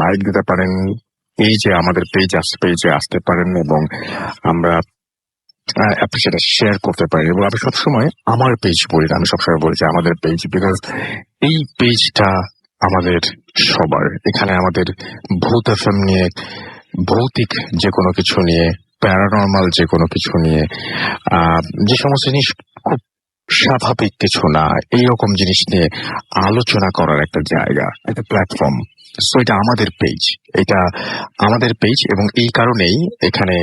Like দিতে পারেন, পেজে আমাদের পেজে আসতে পারেন, এবং আমরা সেটা শেয়ার করতে পারি। এবং আমি সবসময় আমার পেজ বলি না, আমি সবসময় বলি যে আমাদের পেজ, বিকজ এই পেজটা আমাদের সবার। এখানে আমাদের ভূত এফএম নিয়ে, ভৌতিক যে কোনো কিছু নিয়ে, প্যারানর্মাল যে কোনো কিছু নিয়ে, যে সমস্ত জিনিস খুব স্বাভাবিক কিছু না, এইরকম জিনিস নিয়ে আলোচনা করার একটা জায়গা, একটা প্ল্যাটফর্ম। সো এটা আমাদের পেজ, এটা আমাদের পেজ, এবং এই কারণেই এখানে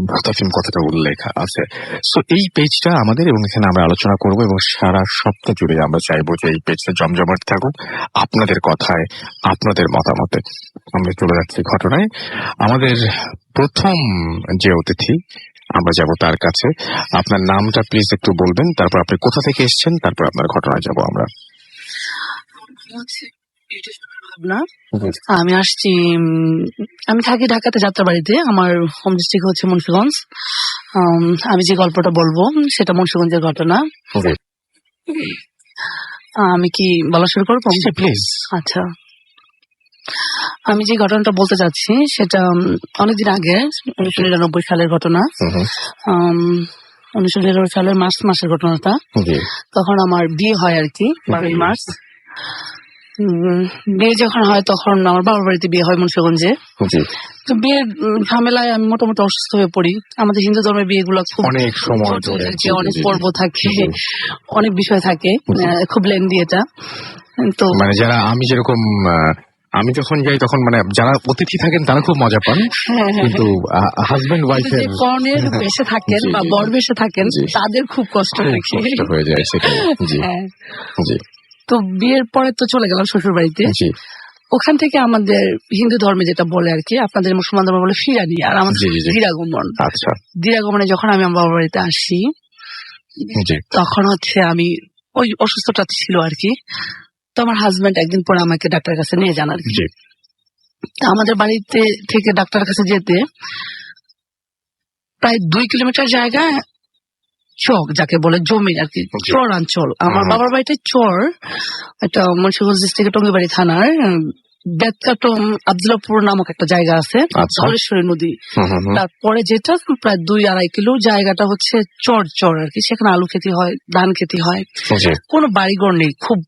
ভূতাফিম কথাটা উল্লেখ আছে। সো এই পেজটা আমাদের, এবং এখানে আমরা আলোচনা করব, এবং সারা সপ্তাহ জুড়ে আমরা চাইবো যে এই পেজটা জমজমাট থাকুক আপনাদের কথায়, আপনাদের মতামতে। আমরা চলে যাচ্ছি ঘটনায়। আমাদের প্রথম যে অতিথি, আমরা যাব তার কাছে। আপনার নামটা প্লিজ একটু বলবেন, তারপর আপনি কোথা থেকে এসেছেন, তারপর আপনার ঘটনায় যাব আমরা। আমি আসছি, আমি থাকি ঢাকাতে যাত্রাবাড়িতে, আমার হোম ডিস্ট্রিক্ট হচ্ছে মুন্সিগঞ্জ। আমি যে গল্পটা বলবো সেটা মুন্সিগঞ্জের ঘটনা। আমি কি বলা শুরু করবো? প্লিজ। আচ্ছা, আমি যে ঘটনাটা বলতে চাচ্ছি সেটা অনেকদিন আগে, 1999 সালের ঘটনা। 1999 সালের মার্চ মাসের ঘটনাটা। তখন আমার বিয়ে হয় আর কি, 12 মার্চ। বিয়ে যখন হয় তখন আমার বাবার বাড়িতে বিয়ে হয় মুন্সিগঞ্জে। তো বিয়ের ঝামেলায় আমি মোটামুটি অসুস্থ হয়ে পড়ি। আমাদের হিন্দু ধর্মের বিয়েগুলো খুব অনেক সময় থাকে, অনেক পর্ব থাকে, অনেক বিষয় থাকে, খুব লেন্দি এটা। তো মানে যারা, আমি যেরকম, আমি যখন যাই তখন মানে যারা অতিথি থাকেন তারা খুব মজা পান, কিন্তু হাজবেন্ড ওয়াইফের কনের বেশে থাকেন বা বর বেশে থাকেন তাদের খুব কষ্ট হয়ে যায় সেটাই। জি। তো বিয়ের পরে তো চলে গেলাম শ্বশুর বাড়িতে। ওখান থেকে আমাদের হিন্দু ধর্মে যেটা বলে আর কি, আপনাদের মুসলমান ধর্মে বলে ফিরানি, আর আমাদের দিরাগমন। আচ্ছা, দিরাগমনে যখন আমি আমার বাবার বাড়িতে আসি, তখন হচ্ছে আমি ওই অসুস্থতা ছিল আর কি। তো আমার হাজবেন্ড একদিন পরে আমাকে ডাক্তারের কাছে নিয়ে যান আর কি। আমাদের বাড়িতে থেকে ডাক্তারের কাছে যেতে প্রায় 2 কিলোমিটার জায়গায় চক, যাকে বলে জমি আর কি, চরাঞ্চল। আমার বাবার বাড়িতে চর, একটা মুন্সিগঞ্জ ডিস্ট্রিক্টের টঙ্গিবাড়ি থানার বেতকাটম আবদুল্লাপুর নামক একটা জায়গা আছে, ধলেশ্বরী নদী। তারপরে যেটা প্রায় 2-2.5 কিলো জায়গাটা হচ্ছে চর আর কি। সেখানে আলু খেতে হয়, ধান খেতে হয়, কোনো বাড়িঘর নেই, খুব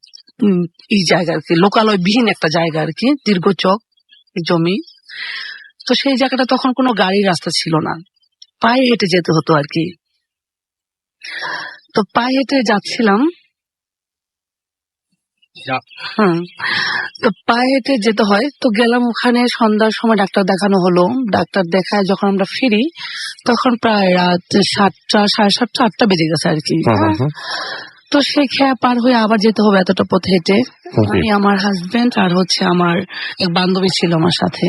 এই জায়গা আর কি, লোকালয় বিহীন একটা জায়গা আর কি, দীর্ঘ চক জমি। তো সেই জায়গাটা তখন কোনো গাড়ির রাস্তা ছিল না, পায়ে হেঁটে যেতে হতো আর কি। তো পায়ে হেঁটে যাচ্ছিলাম, তো পায়ে হেঁটে যেতে হয়। তো গেলাম ওখানে, সন্ধ্যার সময় ডাক্তার দেখানো হলো। ডাক্তার দেখায় যখন আমরা ফিরি তখন প্রায় রাত 7টা, 7:30, 8টা বেজে গেছে আর কি। তো সেই খেয়া পার হয়ে আবার যেতে হবে এতটা পথ হেঁটে। আমি, আমার হাজবেন্ড আর হচ্ছে আমার এক বান্ধবী ছিল আমার সাথে।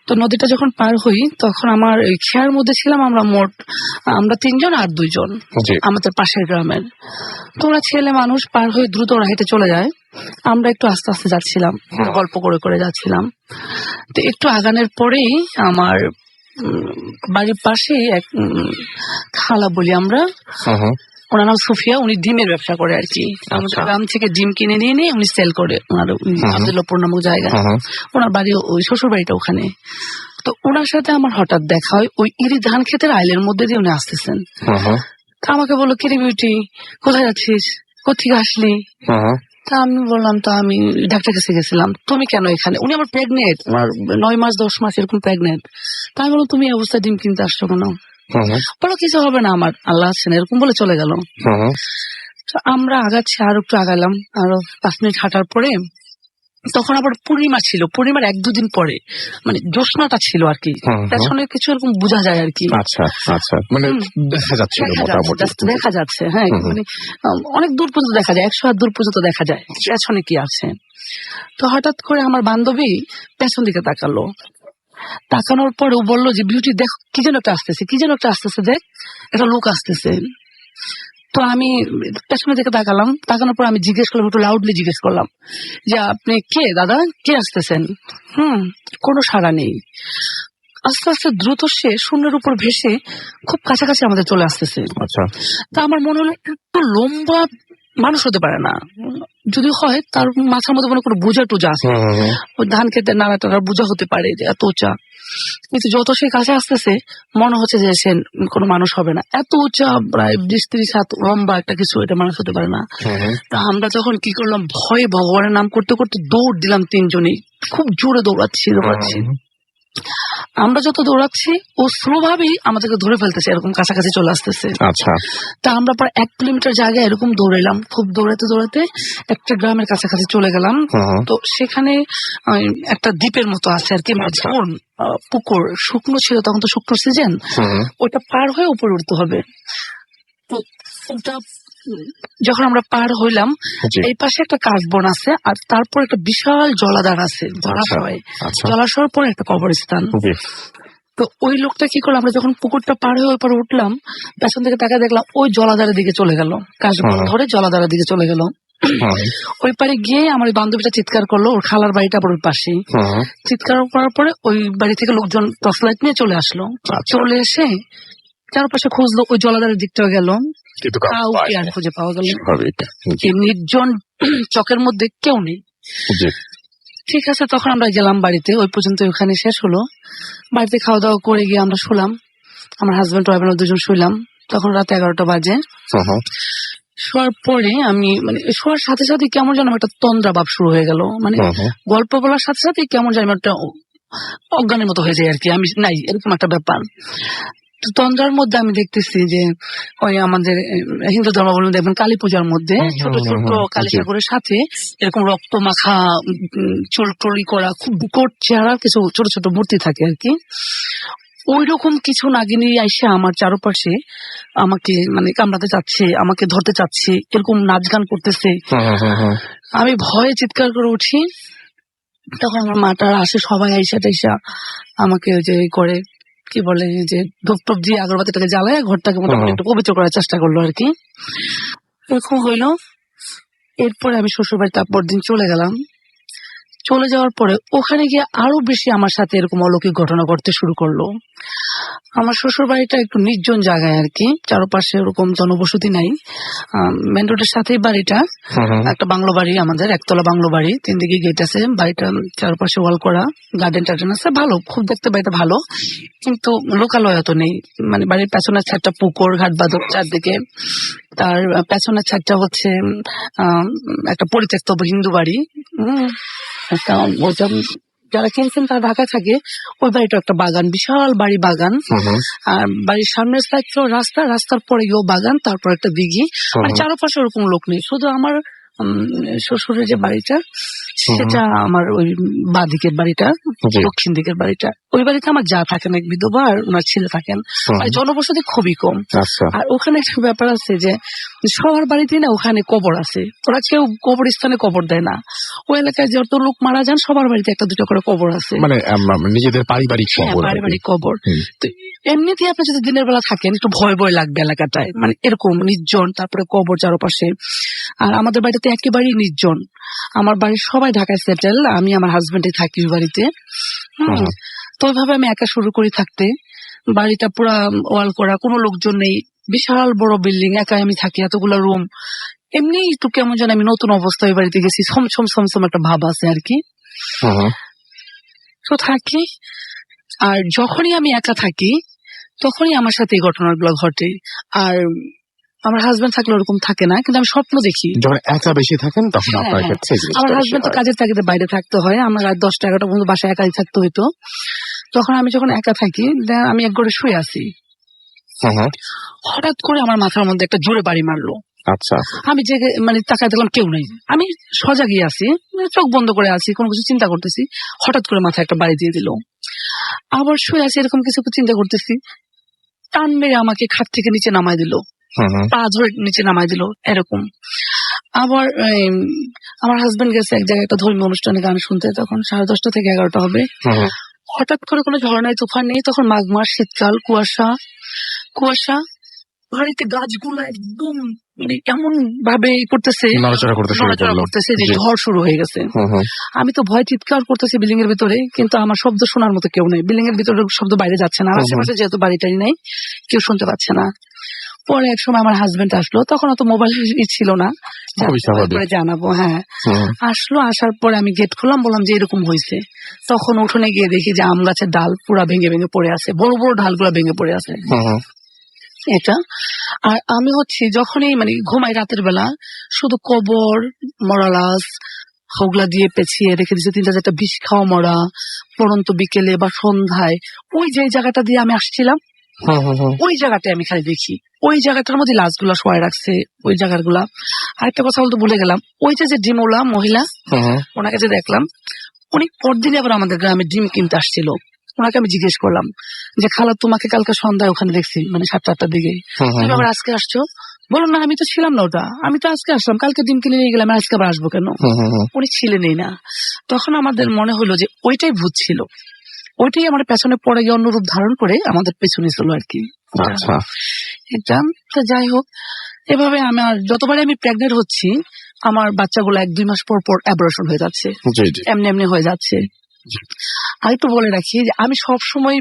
তো নদীটা যখন পার হই তখন আমার ওই খেয়ার মধ্যে ছিলাম আমরা 3 জন আর 2 জন আমাদের পাশের গ্রামের। তো ওরা ছেলে মানুষ, পার হয়ে দ্রুত ওরা হেঁটে চলে যায়, আমরা একটু আস্তে আস্তে যাচ্ছিলাম, গল্প করে করে যাচ্ছিলাম। তো একটু আগানোর পরেই আমার বাড়ির পাশে এক খালা বলি আমরা, ওনার নাম সুফিয়া, উনি ডিমের ব্যবসা করে আর কি। আমাদের গ্রাম থেকে ডিম কিনে নিয়ে উনি সেল করে, ওনার আব্দুল্লাহপুর নামক জায়গা, ওনার বাড়ি, ওই শ্বশুর বাড়িটা ওখানে। তো ওনার সাথে আমার হঠাৎ দেখা হয়, ওই ইরি ধান ক্ষেতের আইলের মধ্যে দিয়ে উনি আসতেছেন। তা আমাকে বললো, কিরে বিউটি, কোথায় যাচ্ছিস, কোথেকে আসলি? তা আমি বললাম, তো আমি ডাক্তার কাছে গেছিলাম। তুমি কেন এখানে? উনি আমার প্রেগনেন্ট, আমার 9 মাস 10 মাস এরকম প্রেগনেন্ট। তা আমি বললাম, তুমি এই অবস্থায় ডিম কিনতে আসছো কেন? বলো, কিছু হবে না, আমার আল্লাহ আছেন, এরকম বলে চলে গেল। তো আমরা আগাচ্ছি, আরো একটু আগালাম, আরো 5 মিনিট হাঁটার পরে তখন আবার পূর্ণিমা ছিল, পূর্ণিমার 1-2 দিন পরে, মানে জ্যোৎস্নাটা ছিল আর কি, পেছনে কিছু এরকম বোঝা যায় আর কি। আচ্ছা, মানে দেখা যাচ্ছে, দেখা যাচ্ছে, হ্যাঁ, মানে অনেক দূর পর্যন্ত দেখা যায়, 100 হাত দূর পর্যন্ত দেখা যায় পেছনে কি আছে। তো হঠাৎ করে আমার বান্ধবী পেছন দিকে তাকালো, তাকানোর পর ও বললো যে, বিউটি দেখ, কি যেন একটা আসতেছে, দেখ, একটা লোক আসতেছে। তো আমি পেছনের দিকে তাকালাম, তাকানোর পর আমি জিজ্ঞেস করলাম, একটু লাউডলি জিজ্ঞেস করলাম যে, আপনি কে দাদা, কে আসতেছেন? কোনো সাড়া নেই। আস্তে আস্তে দ্রুত সে শূন্যের উপর ভেসে খুব কাছাকাছি আমাদের চলে আসতেছে। তা আমার মনে হলো, একটু লম্বা মানুষ হতে পারে না। যদি হয় তার মাথার মধ্যে কোনো বোঝা টোজা আছে, ওই ধান খেতে নাড়া টাড়ার বোঝা হতে পারে যে এত উঁচা। কিন্তু যত সে কাছে আসতেছে মনে হচ্ছে যে সে কোনো মানুষ হবে না, এত উঁচা, প্রায় 20-30 হাত লম্বা একটা কিছু, এটা মানুষ হতে পারে না। তা আমরা তখন কি করলাম, ভয়ে ভগবানের নাম করতে করতে দৌড় দিলাম, তিনজনই খুব জোরে দৌড়াচ্ছি। আমরা যত দৌড়াচ্ছি ও স্লো ভাবেই আমাদেরকে ধরে ফেলতেছে, এরকম কাছাকাছি চলে আসতেছে। আচ্ছা, তা আমরা প্রায় 1 কিলোমিটার জায়গায় এরকম দৌড়াইলাম, খুব দৌড়াতে দৌড়াতে একটা গ্রামের কাছাকাছি চলে গেলাম। তো সেখানে একটা দ্বীপের মতো আছে আর কি, ঝর্ণ পুকুর, শুকনো ছিল তখন, তো শুকনো সিজন, ওটা পার হয়ে উপরে উঠতে হবে। তো ওটা যখন আমরা পার হইলাম, এই পাশে একটা কাশবন আছে, আর তারপর একটা বিশাল জলাধার আছে, জলাশয়। জলাশয়ের পরে একটা কবরস্থান। তো ওই লোকটা কি করলো, আমরা যখন পুকুরটা পার হয়ে ওই পারে উঠলাম, পেছন থেকে তাকে দেখলাম ওই জলাধারের দিকে চলে গেল, কাশবন ধরে জলাধারের দিকে চলে গেল। ওই পারে গিয়ে আমার ওই বান্ধবীটা চিৎকার করলো, ওর খালার বাড়িটা ওর পাশেই। চিৎকার করার পরে ওই বাড়ি থেকে লোকজন টর্চ লাইট নিয়ে চলে আসলো। চলে এসে চারপাশে খুঁজলো, ওই জলাধারের দিকটাও গেল, কাউকে আর খুঁজে পাওয়া গেল। নির্জন, চকের মধ্যে কেউ নেই। ঠিক আছে, তখন আমরা গেলাম বাড়িতে, ওই পর্যন্ত ওখানে শেষ হলো। বাড়িতে খাওয়া দাওয়া করে গিয়ে আমরা শুলাম, আমার হাজবেন্ড ওয়াইফ দুজন শুইলাম। তখন রাত 11টা বাজে। শোয়ার পরে আমি শোয়ার সাথে সাথে কেমন যেন একটা তন্দ্রা ভাব শুরু হয়ে গেল, গল্প বলার সাথে সাথে কেমন যেন একটা অজ্ঞানের মতো হয়ে যায় আর কি, আমি নাই, এরকম একটা ব্যাপার। তন্দ্রার মধ্যে আমি দেখতেছি যে ওই আমাদের হিন্দু ধর্মাবলম্বী দেখবেন কালী পূজার মধ্যে ছোট ছোট কালী ঠাকুরের সাথে এরকম রক্ত মাখা, চুল টলি করা, খুব বিকট চেহারা কিছু ছোট ছোট মূর্তি থাকে আর কি। ওই রকম কিছু নাগিনী আইসা আমার চারপাশে আমাকে কামড়াতে চাচ্ছে, আমাকে ধরতে চাচ্ছে, এরকম নাচ গান করতেছে। আমি ভয়ে চিৎকার করে উঠি। তখন আমার মাটারা আসে, সবাই আইসা টাইসা আমাকে ওই যে করে কি বলে যে ধূপ টুপ দিয়ে আগরবাতিটাকে জ্বালায় ঘরটাকে মোটামুটি একটু পবিত্র করার চেষ্টা করলো আর কি। এরকম হইলো। এরপরে আমি শ্বশুর বাড়িতে পরদিন চলে গেলাম। চলে যাওয়ার পরে ওখানে গিয়ে আরো বেশি আমার সাথে এরকম অলৌকিক ঘটনা ঘটতে শুরু করলো। আমার শ্বশুর বাড়িটা একটু নির্জন জায়গায় আর কি, চারপাশে ওরকম জনবসতি নাই, মেন রোডের সাথেই বাড়িটা। একটা বাংলো বাড়ি, আমাদের একতলা বাংলো বাড়ি, 3 দিকে গেট আছে, বাড়িটা চারপাশে ওয়াল করা, গার্ডেন টার্ডেন আছে, ভালো, খুব দেখতে বাড়িটা ভালো, কিন্তু লোকালয় তো নেই। বাড়ির পেছনের ছাদটা পুকুর, ঘাট বাঁধক চারদিকে, তার পেছনের ছাদটা হচ্ছে একটা পরিত্যক্ত হিন্দু বাড়ি। ওইটা যারা কিনছেন তারা ঢাকা থাকে, ওই বাড়িটা একটা বাগান, বিশাল বাড়ি, বাগান। আর বাড়ির সামনের সাইড রাস্তা, রাস্তার পরে গিয়েও বাগান, তারপর একটা দিঘি। চারপাশে ওরকম লোক নেই, শুধু আমার শ্বশুরের যে বাড়িটা সেটা আমার ওই বাঁ দিকের বাড়িটা, দক্ষিণ দিকের বাড়িটা, ওই বাড়িতে আমার যা থাকেন, এক বিধবা আর ওনার ছেলে থাকেন। জনবসতি খুবই কম। আর ওখানে একটা ব্যাপার আছে যে সবার বাড়িতে না ওখানে কবর আছে, ওরা কেউ কবরস্থানে কবর দেয় না। ওই এলাকায় যত লোক মারা যান সবার বাড়িতে একটা দুটো করে কবর আছে, নিজেদের পারিবারিক কবর। তো এমনিতেই আপনি যদি দিনের বেলা থাকেন একটু ভয় ভয় লাগবে এলাকাটায়, এরকম নির্জন, তারপরে কবর চারপাশে। আর আমাদের বাড়িতে একেবারেই নির্জন। আমার বাড়ির সবাই ঢাকায় সেটেল, আমি আমার হাজবেন্ডে থাকি ওই বাড়িতে। তো ওইভাবে আমি একা শুরু করি থাকতে। বাড়িটা পুরা ওয়াল করা, কোনো লোকজন নেই, বিশাল বড় বিল্ডিং, একাই আমি থাকি, এতগুলো রুম। এমনি একটু কেমন যেন আমি নতুন অবস্থায় ওই বাড়িতে গেছি, সমসম সমসম একটা ভাব আছে আর কি। তো থাকি, আর যখনই আমি একা থাকি তখনই আমার সাথে এই ঘটনাগুলো ঘটে। আর আমার হাজবেন্ড থাকলে ওরকম থাকে না, কিন্তু আমি স্বপ্ন দেখি যখন একা বেশি থাকেন তখন আপনার ক্ষেত্রে। আমার হাজবেন্ড তো কাজের তাগিদে বাইরে থাকতে হয়, আমার রাত 10টা-11টা পর্যন্ত বাসায় একাই থাকতে হইতো। তখন আমি যখন একা থাকি, আমি এক ঘরে শুয়ে আছি, হঠাৎ করে আমার মাথার মধ্যে একটা জোরে বাড়ি মারলো। আচ্ছা, আমি জেগে তাকায় দেখলাম কেউ নেই, আমি সজাগই আছি, চোখ বন্ধ করে আছি, কোনো কিছু চিন্তা করতেছি। হঠাৎ করে মাথায় একটা বাড়ি দিয়ে দিল। আবার শুয়ে আছি, এরকম কিছু চিন্তা করতেছি, টান মেরে আমাকে খাট থেকে নিচে নামায় দিল, পা ধরে নিচে নামায় দিল এরকম। আবার আমার হাজবেন্ড গেছে এক জায়গায় একটা ধর্মীয় অনুষ্ঠানে গান শুনতে, তখন 10:30 থেকে 11টা হবে। হঠাৎ করে কোনো ঝর্ণায় তুফান নেই, তখন মাঘ মাস, শীতকাল, কুয়াশা কুয়াশা, বাড়িতে গাছগুলো একদম এমন ভাবে করতেছে, নড়াচড়া করতেছে যে ঝড় শুরু হয়ে গেছে। আমি তো ভয় চিৎকার করতেছি বিল্ডিং এর ভিতরে, কিন্তু আমার শব্দ শোনার মতো কেউ নেই, বিল্ডিং এর ভিতরে শব্দ বাইরে যাচ্ছে না, আশেপাশে যেহেতু বাড়িটাই নেই, কেউ শুনতে পাচ্ছে না। পরে এক সময় আমার হাজবেন্ড আসলো, তখন অত মোবাইল ছিল না যে খুবই স্বাভাবিক। পরে জানাবো। হ্যাঁ, হুম, আসলো, আসার পরে আমি গেট খুললাম, বললাম যে এরকম হয়েছে। তখন উঠোনে গিয়ে দেখি যে আম গাছের ডাল পুরা ভেঙে ভেঙে পড়ে আছে, বড় বড় ডালগুলো ভেঙে পড়ে আছে। হুম, এটা আর আমি হচ্ছে যখনই মানে ঘুমাই রাতের বেলা, শুধু কবর, মরালাস ওগুলা দিয়ে পেঁচিয়ে রেখে দিচ্ছে, 3-4টা বিষ খাওয়া মরা, পড়ন্ত বিকেলে বা সন্ধ্যায় ওই যে জায়গাটা দিয়ে আমি আসছিলাম, হুম, হুম, হুম, ওই জায়গাটায় আমি খালি দেখি, ওই জায়গাটার মধ্যে লাশগুলা শোয়াই রাখছে, ওই জায়গাগুলা। আরেকটা কথা বলতে ভুলে গেলাম, ওই যে ডিমওলা মহিলা, হুম, ওনাকে যে দেখলাম, উনি পরদিনই আবার আমাদের গ্রামে ডিম কিনতে আসছিল। ওনাকে আমি জিজ্ঞেস করলাম যে খালা তোমাকে কালকে সন্ধ্যায় ওখানে দেখছি, মানে 7-8টার দিকে, হুম, তুমি হুম, আবার আজকে আসছো? বলুন না আমি তো ছিলাম না, ওটা আমি তো আজকে আসলাম, কালকে ডিম কিনে নিয়ে গেলাম, আজকে আবার আসবো কেন? হুম, হুম, হুম। উনি ছিলেনই না। তখন আমাদের মনে হলো যে ওইটাই ভূত ছিল, ওইটাই আমার পেছনে পড়ে গিয়ে অন্য রূপ ধারণ করে আমাদের পেছনে ছিল আর কি। আচ্ছা, এটা তো যাই হোক, এভাবে আমার যতবারে আমি প্রেগনেন্ট হচ্ছি, আমার বাচ্চাগুলো 1-2 মাস পর পর অ্যাবর্শন হয়ে যাচ্ছে, জি জি। এমনি এমনি হয়ে যাচ্ছে। আর একটু বলে রাখি যে আমি সবসময়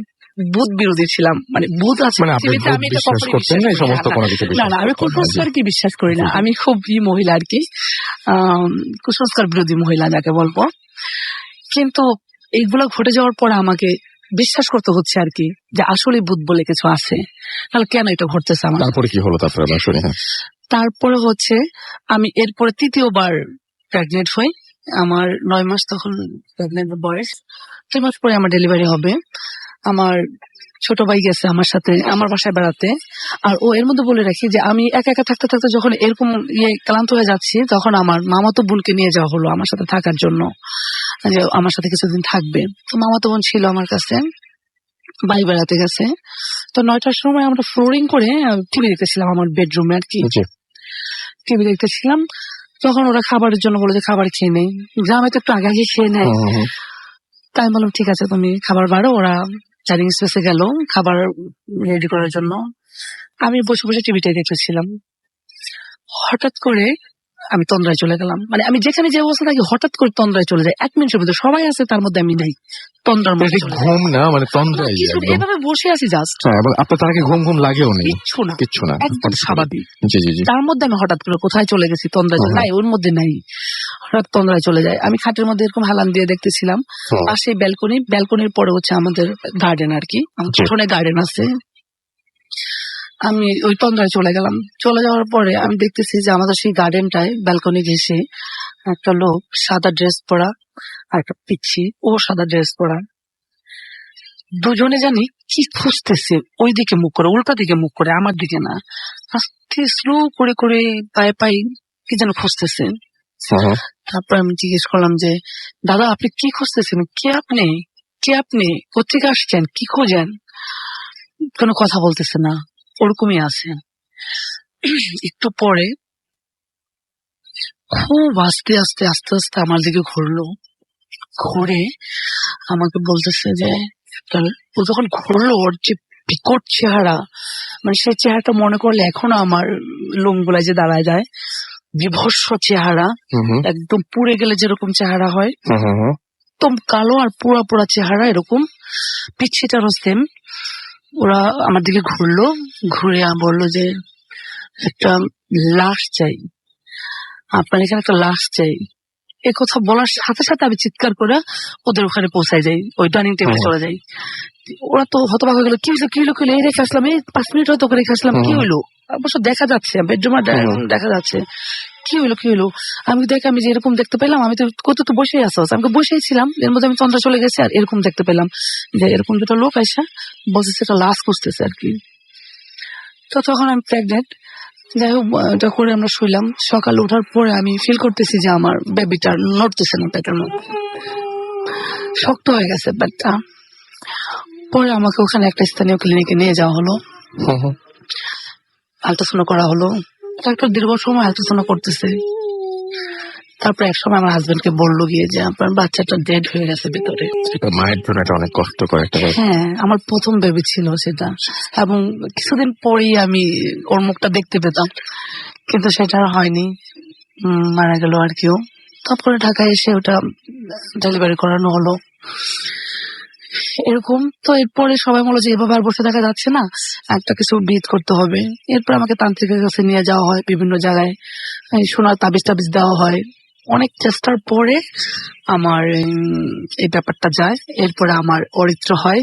ভূত বিরোধী ছিলাম, মানে ভূত আছে মানে আপনি পৃথিবীতে, ভূত আমি এটা বিশ্বাস কখনোই করতেন না, এই করি সমস্ত না। কোনো কিছু না বিশ্বাস না, আমি করতেন না। জি কুসংস্কারকে বিশ্বাস করি না, জি, জি। আমি খুব মহিলা আর কি, কুসংস্কার বিরোধী মহিলা যাকে বলবো। কিন্তু এইগুলো ঘটে যাওয়ার পর আমাকে বিশ্বাস করতে হচ্ছে আর কি, যে আসলে ভূত বলে কিছু আছে, তাহলে কেন এটা ঘটতেছে আমার। তারপরে কি হলো তারপরে আবার শুনি। হ্যাঁ। তারপরে হচ্ছে আমি এরপরে তৃতীয়বার প্রেগনেন্ট হই, আমার 9 মাস তখন প্রেগনেন্ট বয়স, 3 মাস পরে আমার ডেলিভারি হবে। আমার ছোট ভাই গেছে আমার সাথে আমার বাসায় বেড়াতে। আর ও এর মধ্যে বলে রাখি যে আমি একা একা থাকতে থাকতে যখন এরকম ক্লান্ত হয়ে যাচ্ছি, তখন আমার মামাতো বোনকে নিয়ে যাওয়া হলো আমার সাথে থাকার জন্য, যে আমার সাথে কিছুদিন থাকবে। তো মামাতো বোন ছিল আমার কাছে, ভাই বেড়াতে গেছে। তো 9টার সময় আমরা ফ্লোরিং করে টিভি দেখতেছিলাম আমার বেডরুমে আর কি, জি। টিভি দেখতেছিলাম। তখন ওরা খাবারের জন্য বলে যে খাবার খেয়ে নেই, গ্রামে তো একটু আগে আগে খেয়ে নেয়। হুম, হুম, হুম। তাই আমি বললাম ঠিক আছে তুমি খাবার বাড়ো। ওরা ডাইনিং স্পেসে গেল খাবার রেডি করার জন্য, আমি বসে বসে টিভিটাই দেখতেছিলাম। হঠাৎ করে আমি তন্দ্রায় চলে গেলাম, মানে আমি যেখানে যে অবস্থা থাকি হঠাৎ করে তন্দ্রায় চলে যায়, 1 মিনিটের মধ্যে সবাই আছে তার মধ্যে আমি নাই, তন্দ্রার মধ্যে এটা চলে যাই। ঘুম না, মানে তন্দ্রাই কিছু একদম। এভাবে বসে আছি জাস্ট, হ্যাঁ, এবং আপনার তার আগে ঘুম ঘুম লাগেও নেই, কিচ্ছু না, কিচ্ছু না, একদম স্বাভাবিক। জি জি জি। তার মধ্যে আমি হঠাৎ করে কোথায় চলে গেছি, তন্দ্রায় চলে নাই, ওর মধ্যে নাই, হঠাৎ তন্দ্রায় চলে যায়। আমি খাটের মধ্যে এরকম হেলান দিয়ে দেখতেছিলাম, হুম, পাশে ব্যালকনির পরে হচ্ছে আমাদের গার্ডেন আর কি, আমার জি। উঠোনে গার্ডেন আছে। আমি ওই তন্দ্রায় চলে গেলাম, চলে যাওয়ার পরে আমি দেখতেছি যে আমাদের সেই গার্ডেনটায় ব্যালকনি ঘেসে একটা লোক সাদা ড্রেস পরা আর একটা পিচ্ছি ও সাদা ড্রেস পরা, দুজনে জানি কি খুঁজতেছে, ওই দিকে মুখ করে, উল্টা দিকে মুখ করে, আমার দিকে না, আস্তে স্লো করে করে পায়ে পায়ে কি যেন খুঁজতেছে। হুম, হুম। তারপর আমি জিজ্ঞেস করলাম যে দাদা আপনি কি খুঁজতেছেন, কে আপনি, কে আপনি, কোথেকে আসছেন, কি খোঁজেন? কোনো কথা বলতেছে না, ওরকমই আছে। একটু পরে খুব আস্তে আস্তে আস্তে আস্তে আমার দিকে ঘুরলো, ঘুরে আমাকে বলতেছে যে ও যখন ঘুরলো, ওর যে বিকট চেহারা, মানে সেই চেহারাটা মনে করলে এখনো আমার লোম গুলায় যে দাঁড়ায় যায়, বিভৎস চেহারা, হুম, হুম, একদম পুড়ে গেলে যেরকম চেহারা হয়, হুম, হুম, হুম। একদম কালো আর পোড়া পোড়া চেহারা এরকম, পিচ্ছিটারও সেম। ওরা আমার দিকে ঘুরলো, ঘুরে বললো যে একটা লাশ চাই, আপনার এখানে একটা লাশ চাই। এ কথা বলার সাথে সাথে আমি চিৎকার করে ওদের ওখানে পৌঁছায় যাই, ওই ডাইনিং টেবিলে চলে যাই। ওরা তো হতবাক হয়ে গেল, কি হইলো কি হইলো কি হইলো, এই রেখে আসলাম, এই 5 মিনিট হয়তো করে রেখে আসলাম, কি হইলো? অবশ্য দেখা যাচ্ছে বেডরুমে দেখা যাচ্ছে, কি হইলো কি হইলো? আমি দেখে আমি যে এরকম দেখতে পেলাম, আমি তো কত তো বসেই আসো, আমি বসেই ছিলাম, এর মধ্যে আমি তন্দ্রা চলে গেছে, আর এরকম দেখতে পেলাম যে এরকম দুটো লোক আইসা বলতেছে একটা লাশ খুঁজতেছে আর কি। তো তখন আমি প্রেগনেন্ট, যাই হোক এটা করে আমরা শুইলাম। সকালে ওঠার পরে আমি ফিল করতেছি যে আমার বেবিটা নড়তেছে না, পেটের মধ্যে শক্ত হয়ে গেছে পেটটা। পরে আমাকে ওখানে একটা স্থানীয় ক্লিনিকে নিয়ে যাওয়া হলো, হুম, হুম। আল্ট্রাসাউন্ড করা হলো। ডাক্তার দীর্ঘ সময় আল্ট্রাসাউন্ড করতেছে। তারপর এক সময় আমার হাজবেন্ডকে বললো গিয়ে যে আপনার বাচ্চাটা ডেড হয়ে গেছে ভেতরে। এটা মায়ের জন্য এটা অনেক কষ্টকর একটা ব্যাপার। হ্যাঁ, আমার প্রথম বেবি ছিল সেটা, এবং কিছুদিন পরেই আমি ওর মুখটা দেখতে পেতাম, কিন্তু সেটা আর হয়নি, মারা গেল আর কেউ। তারপরে ঢাকায় এসে ওটা ডেলিভারি করানো হলো। এরকম। তো এরপরে সবাই বললো যে এভাবে আর বসে থাকা যাচ্ছে না, একটা কিছু বিহিত করতে হবে। এরপর আমাকে তান্ত্রিকের কাছে নিয়ে যাওয়া হয় বিভিন্ন জায়গায়, এই সোনার তাবিজ টাবিজ দেওয়া হয়। অনেক চেষ্টার পরে আমার এই ব্যাপারটা যায়। এরপরে আমার অরিত্র হয়,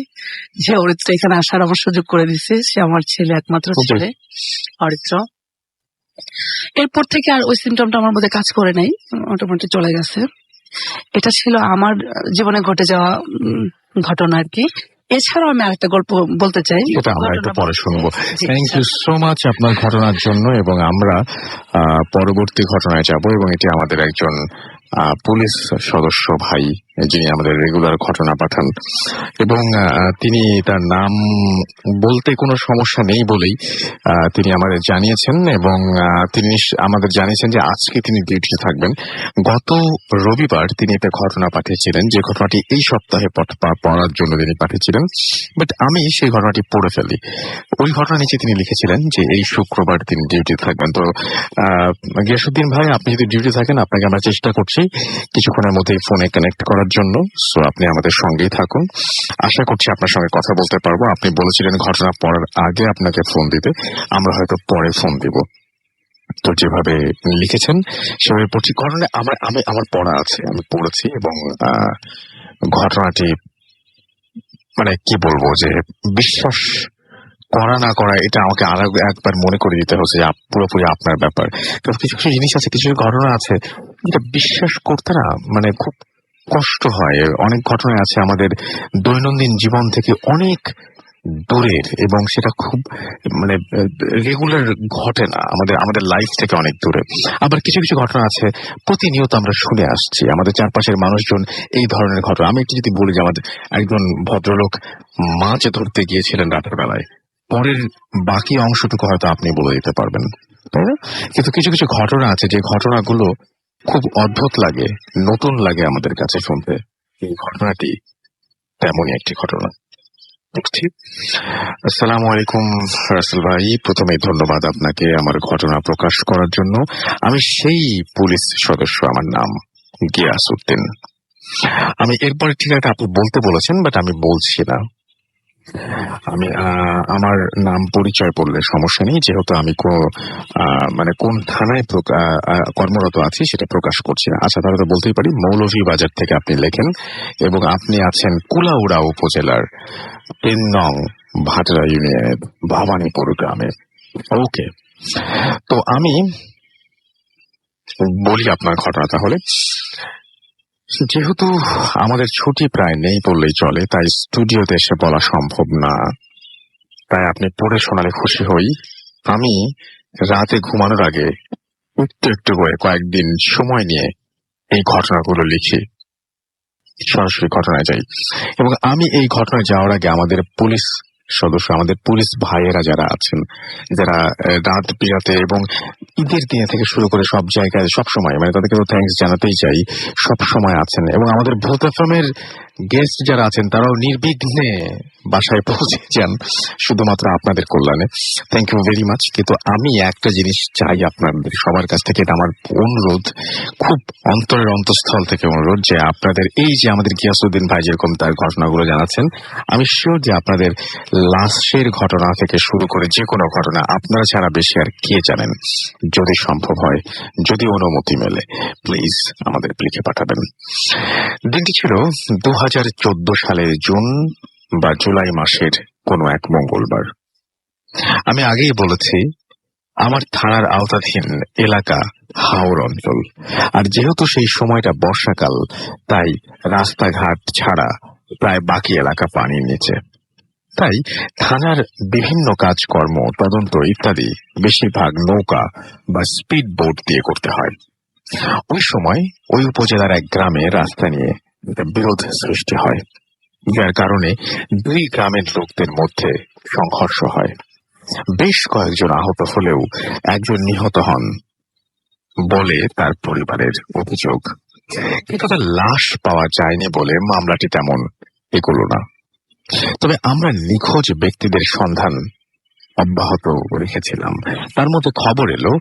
যে অরিত্র এখানে আসার আমার সুযোগ করে দিচ্ছে, সে আমার ছেলে, একমাত্র ছেলে অরিত্র। এরপর থেকে আর ওই সিমটমটা আমার মধ্যে কাজ করে নাই, মোটামুটি চলে গেছে। এটা ছিল আমার জীবনে ঘটে যাওয়া ঘটনা আর কি। এছাড়াও আমি আরেকটা গল্প বলতে চাই, সেটা আমরা একটু পরে শুনবো। জি, থ্যাংক ইউ সো মাচ আপনার ঘটনার জন্য, এবং আমরা পরবর্তী ঘটনায় যাব, এবং এটি আমাদের একজন পুলিশ সদস্য ভাই, যিনি আমাদের রেগুলার ঘটনা পাঠান, এবং তিনি তার নাম বলতে কোনো সমস্যা নেই বলেই তিনি আমাদের জানিয়েছেন, এবং তিনি আমাদের জানিয়েছেন যে আজকে তিনি ডিউটিতে থাকবেন। গত রবিবার তিনি একটা ঘটনা পাঠিয়েছিলেন, যে ঘটনাটি এই সপ্তাহে পড়ার জন্য তিনি পাঠিয়েছিলেন, বাট আমি সেই ঘটনাটি পড়ে ফেলি। ওই ঘটনা নিচে তিনি লিখেছিলেন যে এই শুক্রবার তিনি ডিউটিতে থাকবেন। তো গিয়াসউদ্দিন ভাই, আপনি যদি ডিউটি থাকেন, আপনাকে আমরা চেষ্টা করছি কিছুক্ষণের মধ্যেই ফোনে কানেক্ট করার জন্য। সো আপনি আমাদের সঙ্গেই থাকুন, আশা করছি আপনার সঙ্গে কথা বলতে পারবো। আপনি বলেছিলেন ঘটনা পড়ার আগে আপনাকে ফোন দিতে, আমরা হয়তো পরে ফোন দিব। তো যেভাবে লিখেছেন সেভাবে পড়ছি। ঘটনা আমার পড়া আছে, আমি পড়েছি, এবং ঘটনাটি মানে কি বলবো, যে বিশ্বাস করা না করা এটা আমাকে আর একবার মনে করে দিতে হচ্ছে যে পুরোপুরি আপনার ব্যাপার। কারণ কিছু কিছু জিনিস আছে, কিছু ঘটনা আছে যেটা বিশ্বাস করতে না মানে খুব কষ্ট হয়। অনেক ঘটনা আছে আমাদের দৈনন্দিন জীবন থেকে অনেক দূরের, এবং সেটা খুব মানে রেগুলার ঘটে না, আমাদের লাইফ থেকে অনেক দূরে। আবার কিছু কিছু ঘটনা আছে প্রতিনিয়ত আমরা শুনে আসছি, আমাদের চারপাশের মানুষজন এই ধরনের ঘটনা। আমি একটু যদি বলি যে আমাদের একজন ভদ্রলোক মাছ ধরতে গিয়েছিলেন রাতের বেলায়, পরের বাকি অংশটুকু হয়তো আপনি বলে দিতে পারবেন, তাই না? কিন্তু কিছু কিছু ঘটনা আছে যে ঘটনাগুলো খুব অদ্ভুত লাগে, নতুন লাগে আমাদের কাছে শুনতে। এই ঘটনাটি তেমনই একটি ঘটনা। ঠিক। আসসালামু আলাইকুম রাসেল ভাই, প্রথমে ধন্যবাদ আপনাকে আমার ঘটনা প্রকাশ করার জন্য। আমি সেই পুলিশ সদস্য, আমার নাম গিয়াসউদ্দিন। আমি এরপরে ঠিক আছে আপনি বলতে বলেছেন, বাট আমি বলছি না। আমি আমার নাম পরিচয় বললে সমস্যা নেই, যেহেতু আমি মানে কোন থানায় কর্মরত আছি সেটা প্রকাশ করছি না। আচ্ছা, তাহলে তো বলতেই পারি, মৌলভীবাজার থেকে আপনি লেখেন, এবং আপনি আছেন কুলাউড়া উপজেলার ৩ নং ভাটরা ইউনিয়নের ভবানীপুর গ্রামে। ওকে, তো আমি বলি আপনার ঘটনা তাহলে। যেহেতু আমাদের ছুটি প্রায় নেই বললেই চলে, তাই স্টুডিওতে এসে বলা সম্ভব না, তাই আপনি পড়ে শোনালে খুশি হই। আমি রাতে ঘুমানোর আগে একটু একটু করে কয়েকদিন সময় নিয়ে এই ঘটনাগুলো লিখি, সরাসরি ঘটনায় যাই। এবং আমি এই ঘটনায় যাওয়ার আগে আমাদের পুলিশ সদস্য, আমাদের পুলিশ ভাইয়েরা যারা আছেন, যারা রাত বিরাতে এবং ঈদের দিনে থেকে শুরু করে সব জায়গায় সব সময়, মানে তাদেরকে তো থ্যাঙ্কস জানাতেই চাই, সব সময় আছেন। এবং আমাদের ভূত এফএমের গেস্ট যারা আছেন তারাও নির্বিঘ্নে বাসায় পৌঁছে যান শুধুমাত্র আপনাদের কল্যাণে। Thank you very much. কিন্তু আমি একটা জিনিস চাই আপনাদের সবার কাছ থেকে, এটা আমার অনুরোধ, খুব অন্তরের অন্তঃস্থল থেকে অনুরোধ, যে আপনাদের এই যে আমাদের গিয়াসউদ্দিন ভাই যেরকম তার ঘটনাগুলো জানাচ্ছেন, আমি শিওর যে আপনাদের লাশের ঘটনা থেকে শুরু করে যে কোনো ঘটনা আপনারা ছাড়া বেশি আর কে জানেন। যদি সম্ভব হয়, যদি অনুমতি মেলে, প্লিজ আমাদের লিখে পাঠাবেন। দিনটি ছিল 2014 সালের জুন বা জুলাই মাসের কোনো এক মঙ্গলবার। আমি আগেই বলেছি আমার থানার আওতাধীন এলাকা হাওর অঞ্চল, আর যেহেতু সেই সময়টা বর্ষাকাল, তাই রাস্তাঘাট ছাড়া প্রায় বাকি এলাকা পানির নিচে। তাই থানার বিভিন্ন কাজকর্ম, তদন্ত ইত্যাদি বেশিরভাগ নৌকা বা স্পিড বোট দিয়ে করতে হয়। ওই সময় ওই উপজেলার এক গ্রামে রাস্তা নিয়ে বিরোধ সৃষ্টি হয়, যার কারণে দুই গ্রামের লোকদের মধ্যে সংঘর্ষ হয়। বেশ কয়েকজন আহত হলেও একজন নিহত হন বলে তার পরিবারের অভিযোগ। কিন্তু তার লাশ পাওয়া যায়নি বলে মামলাটি তেমন এগোলো না। তবে আমরা নিখোঁজ ব্যক্তিদের সন্ধান অব্যাহত রেখেছিলাম। তার মধ্যে খবর এলো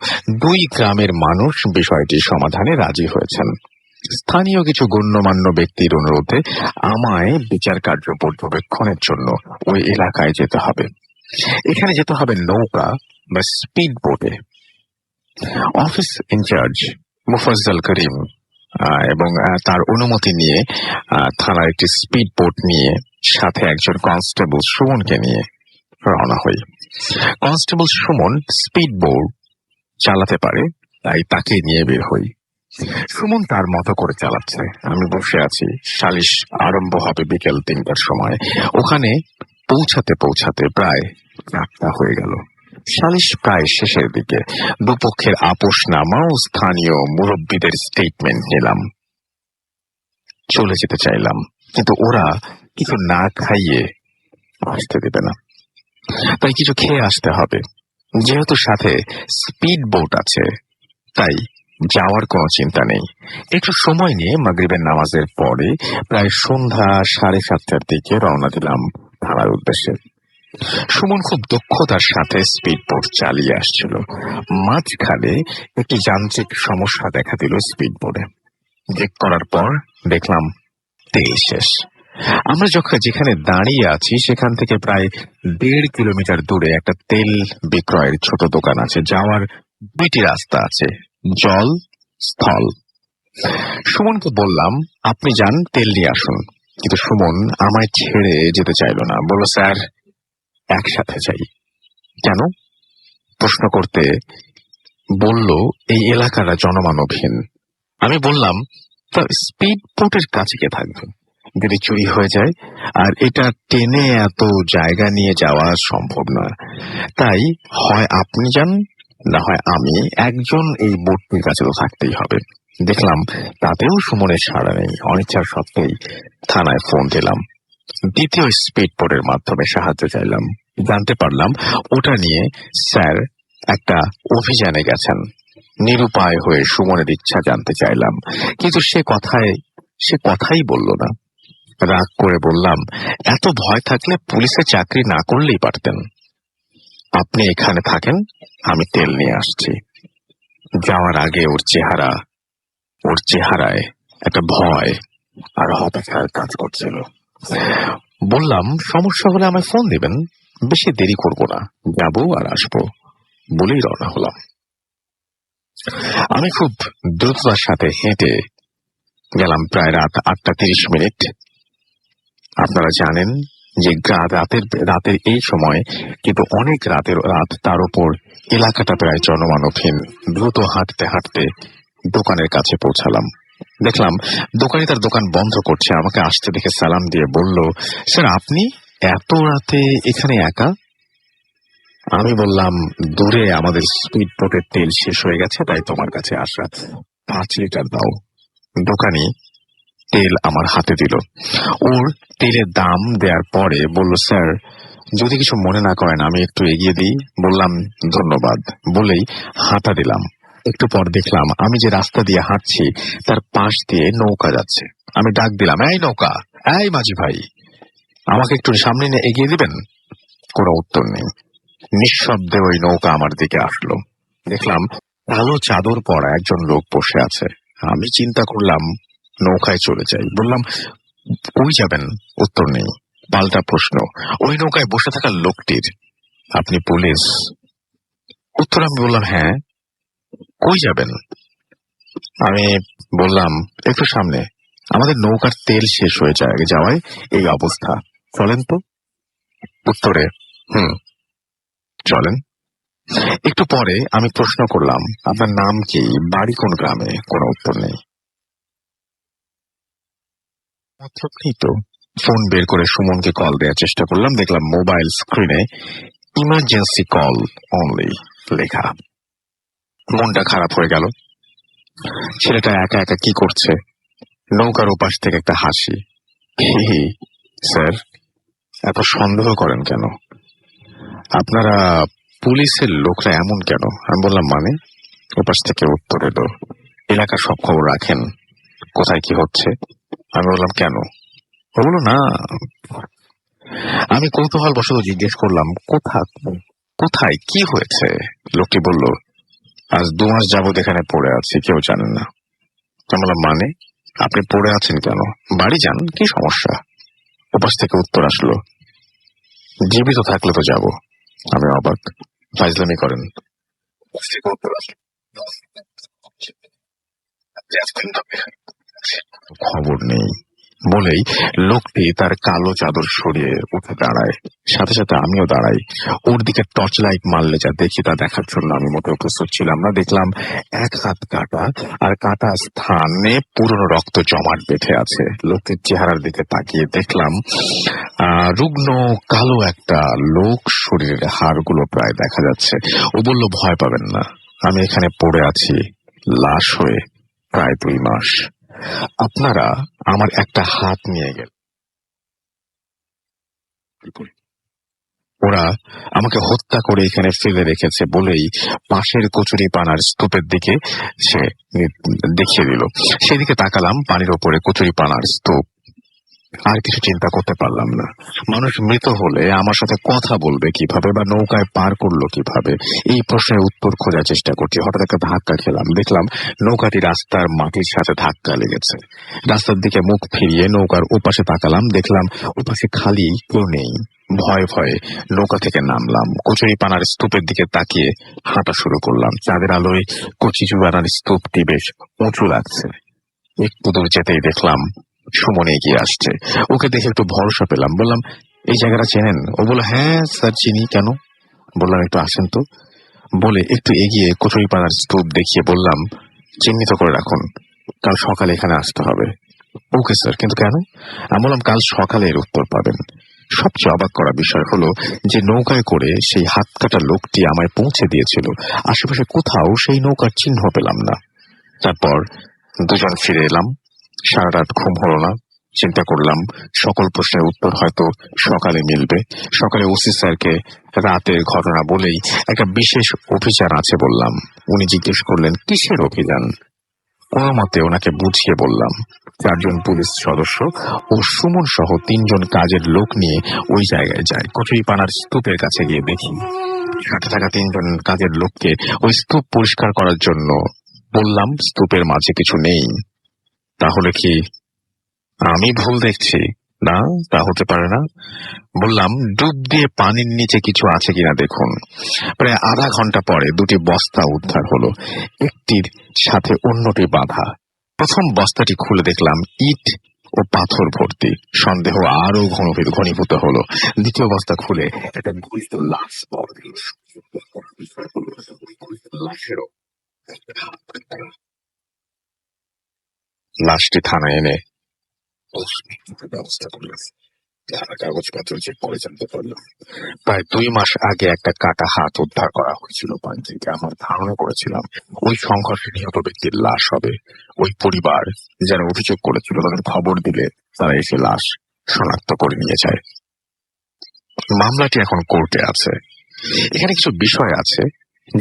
দুই গ্রামের মানুষ বিষয়টি সমাধানে রাজি হয়েছেন। স্থানীয় কিছু গণ্যমান্য ব্যক্তির অনুরোধে আমায় বিচার কার্য পর্যবেক্ষণের জন্য ওই এলাকায় যেতে হবে। এখানে যেতে হবে নৌকা বা স্পিড বোটে। অফিস ইনচার্জ মুফাজ্জল করিম এবং তার অনুমতি নিয়ে থানার একটি স্পিড বোট নিয়ে সাথে একজন কনস্টেবল সুমনকে নিয়ে রওনা হই। কনস্টেবল সুমন স্পিড বোট চালাতে পারে, তাই তাকে নিয়ে বের হই। সুমন তার মতো করে চালাচ্ছে, আমি বসে আছি। সালিশ আরম্ভ হবে বিকেল 3টার সময়। ওখানে পৌঁছাতে পৌঁছাতে প্রায় 4টা হয়ে গেল। সালিশ প্রায় শেষের দিকে। দুপক্ষের আপোষনামা ও স্থানীয় মুরব্বীদের স্টেটমেন্ট নিলাম। চলে যেতে চাইলাম, কিন্তু ওরা কিছু না খাইয়ে আসতে দেবে না, তাই কিছু খেয়ে আসতে হবে। যেহেতু সাথে স্পিড বোট আছে, তাই যাওয়ার কোনো চিন্তা নেই। একটু সময় নিয়ে মাগরিবের নামাজের পরে প্রায় সন্ধ্যা 7:30টার দিকে রওনা দিলাম থানার উদ্দেশ্যে। সুমন খুব দক্ষতার সাথে স্পিড বোট চালিয়ে আসছিল। মাঝখানে একটি যান্ত্রিক সমস্যা দেখা দিল স্পিড বোটে। চেক করার পর দেখলাম তেল শেষ। আমরা যেখানে দাঁড়িয়ে আছি সেখান থেকে প্রায় 1.5 কিলোমিটার দূরে একটা তেল বিক্রয়ের ছোট দোকান আছে। যাওয়ার 2টি রাস্তা আছে, জল, স্থল। সুমনকে বললাম, আপনি যান, তেল নিয়ে আসুন। কিন্তু সুমন আমায় ছেড়ে যেতে চাইল না, বলল, স্যার একসাথে যাই। কেন? প্রশ্ন করতে বলল, এই এলাকাটা জনমানবহীন। আমি বললাম, তা স্পিড বোটের কাছে কে থাকবে? যদি চুরি হয়ে যায়, আর এটা টেনে এত জায়গা নিয়ে যাওয়া সম্ভব নয়। তাই হয় আপনি যান, না হয় আমি। একজন এই বোটটির কাছে তো থাকতেই হবে। দেখলাম তাতেও সুমনের সাড়া নেই। অনিচ্ছার সত্ত্বেই থানায় ফোন দিলাম। দ্বিতীয় স্পিড বোটের মাধ্যমে সাহায্য চাইলাম। জানতে পারলাম ওটা নিয়ে স্যার একটা অভিযানে গেছেন। নিরুপায় হয়ে সুমনের ইচ্ছা জানতে চাইলাম, কিন্তু সে কথাই বলল না। রাগ করে বললাম, এত ভয় থাকলে পুলিশে চাকরি না করলেই পারতেন। আপনি এখানে থাকেন, আমি তেল নিয়ে আসছি। যাওয়ার আগে ওর চেহারায় একটা ভয় আর হতাশার কাজ করছিল। বললাম, সমস্যা হলে আমায় ফোন দিবেন, বেশি দেরি করব না, যাবো আর আসবো বলেই রওনা হলাম। আমি খুব দ্রুততার সাথে হেঁটে গেলাম প্রায় রাত 8:30। আপনারা জানেন যে রাতের এই সময় কিন্তু অনেক রাত, তার উপর এলাকাটা প্রায় জনমানবহীন। দ্রুত হাঁটতে হাঁটতে দোকানের কাছে পৌঁছালাম। দেখলাম দোকানি তার দোকান বন্ধ করছে। আমাকে আসতে দেখে সালাম দিয়ে বলল, স্যার আপনি এত রাতে এখানে একা? আমি বললাম, দূরে আমাদের স্পিড বোটের তেল শেষ হয়ে গেছে, তাই তোমার কাছে আসা। 5 লিটার দাও। দোকানি তেল আমার হাতে দিল। ওর তেলের দাম দেওয়ার পরে বলল, স্যার যদি কিছু মনে না করেন আমি একটু এগিয়ে দিই। বললাম, ধন্যবাদ বলেই হাঁটা দিলাম। একটু পর দেখলাম আমি যে রাস্তা দিয়ে হাঁটছি তার পাশ দিয়ে নৌকা যাচ্ছে। আমি ডাক দিলাম, এই নৌকা, এই মাঝি ভাই, আমাকে একটু সামনে নিয়ে এগিয়ে দিবেন? কোনো উত্তর নেই। নিঃশব্দে ওই নৌকা আমার দিকে আসলো। দেখলাম কালো চাদর পরা একজন লোক বসে আছে। আমি চিন্তা করলাম নৌকায় চলে যাই। বললাম, কই যাবেন? উত্তর নেই। পাল্টা প্রশ্ন ওই নৌকায় বসে থাকা লোকটির, আপনি পুলিশ? উত্তর আমি বললাম, হ্যাঁ। কই যাবেন? আমি বললাম, একটু সামনে, আমাদের নৌকার তেল শেষ হয়ে যাওয়ায় এই অবস্থা, চলেন তো। উত্তরে, চলেন। একটু পরে আমি প্রশ্ন করলাম, আপনার নাম কি, বাড়ি কোন গ্রামে? কোনো উত্তর নেই। তো ফোন বের করে সুমনকে কল দেওয়ার চেষ্টা করলাম। দেখলাম মোবাইল স্ক্রিনে ইমার্জেন্সি কল অনলি লেখা। মনটা খারাপ হয়ে গেল। ছেলেটা একা একা কি করছে? নৌকার ওপাশ থেকে একটা হাসি। স্যার এত সন্দেহ করেন কেন? আপনারা পুলিশের লোকরা এমন কেন? আমি বললাম, মানে? ওপাশ থেকে উত্তর এলো, এলাকার সব খবর রাখেন, কোথায় কি হচ্ছে। আমি বললাম, কেন? ও বলল, না। আমি কৌতূহল বশত জিজ্ঞেস করলাম, কোথায় কি হয়েছে? লোকটি বলল, আজ 2 মাস যাবত এখানে পড়ে আছি, কেউ জানেন না। আমি বললাম, মানে? আপনি পড়ে আছেন কেন? বাড়ি যান, কি সমস্যা? ওপাশ থেকে উত্তর আসলো, জীবিত থাকলে তো যাব। আমি অবাক, ফাইজলামি করেন? ওপাশ থেকে উত্তর আসলো, খবর নেই বলেই লোকটি তার কালো চাদর সরিয়ে উঠে দাঁড়ায়। সাথে সাথে আমিও দাঁড়াই। ওর দিকে টর্চ লাইট মারলে যা দেখি তা দেখার জন্য আমি মোটেও প্রস্তুত ছিলাম না। দেখলাম এক হাত কাটা, আর কাটা স্থানে পুরনো রক্ত জমাট বেঁধে আছে। লোকটির চেহারার দিকে তাকিয়ে দেখলাম রুগ্ন কালো একটা লোক, শরীরের হাড়গুলো প্রায় দেখা যাচ্ছে। ও বলল, ভয় পাবেন না, আমি এখানে পড়ে আছি লাশ হয়ে প্রায় 2 মাস। আপনারা আমার একটা হাত নিয়ে গেল, ওরা আমাকে হত্যা করে এখানে ফেলে রেখেছে বলেই পাশের কচুরি পানার স্তূপের দিকে সে দেখিয়ে দিল। সেদিকে তাকালাম, পানির ওপরে কচুরি পানার স্তূপ। আর কিছু চিন্তা করতে পারলাম না। মানুষ মৃত হলে আমার সাথে কথা বলবে কিভাবে, বা নৌকায় পার করলো কিভাবে, এই প্রশ্নের উত্তর খোঁজার চেষ্টা করছি। হঠাৎ একটা ধাক্কা খেলাম, দেখলাম নৌকাটি রাস্তার মাটির সাথে ধাক্কা লেগেছে। রাস্তার দিকে মুখ ফিরিয়ে নৌকার ওপাশে তাকালাম, দেখলাম ওপাশে খালি, কেউ নেই। ভয়ে ভয়ে নৌকা থেকে নামলাম, কচুরি পানার স্তূপের দিকে তাকিয়ে হাঁটা শুরু করলাম। চাঁদের আলোয় কচুরি পানার স্তূপটি বেশ উঁচু লাগছে। একটু দূর যেতেই দেখলাম সুমন এগিয়ে আসছে। ওকে দেখে একটু ভরসা পেলাম। বললাম, এই জায়গাটা চেনেন? ও বলল, হ্যাঁ স্যার চিনি, কেন? বললাম, একটু আসেন তো। বলে একটু এগিয়ে কচুরিপানার স্তূপ দেখিয়ে বললাম, চিহ্নিত করে রাখুন, কাল সকালে এখানে আসতে হবে। ওকে স্যার, কিন্তু কেন? আমি বললাম, কাল সকালে এর উত্তর পাবেন। সবচেয়ে অবাক করা বিষয় হলো যে নৌকায় করে সেই হাত কাটা লোকটি আমায় পৌঁছে দিয়েছিল, আশেপাশে কোথাও সেই নৌকার চিহ্ন পেলাম না। তারপর দুজন ফিরে এলাম। সারা রাত ঘুম হলো না। চিন্তা করলাম সকল প্রশ্নের উত্তর হয়তো সকালে মিলবে। সকালে ওসি স্যারকে রাতের ঘটনা বলেই একটা বিশেষ অভিযান আছে বললাম। উনি জিজ্ঞেস করলেন, কিসের অভিযান? কোনো মতে ওনাকে বুঝিয়ে বললাম। 4 জন পুলিশ সদস্য ও সুমন সহ 3 জন কাজের লোক নিয়ে ওই জায়গায় যায়। কচুরিপানার স্তূপের কাছে গিয়ে দেখি সাথে থাকা 3 জন কাজের লোককে ওই স্তূপ পরিষ্কার করার জন্য বললাম। স্তূপের মাঝে কিছু নেই। তাহলে কি আমি ভুল দেখছি? না, তা হতে পারে না। বললাম, ডুব দিয়ে পানির নিচে কিছু আছে কিনা দেখুন। প্রায় আধা ঘন্টা পরে 2টি বস্তা উদ্ধার হলো, একটির সাথে অন্যটি বাঁধা। প্রথম বস্তাটি খুলে দেখলাম ইট ও পাথর ভর্তি। সন্দেহ আরো ঘনীভূত হলো। দ্বিতীয় বস্তা খুলে একটা গলিত লাশ পাওয়া গেল। লাশেরও লাশটি থানায় এনে ব্যবস্থা করলাম। কাগজপত্র চেক করে জানতে পারলাম প্রায় 2 মাস আগে একটা কাটা হাত উদ্ধার করা হয়েছিল পানি থেকে। আমার ধারণা করেছিলাম ওই সংঘর্ষে নিহত ব্যক্তির লাশ হবে। ওই পরিবার যারা অভিযোগ করেছিল তাদের খবর দিলে তারা এসে লাশ শনাক্ত করে নিয়ে যায়। মামলাটি এখন কোর্টে আছে। এখানে কিছু বিষয় আছে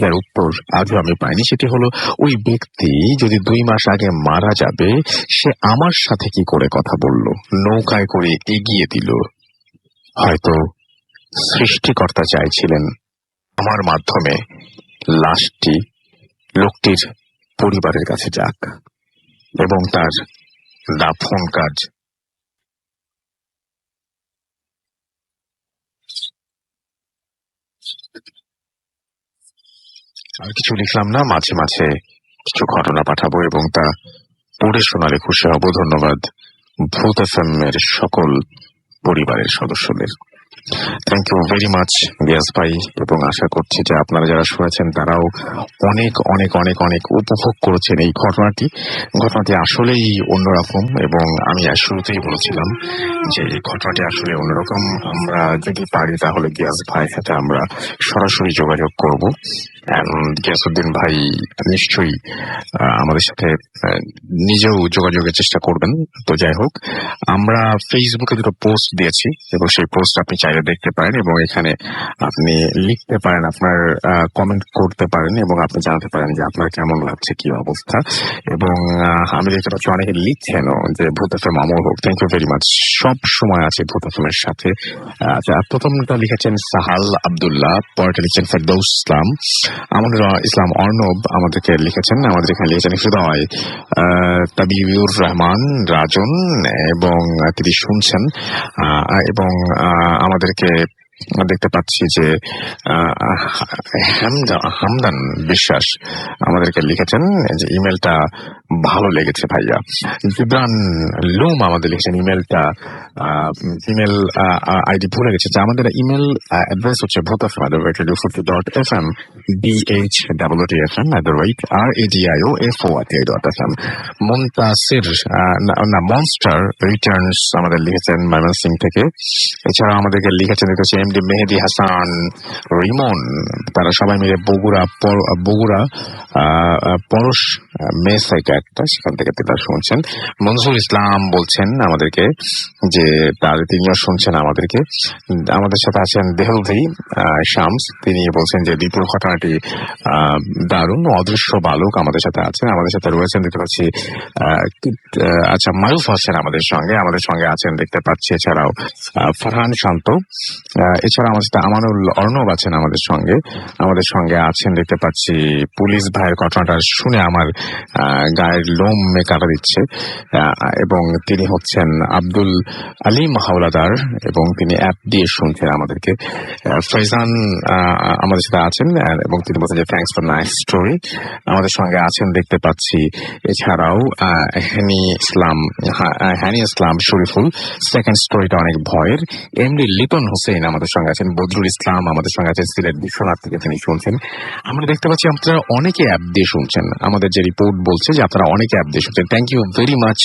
যার উত্তর আজও আমি পাইনি। সেটি হলো, ওই ব্যক্তি যদি 2 মাস আগে মারা যাবে, সে আমার সাথে কি করে কথা বলল, নৌকায় করে এগিয়ে দিল? হয়তো সৃষ্টিকর্তা চাইছিলেন আমার মাধ্যমে লাশটি লোকটির পরিবারের কাছে যাক এবং তার দাফন কাজ আর কিছু লিখলাম না। মাঝে মাঝে কিছু ঘটনা পাঠাবো এবং তা পড়ে শোনালে খুশি হব। ধন্যবাদ ভূত এফএম এর সকল পরিবারের সদস্যদের। Thank you very much Giyas ভাই, এবং আশা করছি যে আপনারা যারা শুনেছেন তারাও অনেক অনেক অনেক অনেক উপভোগ করেছেন এই ঘটনাটি। ঘটনাটি আসলেই অন্যরকম, এবং আমি শুরুতেই বলেছিলাম যে এই ঘটনাটি আসলে অন্যরকম। আমরা যদি পারি তাহলে গিয়াস ভাইয়ের সাথে আমরা সরাসরি যোগাযোগ করব। গিয়াসউদ্দিন ভাই নিশ্চয়ই আমাদের সাথে নিজেও যোগাযোগের চেষ্টা করবেন। তো যাই হোক, আমরা ফেসবুকে 2টো পোস্ট দিয়েছি এবং সেই পোস্ট আপনি চাইলে দেখতে পারেন, এবং এখানে আপনি লিখতে পারেন, আপনার কমেন্ট করতে পারেন, এবং আপনি জানাতে পারেন যে আপনার কেমন লাগছে, কি অবস্থা। এবং আমি দেখতে পাচ্ছি অনেকে লিখছেনও যে ভূত এফএম আমল হোক। Thank you very much. সব সময় আছে ভূত এফএম এর সাথে। প্রথমটা লিখেছেন সাহাল আব্দুল্লাহ, পরেরটা লিখছেন ফেরদৌস ইসলাম, আমাদের ইসলাম অর্ণব আমাদেরকে লিখেছেন, আমাদের এখানে লিখেছেন হৃদয়, তাবিউর রহমান রাজন, এবং তিনি শুনছেন এবং আমাদেরকে দেখতে পাচ্ছি যে হামদান বিশ্বাস আমাদেরকে লিখেছেন যে ইমেলটা ভালো লেগেছে ভাইয়া। জিবরান লুম আমাদের লিখেছেন ইমেলটা, ইমেল আইডি ভুলে গেছে, যে আমাদের ইমেল অ্যাড্রেস হচ্ছে bhotfm@radio40.fm, BHFM@radio.fm। মুনতাসির না মনস্টার রিটার্নস আমাদের লিখেছেন ময়মনসিং থেকে। এছাড়া আমাদেরকে লিখেছেন এমডি মেহেদি হাসান, রিমন, তারা সবাই মিলে বগুড়া পরশ মেস একটা, সেখান থেকে তারা শুনছেন। মনজুর ইসলাম বলছেন আমাদেরকে যে তিনিও শুনছেন আমাদেরকে। আমাদের সাথে আছেন দেহলভি শামস, তিনি বলছেন যে দ্বিতীয় ঘটনাটি দারুণ। অদৃশ্য বালক আমাদের সাথে আছেন, আমাদের সাথে রয়েছেন দেখতে পাচ্ছি। আচ্ছা, মারুফ হোসেন আমাদের সঙ্গে আছেন দেখতে পাচ্ছি। এছাড়াও ফারহান শান্ত, এছাড়া আমাদের সাথে আমানুল অর্ণব আছেন আমাদের সঙ্গে আছেন দেখতে পাচ্ছি। পুলিশ ভাইয়ের ঘটনাটা শুনে আমার গায়ের লোম কাটা দিচ্ছে, এবং তিনি হচ্ছেন আব্দুল আলিম হাওলাদার, এবং তিনি অ্যাপ দিয়ে শুনছেন আমাদেরকে। ফৈজান আমাদের সাথে আছেন, এবং তিনি বলছেন যে থ্যাংকস ফর নাইস স্টোরি, আমাদের সঙ্গে আছেন দেখতে পাচ্ছি। এছাড়াও হ্যানি ইসলাম শরীফুল, সেকেন্ড স্টোরিটা অনেক ভয়ের। এমডি লিটন হোসেন আমাদের সঙ্গে আছেন, বদরুল ইসলাম আমাদের সঙ্গে আছেন সিলেট বিশ্বনাথ থেকে, তিনি শুনছেন। আমরা দেখতে পাচ্ছি আপনারা অনেকে অ্যাপ দিয়ে শুনছেন, আমাদের যে রিপোর্ট বলছে যে আপনারা অনেকে অ্যাপ দিয়ে শুনছেন। থ্যাংক ইউ ভেরি মাচ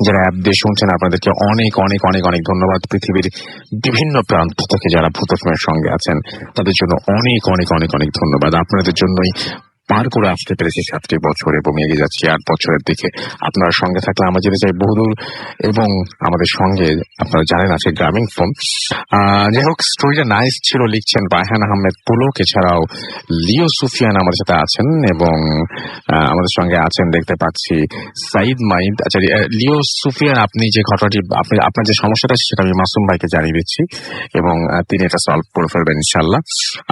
যারা অ্যাপ দিয়ে শুনছেন, আপনাদেরকে অনেক অনেক অনেক অনেক ধন্যবাদ। পৃথিবীর বিভিন্ন প্রান্ত থেকে যারা ভূত এফএমের সঙ্গে আছেন তাদের জন্য অনেক অনেক অনেক অনেক ধন্যবাদ। আপনাদের জন্যই পার করে আসতে পেরেছি 7টি বছর, এবং এগিয়ে যাচ্ছি 8 বছরের দিকে। আপনার সঙ্গে থাকলে আমরা যেতে চাই বহুদূর, এবং আমাদের সঙ্গে আপনারা জানেন আছে গ্রামীণ ফোন। যাই হোক, স্টোরিটা নাইস ছিল লিখছেন রায়হান আহমেদ পুলক। এছাড়াও লিও সুফিয়ান আমাদের সাথে আছেন, এবং আমাদের সঙ্গে আছেন দেখতে পাচ্ছি সাইদ মাইদ। আচ্ছা, লিও সুফিয়ান, আপনি যে ঘটনাটি আপনার যে সমস্যাটা সেটা আমি মাসুম ভাইকে জানিয়ে দিচ্ছি, এবং তিনি এটা সলভ করে ফেলবেন ইনশাল্লাহ।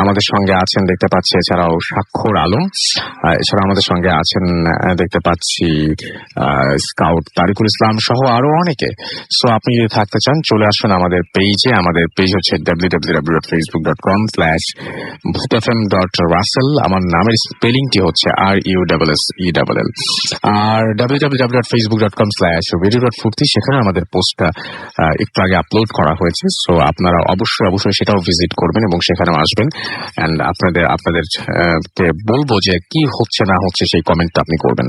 আমাদের সঙ্গে আছেন দেখতে পাচ্ছি এছাড়াও স্বাক্ষর আলম, এছাড়া আমাদের সঙ্গে আছেন দেখতে পাচ্ছি স্কাউট তারিকুল ইসলাম সহ আরো অনেকে। সো আপনি যদি থাকতে চান চলে আসুন আমাদের পেজে। আমাদের পেজ হচ্ছে www.facebook.com/bhotfm.russell। আমার নামের স্পেলিংটি হচ্ছে RUSSELL। আর www.facebook.com/radio.furti, সেখানে আমাদের পোস্টটা একটু আগে আপলোড করা হয়েছে। সো আপনারা অবশ্যই সেটাও ভিজিট করবেন এবং সেখানেও আসবেন। এন্ড আপনাদেরকে বলবো যে কি হচ্ছে না হচ্ছে সেই কমেন্টটা আপনি করবেন।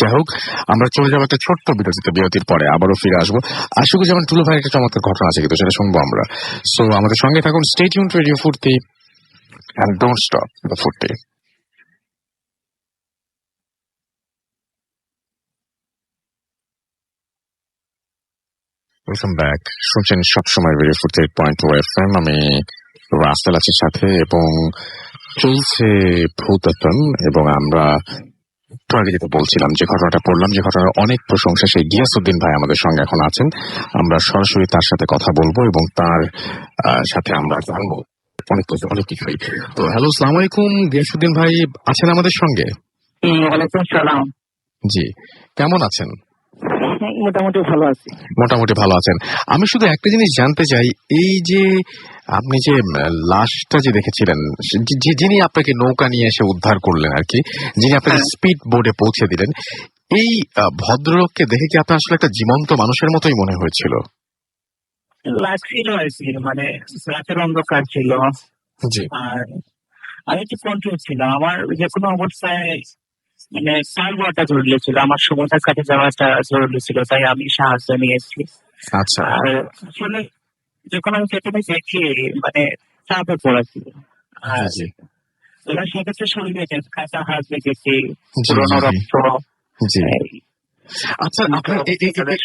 যাই হোক, আমরা চলে যাবো একটা ছোট্ট বিরতির পরে আবারও ফিরে আসবো। আশুক যেমন টুলু ভাইয়ের একটা চমৎকার ঘটনা আছে, কিন্তু সেটা শুনবো আমরা। সো আমাদের সঙ্গে থাকুন, স্টে টিউনড রেডিও ফুর্তি, এন্ড ডোন্ট স্টপ দ্য ফুর্তি। Welcome back. শুনছেন সবসময় রেডিও ফুর্তি 8.2 FM। আমি রাসেল আছি সাথে, এবং চলছে ভূত এফএম। এবং আমরা একটু আগে যেটা বলছিলাম, যে ঘটনাটা পড়লাম, যে ঘটনার অনেক প্রশংসা, সেই গিয়াসউদ্দিন ভাই আমাদের সঙ্গে এখন আছেন। আমরা সরাসরি তার সাথে কথা বলবো এবং তার সাথে আমরা জানবো অনেক কিছুই। তো হ্যালো, আসসালামু আলাইকুম গিয়াসউদ্দিন ভাই, আছেন আমাদের সঙ্গে? ওয়ালাইকুম সালাম। জি, কেমন আছেন? মোটামুটি ভালো আছেন। আমি শুধু একটা জিনিস জানতে চাই, এই যে আপনি যে লাশটা যে দেখেছিলেন, যিনি আপনাকে নৌকা নিয়ে এসে উদ্ধার করলেন আর কি, যিনি আপনাকে স্পিড বোর্ডে পৌঁছে দিলেন, এই ভদ্রলোককে দেখে কি আপনার আসলে একটা জীবন্ত মানুষের মতোই মনে হয়েছিল? লাগছিল আর কি, মানে রাতের অন্ধকার ছিল, জি। আর আমি একটু কন্ট্রোল ছিলাম। আমার যে কোনো অবস্থায় মানে সার্ভারটা জরুরি ছিল, আমার সমস্যার কাছে যাওয়াটা জরুরি ছিল, তাই আমি সাহায্য নিয়েছি। আচ্ছা। আর আসলে যখন আমি সেখানে দেখি মানে চাপে পড়েছিল, আর এবার সেক্ষেত্রে শরীরে কাঁচা হাত দেখেছি, পুরোনো রক্ত। জি। আচ্ছা,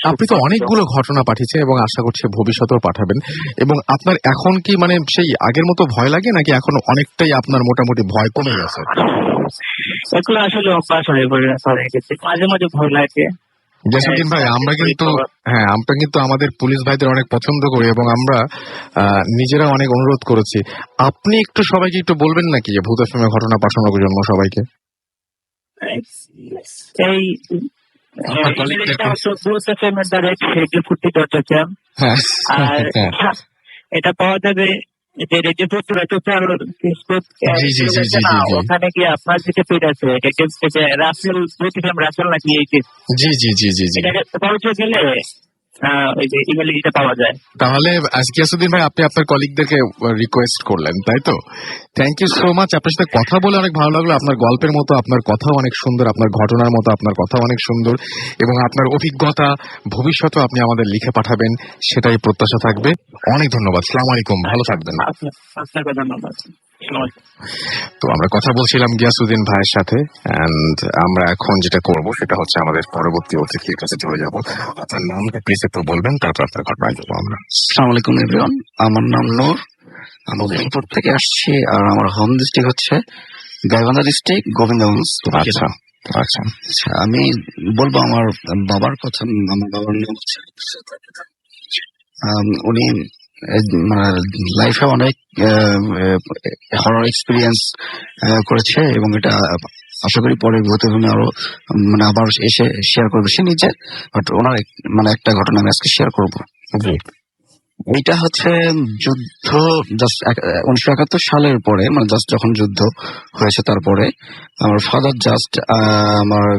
আপনি তো অনেকগুলো ঘটনা পাঠিয়েছেন এবং আশা করছি ভবিষ্যতেও পাঠাবেন। এবং আপনার এখন কি মানে সেই আগের মতো ভয় লাগে, নাকি এখন অনেকটাই আপনার মোটামুটি ভয় কমে গেছে? এগুলো আসলে অভ্যাস হয়ে গেছে, মাঝে মাঝে ভয় লাগে, গিয়াসউদ্দিন ভাই, আমরা কিন্তু আমাদের পুলিশ ভাইদের অনেক পছন্দ করি এবং আমরা নিজেরা অনেক অনুরোধ করেছি। আপনি একটু সবাইকে একটু বলবেন নাকি যে ভূত এফএম ঘটনা পাঠানোর জন্য সবাইকে? এই আপনার colleague-দেরকে। হ্যাঁ আর হ্যাঁ। এটা পাওয়া যাবে যে রেডিও ফেসবুক জি, জি, জি, জি, জি, জি। ওখানে গিয়ে আপনার যেটা পেজ আছে রাসেল রাসেল নাকি এই যে জি জি জি জি জি। এটাকে পৌঁছে গেলে ওই যে ইমেল এটা পাওয়া যায়। তাহলে গিয়াসউদ্দিন ভাই, আপনি আপনার কলিগদেরকে রিকোয়েস্ট করলেন, তাই তো? Thank you so much. আপনার সাথে কথা বলে অনেক ভালো লাগলো। আপনার গল্পের মতো আপনার কথাও অনেক সুন্দর, আপনার ঘটনার মতো আপনার কথাও অনেক সুন্দর, এবং আপনার অভিজ্ঞতা ভবিষ্যতে আপনি আমাদের লিখে পাঠাবেন, সেটাই প্রত্যাশা থাকবে। অনেক ধন্যবাদ। আসসালামু আলাইকুম, ভালো থাকবেন। আপনাকে ধন্যবাদ। তো আমরা কথা বলছিলাম গিয়াসউদ্দিন ভাইয়ের সাথে, এন্ড আমরা এখন যেটা করব সেটা হচ্ছে আমাদের পরবর্তী অতিথির কাছে চলে যাব। আপনার নামটা প্লিজ একটু বলবেন, তারপর আপনার ঘটনায় যাবো আমরা। আসসালামু আলাইকুম এভরিওয়ান, আমার নাম নূর, আমি উদয়পুর থেকে আসছি, আর আমার হোম ডিস্ট্রিক্ট হচ্ছে গাইবান্ধা ডিস্ট্রিক্ট, গোবিন্দগঞ্জ। আচ্ছা আচ্ছা। আমি বলবো আমার বাবার কথা। আমার বাবার নাম হচ্ছে উনি মানে লাইফে অনেক হরর এক্সপিরিয়েন্স করেছে, এবং এটা আশা করি পরে ভূতভূমি আরো মানে আবার এসে শেয়ার করবে সে নিজে। বাট ওনার মানে একটা ঘটনা আমি আজকে শেয়ার করবো। জি। এইটা হচ্ছে যুদ্ধ জাস্ট 1971 সালের পরে, মানে জাস্ট যখন যুদ্ধ হয়েছে তারপরে আমার ফাদার জাস্ট আমার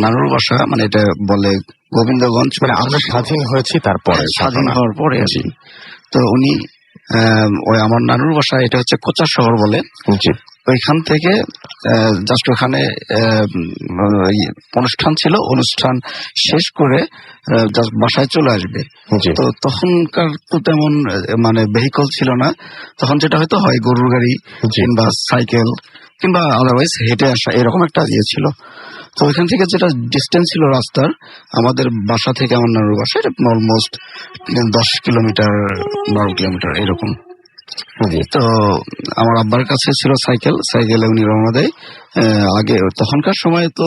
নানুর বাসা, মানে এটা বলে গোবিন্দগঞ্জ, মানে আমরা স্বাধীন হয়েছি তারপরে, স্বাধীন হওয়ার পরে আর কি। তো উনি ওই আমার নানুর বাসা, এটা হচ্ছে কোচা শহর বলে। জি। ওইখান থেকে জাস্ট ওখানে অনুষ্ঠান ছিল, অনুষ্ঠান শেষ করে জাস্ট বাসায় চলে আসবে। তো তখনকার তো তেমন মানে ভেহিকল ছিল না, তখন যেটা হয়তো হয় গরুর গাড়ি কিংবা সাইকেল কিংবা আদারওয়াইজ হেঁটে আসা, এরকম একটা ইয়ে ছিল। তো ওইখান থেকে যেটা ডিস্টেন্স ছিল রাস্তার, আমাদের বাসা থেকে আমার নানুর বাসা অলমোস্ট 10 কিলোমিটার 12 কিলোমিটার এরকম। তো আমার আব্বার কাছে ছিল সাইকেল, সাইকেলে উনি রওনা দেয়। আগে তখনকার সময় তো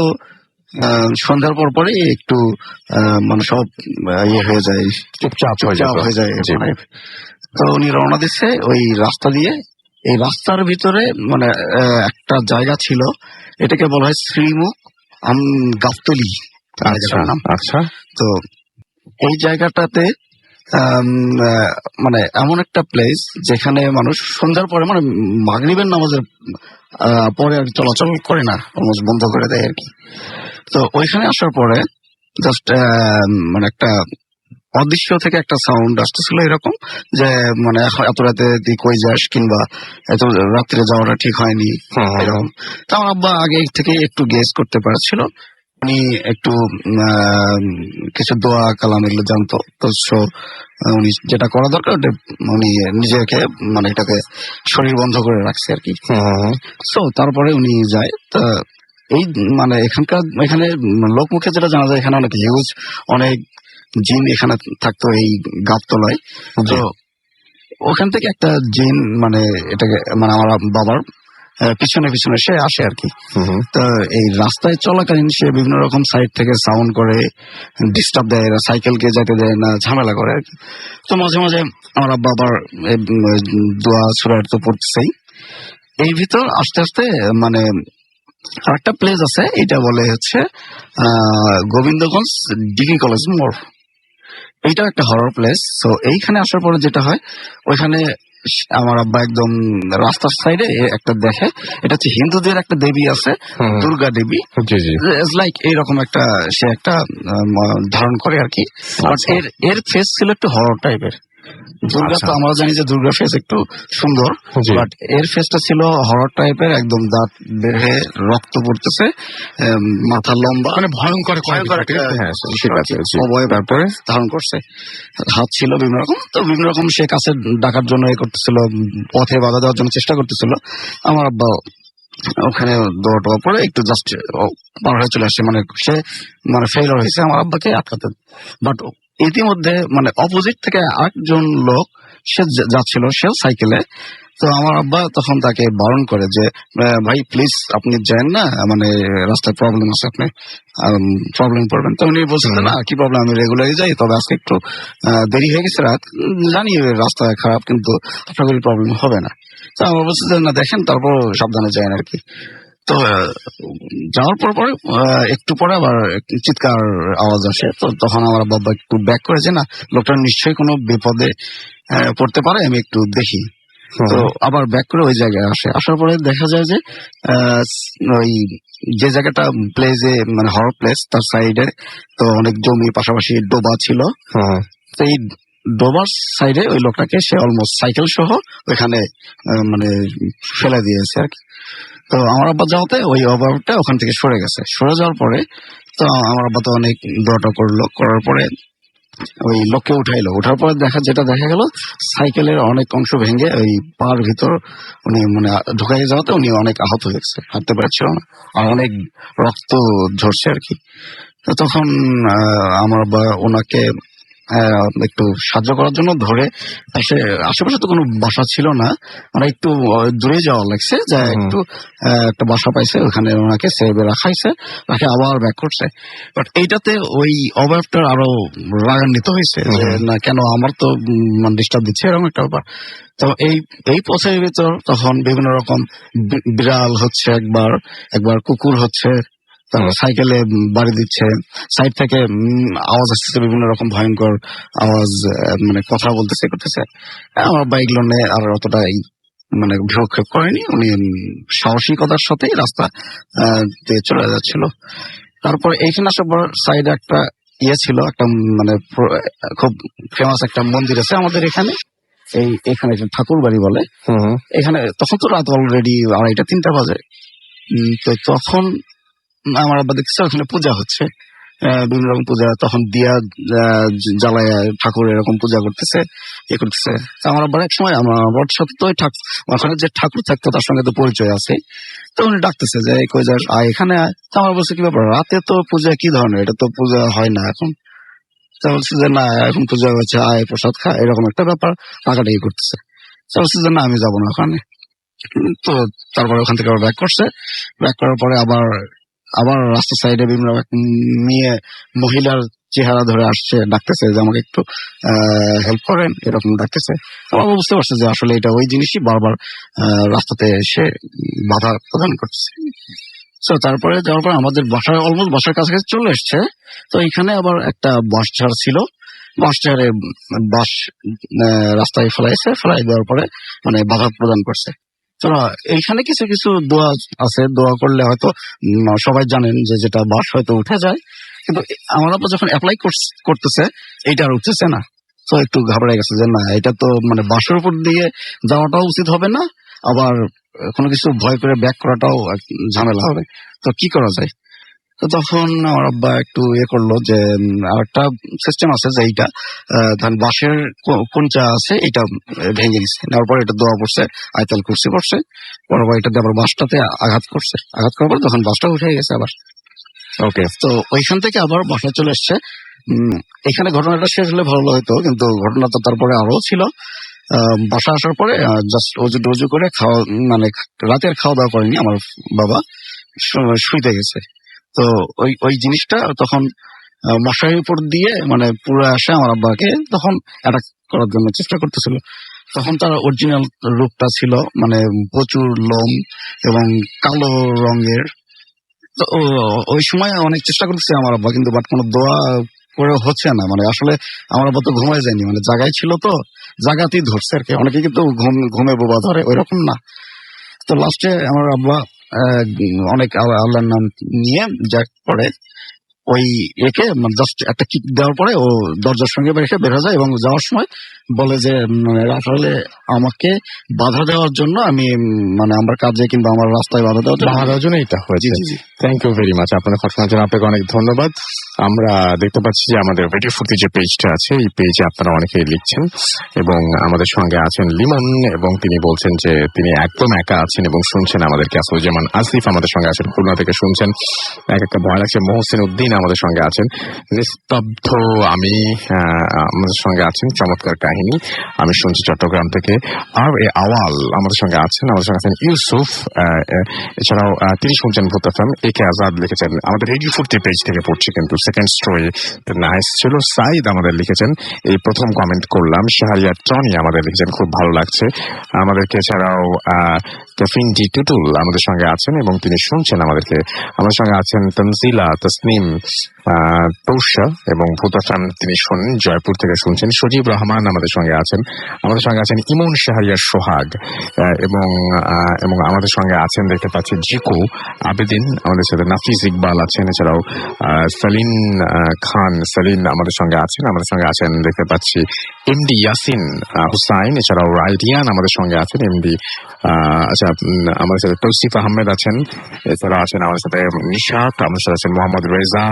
সন্ধ্যার পর পরে একটু মানে সব ইয়ে হয়ে যায়, চুপচাপ হয়ে যায়। তো উনি রওনা দিচ্ছে ওই রাস্তা দিয়ে। এই রাস্তার ভিতরে মানে একটা জায়গা ছিল, এটাকে বলা হয় শ্রীমুখ গাবতলী। আচ্ছা। তো এই জায়গাটাতে মানে এমন একটা প্লেস যেখানে মানুষ সন্ধ্যার পরে মানে মাগরিবের নামাজের পরে আর চলাচল করে না, অলমোস্ট বন্ধ করে দেয় আর কি। তো ওইখানে আসার পরে জাস্ট মানে একটা অদৃশ্য থেকে একটা সাউন্ড আসতেছিল এরকম যে মানে এত রাতে তুই কই যাস, কিংবা এত রাত্রে যাওয়াটা ঠিক হয়নি এরকম। তো আমার আব্বা আগে থেকে একটু গেস করতে পারছিল, উনি একটু কিছু দোয়া কালাম এগুলো জানতো। তো উনি যেটা করা দরকার উনি নিজেকে মানে এটাকে শরীর বন্ধ করে রাখছে আর কি। সো তারপরে উনি যায়। তা এই মানে এখানে লোকমুখে যেটা জানা যায়, এখানে অনেক হিউজ অনেক জিন এখানে থাকতো এই গাবতলায়। তো ওখান থেকে একটা জিন মানে এটাকে মানে আমার বাবার পিছনে পিছনে সে আসে আর কি। তো এই রাস্তায় চলাকালীন সে বিভিন্ন রকম সাইড থেকে সাউন্ড করে, ডিস্টার্ব দেয়, সাইকেলকে যেতে দেয় না, ঝামেলা করে আর কি। তো মাঝে মাঝে আমার বাবার দোয়া সূরা তো পড়তেছেই। এই ভিতর আস্তে আস্তে মানে আরেকটা প্লেস আছে, এটা বলে হচ্ছে গোবিন্দগঞ্জ ডিগ্রি কলেজ মোড়। এইটাও একটা হরর প্লেস। তো এইখানে আসার পরে যেটা হয়, ওইখানে আমার আব্বা একদম রাস্তার সাইডে একটা দেখে, এটা হচ্ছে হিন্দুদের একটা দেবী আছে, দুর্গা দেবী, লাইক এইরকম একটা সে একটা ধারণ করে আর কি। বাট এর ফেস ছিল একটু হরর টাইপের। দুর্গা তো আমরা জানি যে দুর্গা ফেস একটু সুন্দর, বাট এর ফেসটা ছিল হরর টাইপের, একদম দাঁত বের হয়ে রক্ত পড়তেছে, মাথা লম্বা, মানে ভয়ঙ্কর তারপরে ধারণ করছে, হাত ছিল বিভিন্ন রকম। তো বিভিন্ন রকম সে কাছে ডাকার জন্য এ করতেছিল, পথে বাধা দেওয়ার জন্য চেষ্টা করতেছিল। আমার আব্বা ওখানে দৌড় টোয়া পরে একটু জাস্ট পার হয়ে চলে আসছে, মানে সে মানে ফেইলিওর হয়েছে আমার আব্বাকে আটকাতে। বাট ইতিমধ্যে মানে অপোজিট থেকে আরেকজন লোক সে যাচ্ছিল, সেও সাইকেলে। তো আমার আব্বা তখন তাকে বারণ করে যে ভাই প্লিজ আপনি যান না, মানে রাস্তায় প্রবলেম আছে, আপনি প্রবলেম পড়বেন। তো উনি বলছেন যে, না কি প্রবলেম, আমি রেগুলারই যাই, তবে আজকে একটু দেরি হয়ে গেছে রাত, জানি রাস্তা খারাপ, কিন্তু আপনার কোনো প্রবলেম হবে না। তো আমার বলছে যে না দেখেন, তারপর সাবধানে যান আর কি। তো যাওয়ার পরে একটু পরে আবার চিৎকার আওয়াজ আসে। তো তখন আমার বাবা একটু ব্যাক করে যে না, লোকটা নিশ্চয়ই কোনো বিপদে পড়তে পারে, আমি একটু দেখি। তো আবার ব্যাক করে ওই জায়গায় আসার পরে দেখা যায় যে ওই যে জায়গাটা প্লেসে মানে হরর প্লেস, তার সাইডে তো অনেক জমি, পাশাপাশি ডোবা ছিল। তো এই ডোবার সাইডে ওই লোকটাকে সে অলমোস্ট সাইকেল সহ ওইখানে মানে ফেলে দিয়েছে আর কি। তো আমার আব্বা যাওয়াতে ওই অভাবটা ওখান থেকে সরে গেছে। সরে যাওয়ার পরে তো আমার আব্বা তো অনেক দোয়াটা করলো, করার পরে ওই লোককে ওঠার পরে যেটা দেখা গেল, সাইকেলের অনেক অংশ ভেঙে ওই পার ভিতর উনি মানে ঢুকাই যাওয়াতে উনি অনেক আহত হয়েছে, হাঁটতে পারছিল না, আর অনেক রক্ত ঝরছে আর কি। তো তখন আমার ওনাকে একটু সাহায্য করার জন্য ধরে আশেপাশে তো কোনো বাসা ছিল না, মানে একটু দূরে যাওয়া লাগছে, যে একটু একটা বাসা পাইছে, ওখানে ওনাকে সেভে রাখাইছে, রাখে আবার ব্যাক করছে। বাট এইটাতে ওই অবয়বটার আরো রাগান্বিত হয়েছে যে না কেন আমার তো ডিস্টার্ব দিচ্ছে, এরকম একটা ব্যাপার। তো এই পথের ভিতর তখন বিভিন্ন রকম বিড়াল হচ্ছে, একবার কুকুর হচ্ছে, তারপর সাইকেলে বাড়ি দিচ্ছে, সাইড থেকে আওয়াজ আসতেছে, বিভিন্ন রকম ভয়ঙ্কর আওয়াজ, মানে কথা বলতেছে করতেছে। আমার বাইকগুলো নিয়ে আর অতটা মানে ভ্রক্ষেপ করেনি, উনি সাহসিকতার সাথেই রাস্তা দিয়ে চলে যাচ্ছিল। তারপর এইখানে আসার পর সাইডে একটা ছিল, একটা মানে খুব ফেমাস একটা মন্দির আছে আমাদের এখানে, এখানে ঠাকুর বাড়ি বলে। এখানে তখন তো রাত অলরেডি 2:30-3টা বাজে। তো তখন আমার আব্বা দেখছে ওখানে পূজা হচ্ছে, বিভিন্ন রকম পূজা, তখন দিয়া জ্বালায় ঠাকুর এরকম পূজা করতেছে। আমার আব্বার এক সময় আমার সাথে তো ওখানে যে ঠাকুর থাকতো তার সঙ্গে তো পরিচয় আছে। তো উনি ডাকতেছে যে কই যাস, এখানে আয়। তো আমার বলছে কি ব্যাপার, রাতে তো পূজা কি ধরনের, এটা তো পূজা হয় না এখন। তো বলছে যে না এখন পূজা হচ্ছে, আয় প্রসাদ খা, এরকম একটা ব্যাপার, টাকাটাই করতেছে। তো বলছে যে না আমি যাবো না ওখানে। তো তারপরে ওখান থেকে আবার ব্যাক করছে। ব্যাক করার পরে আবার রাস্তার সাইডে বিভিন্ন মহিলার চেহারা ধরে আসছে, ডাকতেছে যে আমাকে একটু হেল্প করেন, এরকম ডাকতেছে। আমার বুঝতে পারছে যে আসলে এটা ওই জিনিসই বারবার রাস্তাতে এসে বাধা প্রদান করছে। তো তারপরে যাওয়ার পর আমাদের অলমোস্ট বাসার কাছাকাছি চলে এসছে। তো এখানে আবার একটা বাস ঝাড় ছিল, বাস রাস্তায় ফেলাই দেওয়ার পরে মানে বাধা প্রদান করছে। তো এইখানে কিছু কিছু দোয়া আছে, দোয়া করলে হয়তো সবাই জানেন যে যেটা বাস হয়তো উঠে যায়, কিন্তু আমার আবার যখন অ্যাপ্লাই করতেছে এইটা আর উঠতেছে না। তো একটু ঘাবড়ে গেছে যে না এটা তো মানে বাসের উপর দিয়ে যাওয়াটাও উচিত হবে না, আবার কোনো কিছু ভয় করে ব্যাক করাটাও ঝামেলা হবে। তো কি করা যায়? তো তখন আমার আব্বা একটু করলো যে আরেকটা সিস্টেম আছে যে এইটা বাঁশের কোনটা আছে এটা ভেঙে দিচ্ছে, নেওয়ার পরে এটা দোয়া পড়ছে, আয়তাল কুরসি পড়ছে, পরে এটা দিয়ে আবার বাসটাতে আঘাত করার পরে তখন বাসটা উঠে গেছে আবার। ওকে, তো ওইখান থেকে আবার বাসায় চলে এসছে। এখানে ঘটনাটা শেষ হলে ভালো হতো, কিন্তু ঘটনা তো তারপরে আরো ছিল। বাসা আসার পরে জাস্ট অজু করে মানে রাতের খাওয়া দাওয়া করেনি আমার বাবা, শুইতে গেছে। তো ওই জিনিসটা তখন মশারির উপর দিয়ে মানে পুরো আসে আমার আব্বাকে তখন অ্যাটাক করার জন্য চেষ্টা করতেছিল। তখন তার অরিজিনাল রূপটা ছিল মানে প্রচুর লোম এবং কালো রঙের। তো ওই সময় অনেক চেষ্টা করতেছে আমার আব্বা, কিন্তু বাট কোনো দোয়া করে হচ্ছে না। মানে আসলে আমার আব্বা তো ঘুমায় যায়নি, মানে জায়গায় ছিল, তো জায়গাতেই ধরছে আর কি। অনেকে কিন্তু ঘুমে বোবা ধরে, ওই রকম না। তো লাস্টে আমার আব্বা অনেক আল্লাহর নাম নিয়ে যা করে ওই একে জাস্ট একটা কিক দেওয়ার পরে ও দরজার সঙ্গে বের হয়ে যায়, এবং যাওয়ার সময় বলে যে আসলে আমাকে বাধা দেওয়ার জন্য আমি মানে আমার কাজে কিংবা আমার রাস্তায় বাধা দেওয়ার জন্য এটা হয়েছে। থ্যাংক ইউ ভেরি মাচ, আপনার ঘটনার জন্য আপনাকে অনেক ধন্যবাদ। আমরা দেখতে পাচ্ছি যে আমাদের রেডিও ফুর্তি যে পেজটা আছে, এই পেজে আপনারা অনেকেই লিখছেন, এবং আমাদের সঙ্গে আছেন লিমন, এবং তিনি বলছেন যে তিনি একদম একা আছেন এবং শুনছেন আমাদেরকে। আসিফ আমাদের সঙ্গে আছেন, খুলনা থেকে শুনছেন। একটা ভয় লাগছে। মহসিন উদ্দিন ইয়াসিন আমাদের সঙ্গে আছেন, নিস্তব্ধ আমি আমাদের সঙ্গে আছেন, চমৎকার কাহিনী আমি শুনছি চট্টগ্রাম থেকে। আর এ আওয়াল আমাদের সঙ্গে আছেন ইউসুফ, এছাড়াও তিনি শুনছেন ভূত এফএম। একে আজাদ লিখেছেন আমাদের রেডিও ফুর্তি পেজ থেকে পড়ছি, কিন্তু সেকেন্ড স্টোরি নাইস ছিল। সাইদ আমাদের লিখেছেন এই প্রথম কমেন্ট করলাম। শাহরিয়ার টনি আমাদের লিখেছেন খুব ভালো লাগছে আমাদেরকে। এছাড়াও ক্যাফিন জি টুটুল আমাদের সঙ্গে আছেন এবং তিনি শুনছেন আমাদেরকে। আমাদের সঙ্গে আছেন তনজিলা, তসনিম, তৌশা এবং ভূত এফএম তিনি শোনেন, জয়পুর থেকে শুনছেন। সজীব রহমান আমাদের সঙ্গে আছেন। আমাদের সঙ্গে আছেন ইমন শাহরিয়ার সোহাগ এবং আমাদের সঙ্গে আছেন দেখতে পাচ্ছি জিকু আবেদিন, আমাদের সাথে নাফিজ ইকবাল আছেন। এছাড়াও সালিন খান সালিন আমাদের সঙ্গে আছেন। আমাদের সঙ্গে আছেন দেখতে পাচ্ছি এমডি ইয়াসিন হুসাইন, এছাড়াও রাইডিয়ান আমাদের সঙ্গে আছেন এমডি। আচ্ছা, আমাদের সাথে তৌসিফ আহমেদ আছেন, এছাড়া আছেন আমাদের সাথে নিশাত, আমাদের সাথে আছেন মোহাম্মদ রেজা,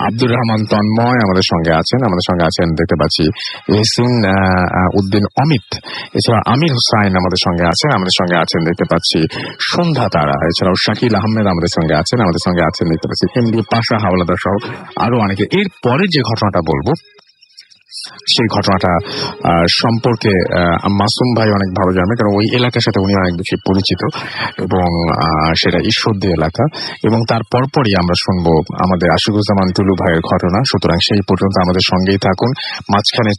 আব্দুর রহমান তন্ময় আমাদের সঙ্গে আছেন। আমাদের সঙ্গে আছেন দেখতে পাচ্ছি এহসিন উদ্দিন অমিত, এছাড়া আমির হুসাইন আমাদের সঙ্গে আছেন। আমাদের সঙ্গে আছেন দেখতে পাচ্ছি সন্ধ্যা তারা, এছাড়াও শাকিল আহমেদ আমাদের সঙ্গে আছেন। আমাদের সঙ্গে আছেন দেখতে পাচ্ছি এমডি পাশা হাওলাদার সহ আরো অনেকে। এরপরে যে ঘটনাটা বলবো সেই ঘটনাটা সম্পর্কে মাসুম ভাই অনেক ভালো জানে, কারণ ওই এলাকার সাথে উনি অনেক বেশি পরিচিত এবং সেটা ঈশ্বরদী এলাকা। এবং তার পরপরই আমরা শুনবো আমাদের আশিকুজ্জামান টুলু ভাইয়ের ঘটনা। সুতরাং সেই পর্যন্ত আমাদের সঙ্গেই থাকুন। মাঝখানে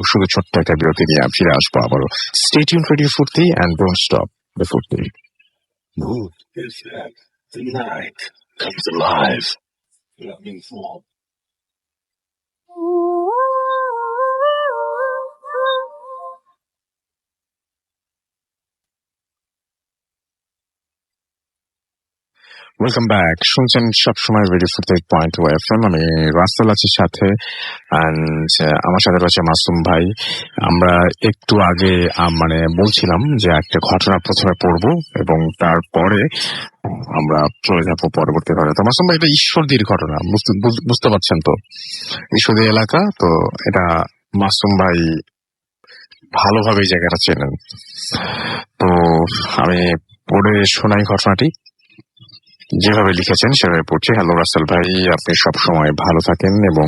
শুধু ছোট্ট একটা বিরতি নিয়ে ফিরে আসবো আবারও। স্টে টিউনড রেডিও ফুর্তি অ্যান্ড ডোন্ট স্টপ দ্য ফুর্তি। Mood is that the night comes alive. Loving form. Welcome back. শুনছেন সবসময় রেডিও ফুর্তি 8.2 এফএম। আমি রাসেল আছি সাথে, অ্যান্ড আমার সাথে রয়েছে মাসুম ভাই। আমরা একটু আগে বলছিলাম যে একটা ঘটনা প্রথমে পড়বো এবং তারপরে আমরা চলে যাবো পরবর্তী ঘটনা। তো মাসুম ভাই, এটা ঈশ্বরদীর ঘটনা, বুঝতে পারছেন তো? ঈশ্বরদী এলাকা তো, এটা মাসুম ভাই ভালোভাবে এই জায়গাটা চেনেন। তো আমি পড়ে শোনাই ঘটনাটি, যেভাবে লিখেছেন সেভাবে পড়ছি। হ্যালো রাসেল ভাই, আপনি সবসময় ভালো থাকেন এবং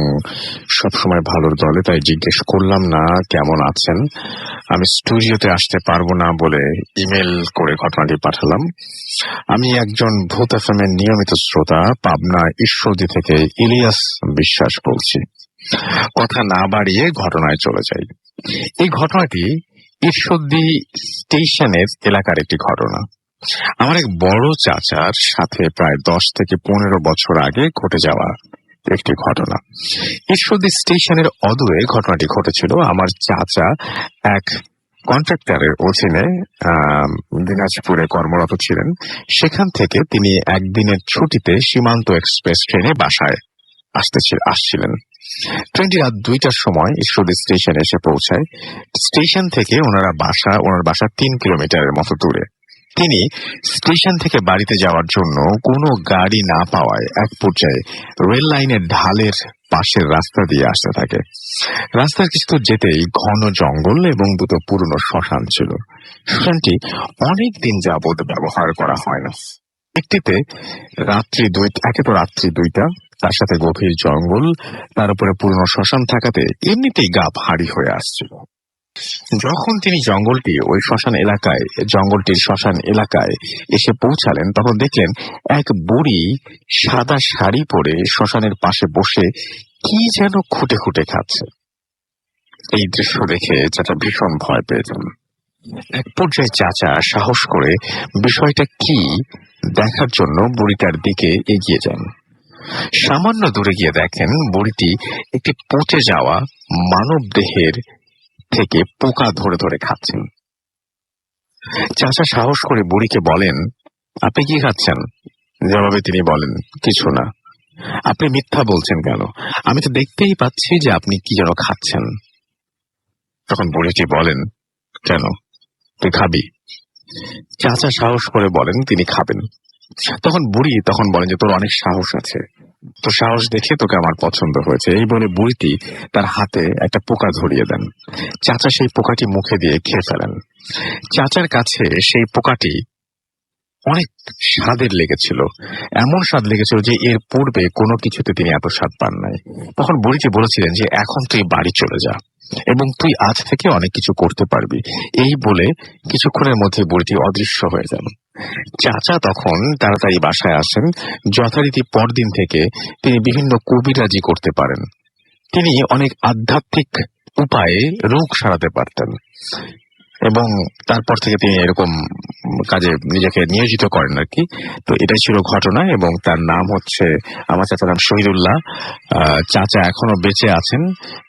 সবসময় ভালোর দলে, তাই জিজ্ঞেস করলাম না কেমন আছেন। আমি স্টুডিওতে আসতে পারবো না বলে ইমেল করে ঘটনাটি পাঠালাম। আমি একজন ভূত এফএম এর নিয়মিত শ্রোতা, পাবনা ঈশ্বরদী থেকে ইলিয়াস বিশ্বাস বলছি। কথা না বাড়িয়ে ঘটনায় চলে যাই। এই ঘটনাটি ঈশ্বরদী স্টেশনের এলাকার একটি ঘটনা। আমার এক বড় চাচার সাথে প্রায় 10 থেকে 15 বছর আগে ঘটে যাওয়া একটি ঘটনা। ঈশ্বরদী স্টেশনের অদূরে ঘটনাটি ঘটেছিল। আমার চাচা এক কন্ট্রাক্টরের অধীনে দিনাজপুরে কর্মরত ছিলেন। সেখান থেকে তিনি একদিনের ছুটিতে সীমান্ত এক্সপ্রেস ট্রেনে বাসায় আসছিলেন। ট্রেনটি রাত 2টার সময় ঈশ্বরদী স্টেশনে এসে পৌঁছায়। স্টেশন থেকে ওনার বাসা 3 কিলোমিটারের মতো দূরে। তিনি স্টেশন থেকে বাড়িতে যাওয়ার জন্য কোনো গাড়ি না পাওয়ায় এক পর্যায়ে রেল লাইনের ঢালের পাশের রাস্তা দিয়ে আসতে থাকে। রাস্তার কিছু দূর যেতেই ঘন জঙ্গল এবং দুটো পুরনো শ্মশান ছিল। শ্মশানটি অনেক দিন যাবৎ ব্যবহার করা হয় না। একে তো রাত্রি 2টা, তার সাথে গভীর জঙ্গল, তার উপরে পুরনো শ্মশান থাকাতে এমনিতেই গা ভারী হয়ে আসছিল। যখন তিনি জঙ্গলটির শ্মশান এলাকায় এসে পৌঁছালেন, তখন দেখলেন এক বুড়ি সাদা শাড়ি পরে শ্মশানের পাশে বসে কি যেন খুঁটে খুঁটে খাচ্ছে। এই দৃশ্য দেখে চাচা ভীষণ ভয় পেয়েছেন। এক পর্যায়ে চাচা সাহস করে বিষয়টা কি দেখার জন্য বুড়িটার দিকে এগিয়ে যান। সামান্য দূরে গিয়ে দেখেন বুড়িটি একটি পচে যাওয়া মানব দেহের থেকে পোকা ধরে ধরে খাচ্ছেন। চাচা সাহস করে বুড়িকে বলেন, আপনি কি খাচ্ছেন? জবাবে তিনি বলেন, কিছু না। আপনি মিথ্যা বলছেন কেন? আমি তো দেখতেই পাচ্ছি যে আপনি কি যেন খাচ্ছেন। তখন বুড়িটি বলেন, কেন, তুই খাবি? চাচা সাহস করে বলেন তিনি খাবেন। তখন বুড়ি বলেন যে তোর অনেক সাহস আছে, তো সাহস দেখে তোকে আমার পছন্দ হয়েছে। এই বলে বুড়িটি তার হাতে একটা পোকা ধরিয়ে দেন। চাচা সেই পোকাটি মুখে দিয়ে খেয়ে ফেলেন। চাচার কাছে সেই পোকাটি অনেক স্বাদের লেগেছিল, এমন স্বাদ লেগেছিল যে এর পূর্বে কোনো কিছুতে তিনি এত স্বাদ পান নাই। তখন বুড়িটি বলেছিলেন যে এখন তুই বাড়ি চলে যা এবং তুই আজ থেকে অনেক কিছু করতে পারবি। এই বলে কিছুক্ষণের মধ্যে বুড়িটি অদৃশ্য হয়ে যান। চাচা তখন তাড়াতাড়ি বাসায় আসেন। যথারীতি পরদিন থেকে তিনি বিভিন্ন কবিরাজি করতে পারেন। তিনি অনেক আধ্যাত্মিক উপায়ে রোগ সারাতে পারতেন এবং তারপর থেকে তিনি এরকম কাজে নিজেকে নিয়োজিত করেন আর কি। তো এটাই ছিল ঘটনা এবং তার নাম হচ্ছে, আমার চাচার নাম শহীদুল্লাহ। চাচা এখনো বেঁচে আছেন।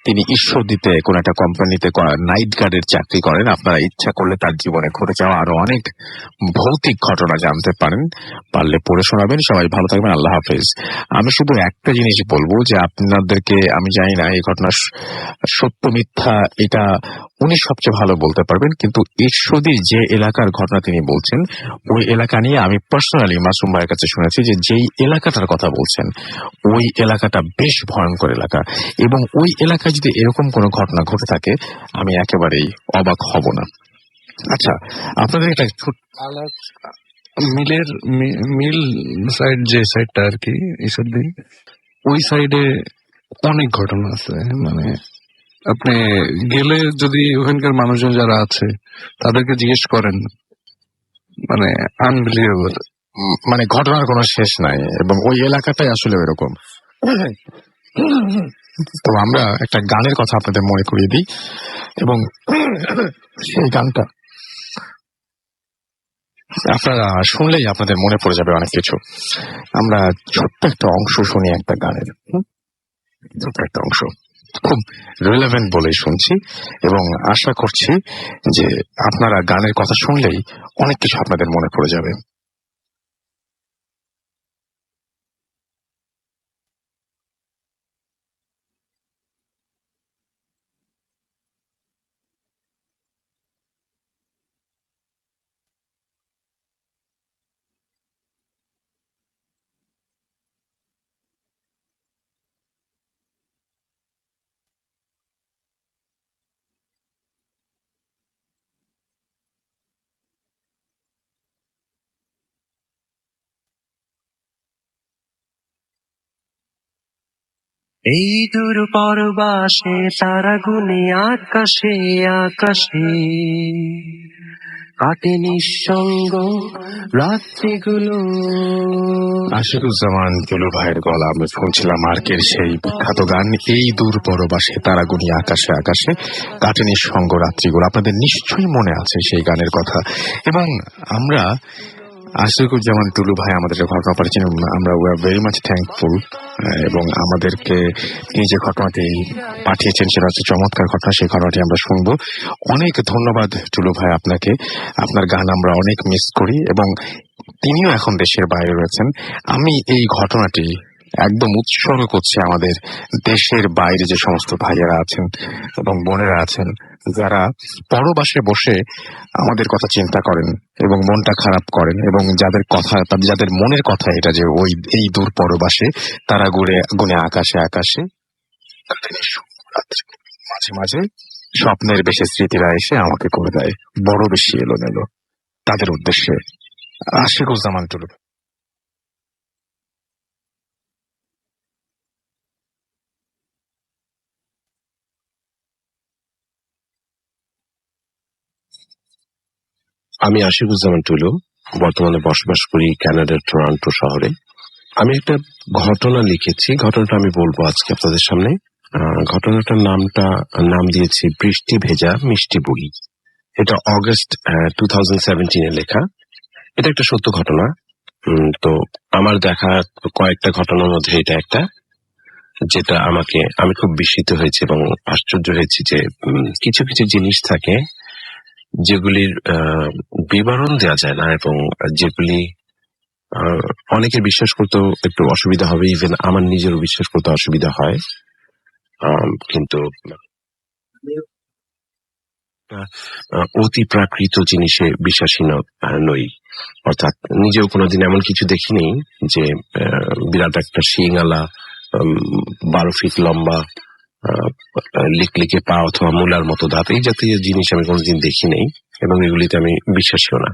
তিনি ঈশ্বরদীতে কোন একটা কোম্পানিতে নাইট গার্ডের চাকরি করেন। আপনারা ইচ্ছা করলে তার জীবনে ঘটে যাওয়া আরো অনেক ভৌতিক ঘটনা জানতে পারেন, পারলে পড়ে শোনাবেন। সবাই ভালো থাকবেন, আল্লাহ হাফেজ। আমি শুধু একটা জিনিস বলবো যে আপনাদেরকে, আমি জানি না এই ঘটনা সত্য মিথ্যা, এটা উনি সবচেয়ে ভালো বলতে পারবেন, কিন্তু ঈশ্বরদীর যে এলাকার ঘটনা তিনি বলছেন ওই এলাকা নিয়ে আমি পার্সোনালি মাসুম ভাইয়ের কাছে শুনেছি যে যেই এলাকাটার কথা বলছেন ওই এলাকাটা বেশ ভয়ঙ্কর এলাকা এবং ওই এলাকায় যদি এরকম কোনো ঘটনা ঘটে থাকে আমি একেবারেই অবাক হব না। আচ্ছা, আপনাদের একটা মিল সাইড, যে সাইডটা আর কি ঈশ্বরদী, ওই সাইডে অনেক ঘটনা আছে। মানে আপনি গেলে যদি ওখানকার মানুষজন যারা আছে তাদেরকে জিজ্ঞেস করেন, মানে আনবিলিভেবল, মানে ঘটনার কোনো শেষ নাই এবং ওই এলাকাটাই আসলে এরকম। তো আমরা একটা গানের কথা আপনাদের মনে করিয়ে দিই এবং সেই গানটা আপনারা শুনলেই আপনাদের মনে পড়ে যাবে অনেক কিছু। আমরা ছোট্ট একটা অংশ শুনি একটা গানের, ছোট্ট একটা অংশ, খুব রিলেভেন্ট বলেই শুনছি এবং আশা করছি যে আপনারা গানের কথা শুনলেই অনেক কিছু আপনাদের মনে পড়ে যাবে। এই দূর পরবাসে তারা গুনে আকাশে আকাশে কাটে নিঃসঙ্গ রাত্রিগুলো। আশিকুজ্জামান টুলু ভাইয়ের গলা আমরা শুনছিলাম মার্কের সেই বিখ্যাত গান এই দূর পরবাসে তারাগুনি আকাশে আকাশে কাটেনি সঙ্গ রাত্রিগুলো। আপনাদের নিশ্চয়ই মনে আছে সেই গানের কথা। এবং আমরা আশিকুজ্জামান টুলু ভাই আমাদের যে ঘটনা পাঠিয়েছেন আমরা we are very much thankful এবং আমাদেরকে তিনি যে ঘটনাটি পাঠিয়েছেন সেটা হচ্ছে চমৎকার ঘটনা। সেই ঘটনাটি আমরা শুনবো। অনেক ধন্যবাদ টুলু ভাই আপনাকে। আপনার গান আমরা অনেক মিস করি এবং তিনিও এখন দেশের বাইরে রয়েছেন। আমি এই ঘটনাটি একদম উৎসর্গ করছি আমাদের দেশের বাইরে যে সমস্ত ভাইয়েরা আছেন এবং বোনেরা আছেন যারা পরবাসে বসে আমাদের কথা চিন্তা করেন এবং মনটা খারাপ করেন এবং যাদের কথা, যাদের মনের কথা এটা যে ওই এই দূর পরবাসে তারা গুনে আকাশে আকাশে মাঝে মাঝে স্বপ্নের বেশি স্মৃতিরা এসে আমাকে করে দেয় বড় বেশি এলোমেলো। তাদের উদ্দেশ্যে আশিকুজ্জামান টুলু। আমি আশিকুজ্জামান টুলু, বর্তমানে বসবাস করি কানাডার টরন্টো শহরে। আমি একটা ঘটনা লিখেছি, ঘটনাটা আমি বলবো আজকে আপনাদের সামনে। ঘটনাটার নাম দিয়েছি বৃষ্টি ভেজা মিষ্টি বুড়ি। এটা অগস্ট 2017 লেখা। এটা একটা সত্য ঘটনা। তো আমার দেখা কয়েকটা ঘটনার মধ্যে এটা একটা, যেটা আমি খুব বিস্মিত হয়েছি এবং আশ্চর্য হয়েছি যে কিছু কিছু জিনিস থাকে যেগুলির বিবরণ দেওয়া যায় না এবং যেগুলি অনেকে বিশ্বাস করতেও একটু অসুবিধা হবে, ইভেন আমার নিজেরও বিশ্বাস করতে অসুবিধা হয়। কিন্তু অতি প্রাকৃত জিনিসে বিশ্বাসী নই, অর্থাৎ নিজেও কোনোদিন এমন কিছু দেখিনি যে বিরাট একটা শিঙালা 12 ফিট লম্বা লিকলিকে পা অথবা মূলার মতো দাঁত, এই জাতীয় জিনিস আমি কোনোদিন দেখি নেই এবং এগুলিতে আমি বিশ্বাসীও না।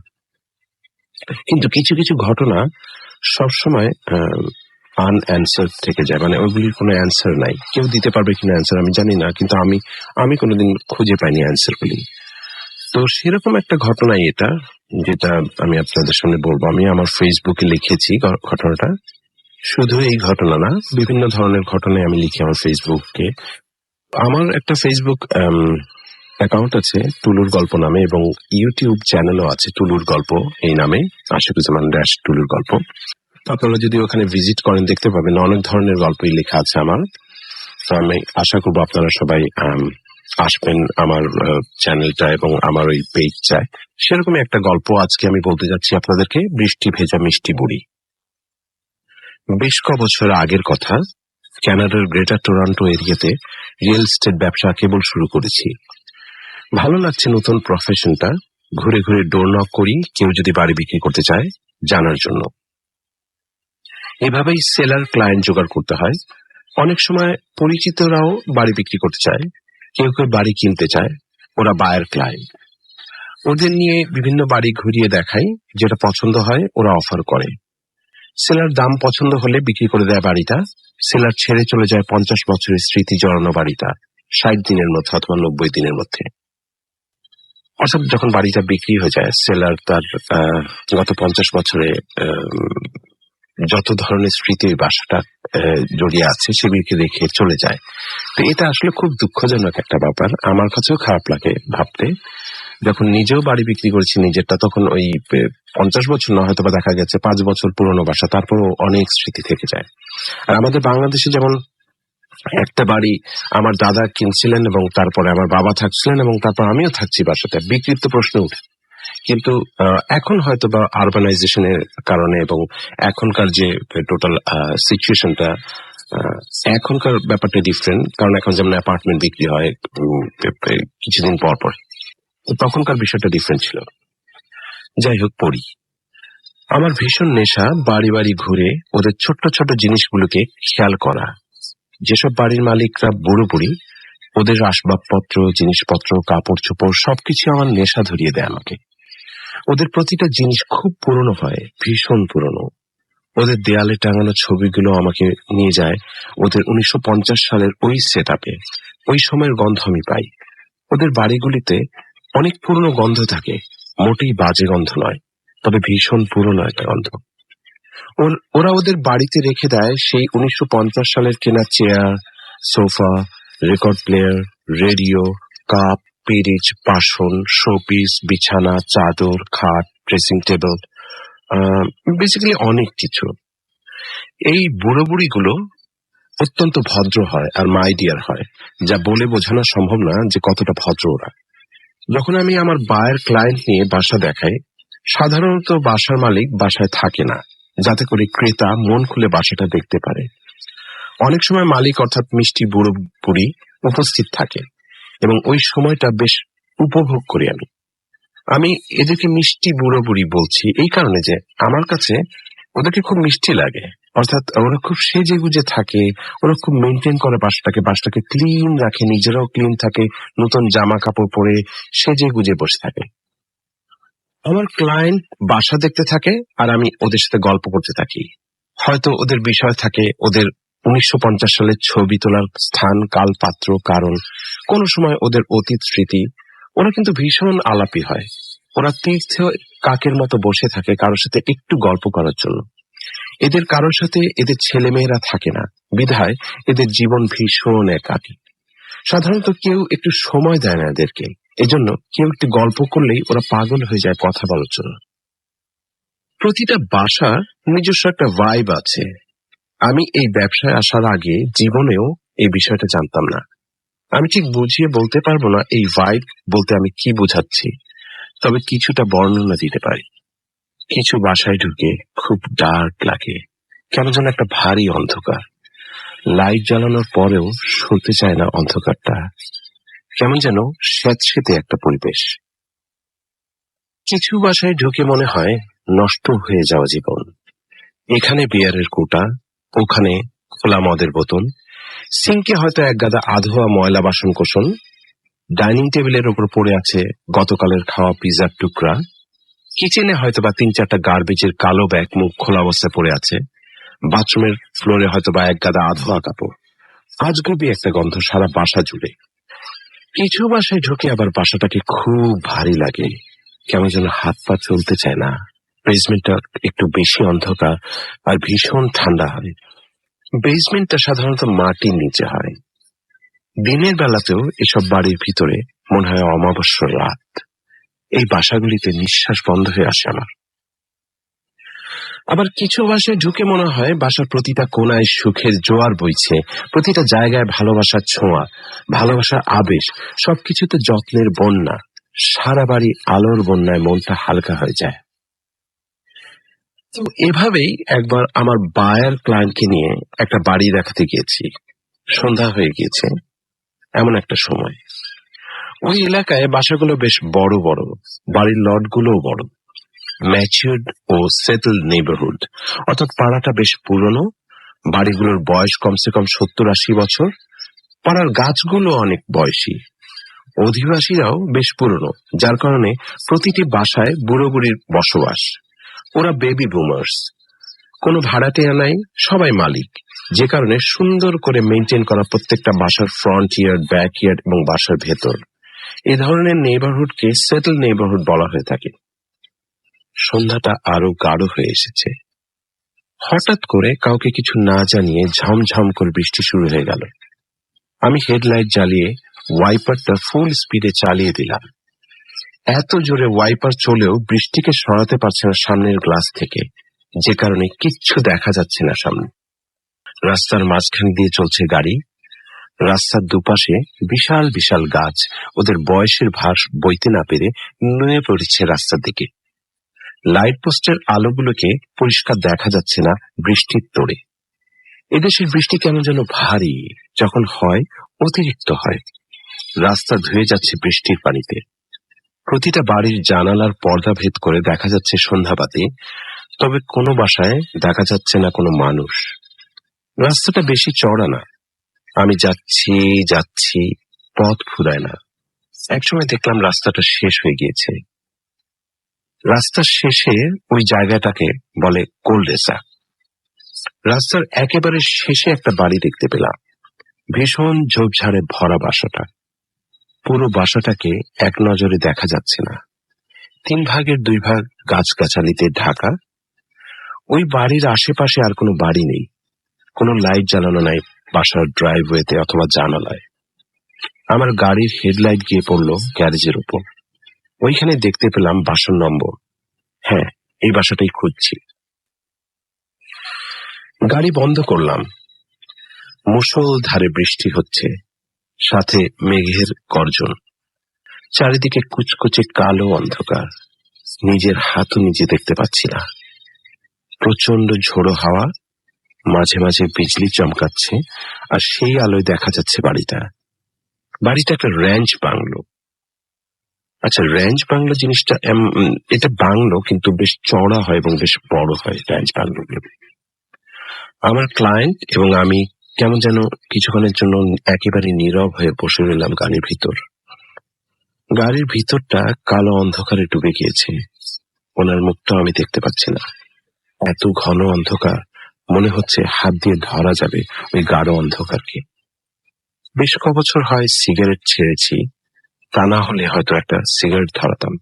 কিন্তু কিছু কিছু ঘটনা সবসময় আনঅ্যান্সার থেকে যায়, মানে ওইগুলির কোনো অ্যান্সার নাই। কেউ দিতে পারবে কিনা অ্যান্সার আমি জানি না, কিন্তু আমি কোনোদিন খুঁজে পাইনি অ্যান্সারগুলি। তো সেরকম একটা ঘটনাই এটা, যেটা আমি আপনাদের সামনে বলবো। আমি আমার ফেসবুকে লিখেছি ঘটনাটা। শুধু এই ঘটনা না, বিভিন্ন ধরনের ঘটনায় আমি লিখি আমার ফেসবুকে। আমার একটা ফেসবুক অ্যাকাউন্ট আছে টুলুর গল্প নামে, এবং ইউটিউব চ্যানেলও আছে টুলুর গল্প এই নামে, আশিকুজ্জামান - টুলুর গল্প। আপনারা যদি ওখানে ভিজিট করেন দেখতে পাবেন অনেক ধরনের গল্পই লেখা আছে আমার। তো আমি আশা করবো আপনারা সবাই আসবেন আমার চ্যানেলটা এবং আমার ওই পেজটায়। সেরকমই একটা গল্প আজকে আমি বলতে যাচ্ছি আপনাদেরকে, বৃষ্টি ভেজা মিষ্টি বুড়ি। বেশ ক বছর আগের কথা, কানাডার গ্রেটার টরন্টো এরিয়াতে রিয়েল এস্টেট ব্যবসা কেবল শুরু করেছি। ভালো লাগছে নতুন প্রফেশনটা। ঘুরে ঘুরে ডোর নক করি কেউ যদি বাড়ি বিক্রি করতে চায় জানার জন্য। এভাবেই সেলার ক্লায়েন্ট জোগাড় করতে হয়। অনেক সময় পরিচিতরাও বাড়ি বিক্রি করতে চায়, কেউ কেউ বাড়ি কিনতে চায়, ওরা বায়ার ক্লায়েন্ট। ওদের নিয়ে বিভিন্ন বাড়ি ঘুরিয়ে দেখাই, যেটা পছন্দ হয় ওরা অফার করে। সেলার দাম পছন্দ হলে বিক্রি করে দেয় বাড়িটা। সেলার ছেড়ে চলে যায় 50 বছরের স্মৃতি জড়ানো বাড়িটা 60 দিনের মধ্যে অথবা 90 দিনের মধ্যে। অর্থাৎ যখন বাড়িটা বিক্রি হয়ে যায়, সেলার তার গত 50 বছরে যত ধরনের স্মৃতি ওই বাসাটা জড়িয়ে আছে সেগুলিকে রেখে চলে যায়। তো এটা আসলে খুব দুঃখজনক একটা ব্যাপার। আমার কাছেও খারাপ লাগে ভাবতে। যখন নিজেও বাড়ি বিক্রি করেছি নিজেরটা, তখন ওই 50 বছর না, হয়তো বা দেখা গেছে 5 বছর পুরনো বাসা, তারপরও অনেক স্মৃতি থেকে যায়। আর আমাদের বাংলাদেশে যেমন একটা বাড়ি আমার দাদা কিনছিলেন এবং তারপরে আমার বাবা থাকছিলেন এবং তারপর আমিও থাকছি বাসাতে, বিক্রির তো প্রশ্ন উঠে। কিন্তু এখন হয়তো বা আরবানাইজেশনের কারণে এবং এখনকার যে টোটাল সিচুয়েশনটা, এখনকার ব্যাপারটা ডিফারেন্ট। কারণ এখন যেমন অ্যাপার্টমেন্ট বিক্রি হয় কিছুদিন পর পর, তখনকার বিষয়টা ডিফারেন্ট ছিল। যাই হোক, পড়ি। আমার ভীষণ নেশা বাড়ি বাড়ি ঘুরে ওদের ছোট্ট ছোট জিনিসগুলোকে খেয়াল করা। যেসব বাড়ির মালিকরা বুড়ো বুড়ি, ওদের আসবাবপত্র, জিনিসপত্র, কাপড় চোপড় সবকিছু আমার নেশা ধরিয়ে দেয় আমাকে। ওদের প্রতিটা জিনিস খুব পুরনো হয়, ভীষণ পুরনো। ওদের দেয়ালে টাঙানো ছবিগুলো আমাকে নিয়ে যায় ওদের 1950 সালের ওই সেটআপে। ওই সময়ের গন্ধ আমি পাই। ওদের বাড়িগুলিতে অনেক পুরনো গন্ধ থাকে, মোটেই বাজে গন্ধ নয়, তবে ভীষণ পুরনো একটা গন্ধ। ওরা ওদের বাড়িতে রেখে দেয় সেই 1950 সালের কেনা chair, sofa, record player, radio, cup, পিরিচ, বাসন, শোপিস, বিছানা, চাদর, খাট, ড্রেসিং টেবিল, বেসিক্যালি অনেক কিছু। এই বুড়ো বুড়িগুলো অত্যন্ত ভদ্র হয় আর মাই ডিয়ার হয়, যা বলে বোঝানো সম্ভব না যে কতটা ভদ্র ওরা। যখন আমি আমার বায়ার ক্লায়েন্ট নিয়ে বাসা দেখাই, সাধারণত বাসার মালিক বাসায় থাকে না, যাতে করে ক্রেতা মন খুলে বাসাটা দেখতে পারে। অনেক সময় মালিক অর্থাৎ মিষ্টি বুড়ো বুড়ি উপস্থিত থাকে এবং ওই সময়টা বেশ উপভোগ করি আমি এদেরকে মিষ্টি বুড়ো বুড়ি বলছি এই কারণে যে আমার কাছে ওদেরকে খুব মিষ্টি লাগে। অর্থাৎ ওরা খুব সেজে গুজে থাকে, ওরা খুব মেনটেন করে বাসটাকে ক্লিন রাখে, নিজেরাও ক্লিন থাকে, নতুন জামা কাপড় পরে সেজে গুজে বসে থাকে। আমার ক্লায়েন্ট বাসা দেখতে থাকে আর আমি ওদের সাথে গল্প করতে থাকি। হয়তো ওদের বিষয় থাকে ওদের 1950 সালের ছবি তোলার স্থান, কাল, পাত্র, কারণ, কোনো সময় ওদের অতীত স্মৃতি। ওরা কিন্তু ভীষণ আলাপি হয়। ওরা তীর্থে কাকের মতো বসে থাকে কারোর সাথে একটু গল্প করার জন্য। এদের কারোর সাথে এদের ছেলেমেয়েরা থাকে না, বিধায় এদের জীবন ভীষণ একাকী। সাধারণত কেউ একটু সময় দেয় না এদেরকে, এজন্য কেউ একটু গল্প করলেই ওরা পাগল হয়ে যায় কথা বলার জন্য। প্রতিটা বাসার নিজস্ব একটা ভাইব আছে। আমি এই ব্যবসায় আসার আগে জীবনেও এই বিষয়টা জানতাম না। আমি ঠিক বুঝিয়ে বলতে পারবো না এই ভাইব বলতে আমি কি বোঝাচ্ছি, তবে কিছুটা বর্ণনা দিতে পারি। কিছু বাসায় ঢুকে খুব ডার্ক লাগে, কেন যেন একটা ভারী অন্ধকার। লাইট জ্বালানোর পরেও সরতে চায় না অন্ধকারটা, কেমন যেন স্যাঁতসেঁতে একটা পরিবেশ। কিছু বাসায় ঢুকে মনে হয় নষ্ট হয়ে যাওয়া জীবন। এখানে বিয়ারের কোটা, ওখানে খোলা মদের বোতল, সিঙ্কে হয়তো এক গাদা আধোয়া ময়লা বাসন কোসন, ডাইনিং টেবিলের ওপর পড়ে আছে গতকালের খাওয়া পিজার টুকরা, কিচেনে হয়তোবা 3-4টা গার্বেজের কালো ব্যাগ মুখ খোলা অবস্থায় পড়ে আছে। বাথরুমের ফ্লোরে হয়তোবা এক গাদা আধোয়া কাপড়। আজগুবি একটা গন্ধ সারা বাসা জুড়ে। কিছু বাসায় ঢুকে আবার বাসাটাকে খুব ভারী লাগে, কেমন যেন হাত পা চলতে চায় না। বেসমেন্টটা একটু বেশি অন্ধকার আর ভীষণ ঠান্ডা হয়। বেসমেন্টটা সাধারণত মাটির নিচে হয়। দিনের বেলাতেও এসব বাড়ির ভিতরে মনে হয় অমাবস্যার রাত। এই বাসাগুলিতে নিঃশ্বাস বন্ধ হয়ে আসে আমার। আবার কিছু বাসায় ঢুকে মনে হয় বাসার প্রতিটা কোনায় সুখের জোয়ার বইছে, প্রতিটা জায়গায় ভালোবাসার ছোঁয়া, ভালোবাসার আবেশ, সবকিছুতে যত্নের বন্যা। সারা বাড়ি আলোর বন্যায় মনটা হালকা হয়ে যায়। তো এভাবেই একবার আমার বায়ার ক্লায়েন্টকে নিয়ে একটা বাড়ি দেখাতে গিয়েছি। সন্ধ্যা হয়ে গিয়েছে এমন একটা সময়। ওই এলাকায় বাসাগুলো বেশ বড় বড়, বাড়ির লটগুলোও বড়। ম্যাচিউরড ও সেটেলড নেইবারহুড, অর্থাৎ পাড়াটা বেশ পুরনো, বাড়িগুলোর বয়স কমসে কম 70-80 বছর। পাড়ার গাছগুলো অনেক বয়সী, অধিবাসীরাও বেশ পুরনো, যার কারণে প্রতিটি বাসায় বুড়ো বুড়ির বসবাস। ওরা বেবি বুমার্স, কোনো ভাড়াটিয়া নাই, সবাই মালিক, যে কারণে সুন্দর করে মেনটেন করা প্রত্যেকটা বাসার ফ্রন্ট ইয়ার্ড, ব্যাক ইয়ার্ড এবং বাসার ভেতর। এই ধরনের নেইবারহুডকে সেটেল নেইবারহুড বলা হয়ে থাকে। সন্ধ্যাটা আরো গাঢ় হয়ে এসেছে। হঠাৎ করে কাউকে কিছু না জানিয়ে ঝমঝম করে বৃষ্টি শুরু হয়ে গেল। আমি হেডলাইট জ্বালিয়ে ওয়াইপারটা ফুল স্পিডে চালিয়ে দিলাম। এত জোরে ওয়াইপার চলেও বৃষ্টিকে সরাতে পারছে না সামনের গ্লাস থেকে, যে কারণে কিচ্ছু দেখা যাচ্ছে না সামনে। রাস্তার মাঝখান দিয়ে চলছে গাড়ি। রাস্তার দুপাশে বিশাল বিশাল গাছ ওদের বয়সের ভার বইতে না পেরে নুয়ে পড়েছে রাস্তার দিকে। লাইট পোস্টের আলোগুলোকে পরিষ্কার দেখা যাচ্ছে না বৃষ্টির তোড়ে। এদেশের বৃষ্টি কেমন যেন ভারী, যখন হয় অতিরিক্ত হয়। রাস্তা ধুয়ে যাচ্ছে বৃষ্টির পানিতে। প্রতিটা বাড়ির জানালার পর্দা ভেদ করে দেখা যাচ্ছে সন্ধ্যাবাতি, তবে কোনো বাসায় দেখা যাচ্ছে না কোনো মানুষ। রাস্তাটা বেশি চওড়া না। আমি যাচ্ছি যাচ্ছি, পথ ফুরায় না। একসময় দেখলাম রাস্তাটা শেষ হয়ে গিয়েছে। রাস্তার শেষে ওই জায়গাটাকে বলে কোলডেসা। রাস্তার একেবারে শেষে একটা বাড়ি দেখতে পেলাম। ভীষণ ঝোপঝাড়ে ভরা বাসাটা। পুরো বাসাটাকে এক নজরে দেখা যাচ্ছে না। 3 ভাগের 2 ভাগ গাছগাছালিতে ঢাকা। ওই বাড়ির আশেপাশে আর কোনো বাড়ি নেই, কোনো লাইট জ্বালানো নাই বাসার ড্রাইভওয়েতে অথবা জানালায়। আমার গাড়ির হেডলাইট গিয়ে পড়লো গ্যারেজের উপর। ওইখানে দেখতে পেলাম বাসার নম্বর। হ্যাঁ, এই বাসাটাই খুঁজছি। গাড়ি বন্ধ করলাম। মুষলধারে বৃষ্টি হচ্ছে, সাথে মেঘের গর্জন। চারিদিকে কুচকুচে কালো অন্ধকার। নিজের হাতও নিজে দেখতে পাচ্ছি না। প্রচন্ড ঝোড়ো হাওয়া, মাঝে মাঝে বিজলি চমকাচ্ছে, আর সেই আলোয় দেখা যাচ্ছে বাড়িটা। বাড়িটা একটা র্যাঞ্চ বাংলো। আচ্ছা, র্যাঞ্চ বাংলো জিনিসটা এটা বাংলো, কিন্তু বেশ চওড়া হয় এবং বেশ বড় হয় র্যাঞ্চ বাংলোগুলো। আমার ক্লায়েন্ট এবং আমি কেমন যেন কিছুক্ষণের জন্য একেবারে নীরব হয়ে বসে রইলাম গাড়ির ভিতর। গাড়ির ভিতরটা কালো অন্ধকারে ডুবে গিয়েছে। ওনার মুখটাও আমি দেখতে পাচ্ছি না। এত ঘন অন্ধকার, মনে হচ্ছে হাত দিয়ে ধরা যাবে ওই গাঢ় অন্ধকারকে। বেশ ক বছর হয় সিগারেট ছেড়েছি, তা না হলে হয়তো একটা সিগারেট ধরাতাম।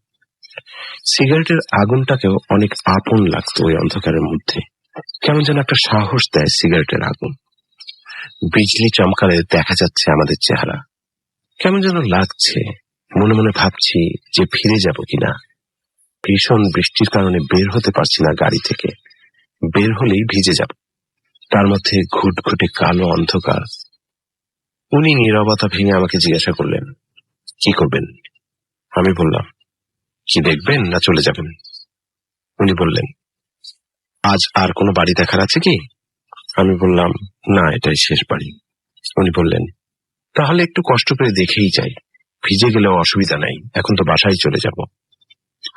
সিগারেটের আগুনটাকেও অনেক আপন লাগতো ওই অন্ধকারের মধ্যে। কেমন যেন একটা সাহস দেয় সিগারেটের আগুন। বিজলি চমকালে দেখা যাচ্ছে আমাদের চেহারা। কেমন যেন লাগছে। মনে মনে ভাবছি যে ফিরে যাব কিনা। ভীষণ বৃষ্টির কারণে বের হতে পারছি না গাড়ি থেকে। বের হলেই ভিজে যাব। তার মধ্যে ঘুটঘুটে কালো অন্ধকার। উনি নীরবতা ভেঙে আমাকে জিজ্ঞাসা করলেন, কি করবেন? আমি বললাম, কি দেখবেন না চলে যাবেন? উনি বললেন, আজ আর কোনো বাড়ি দেখার আছে কি? আমি বললাম, না, এটাই শেষ বাড়ি। উনি বললেন, তাহলে একটু কষ্ট করে দেখেই যাই, ভিজে গেলেও অসুবিধা নাই, এখন তো বাসায় চলে যাব।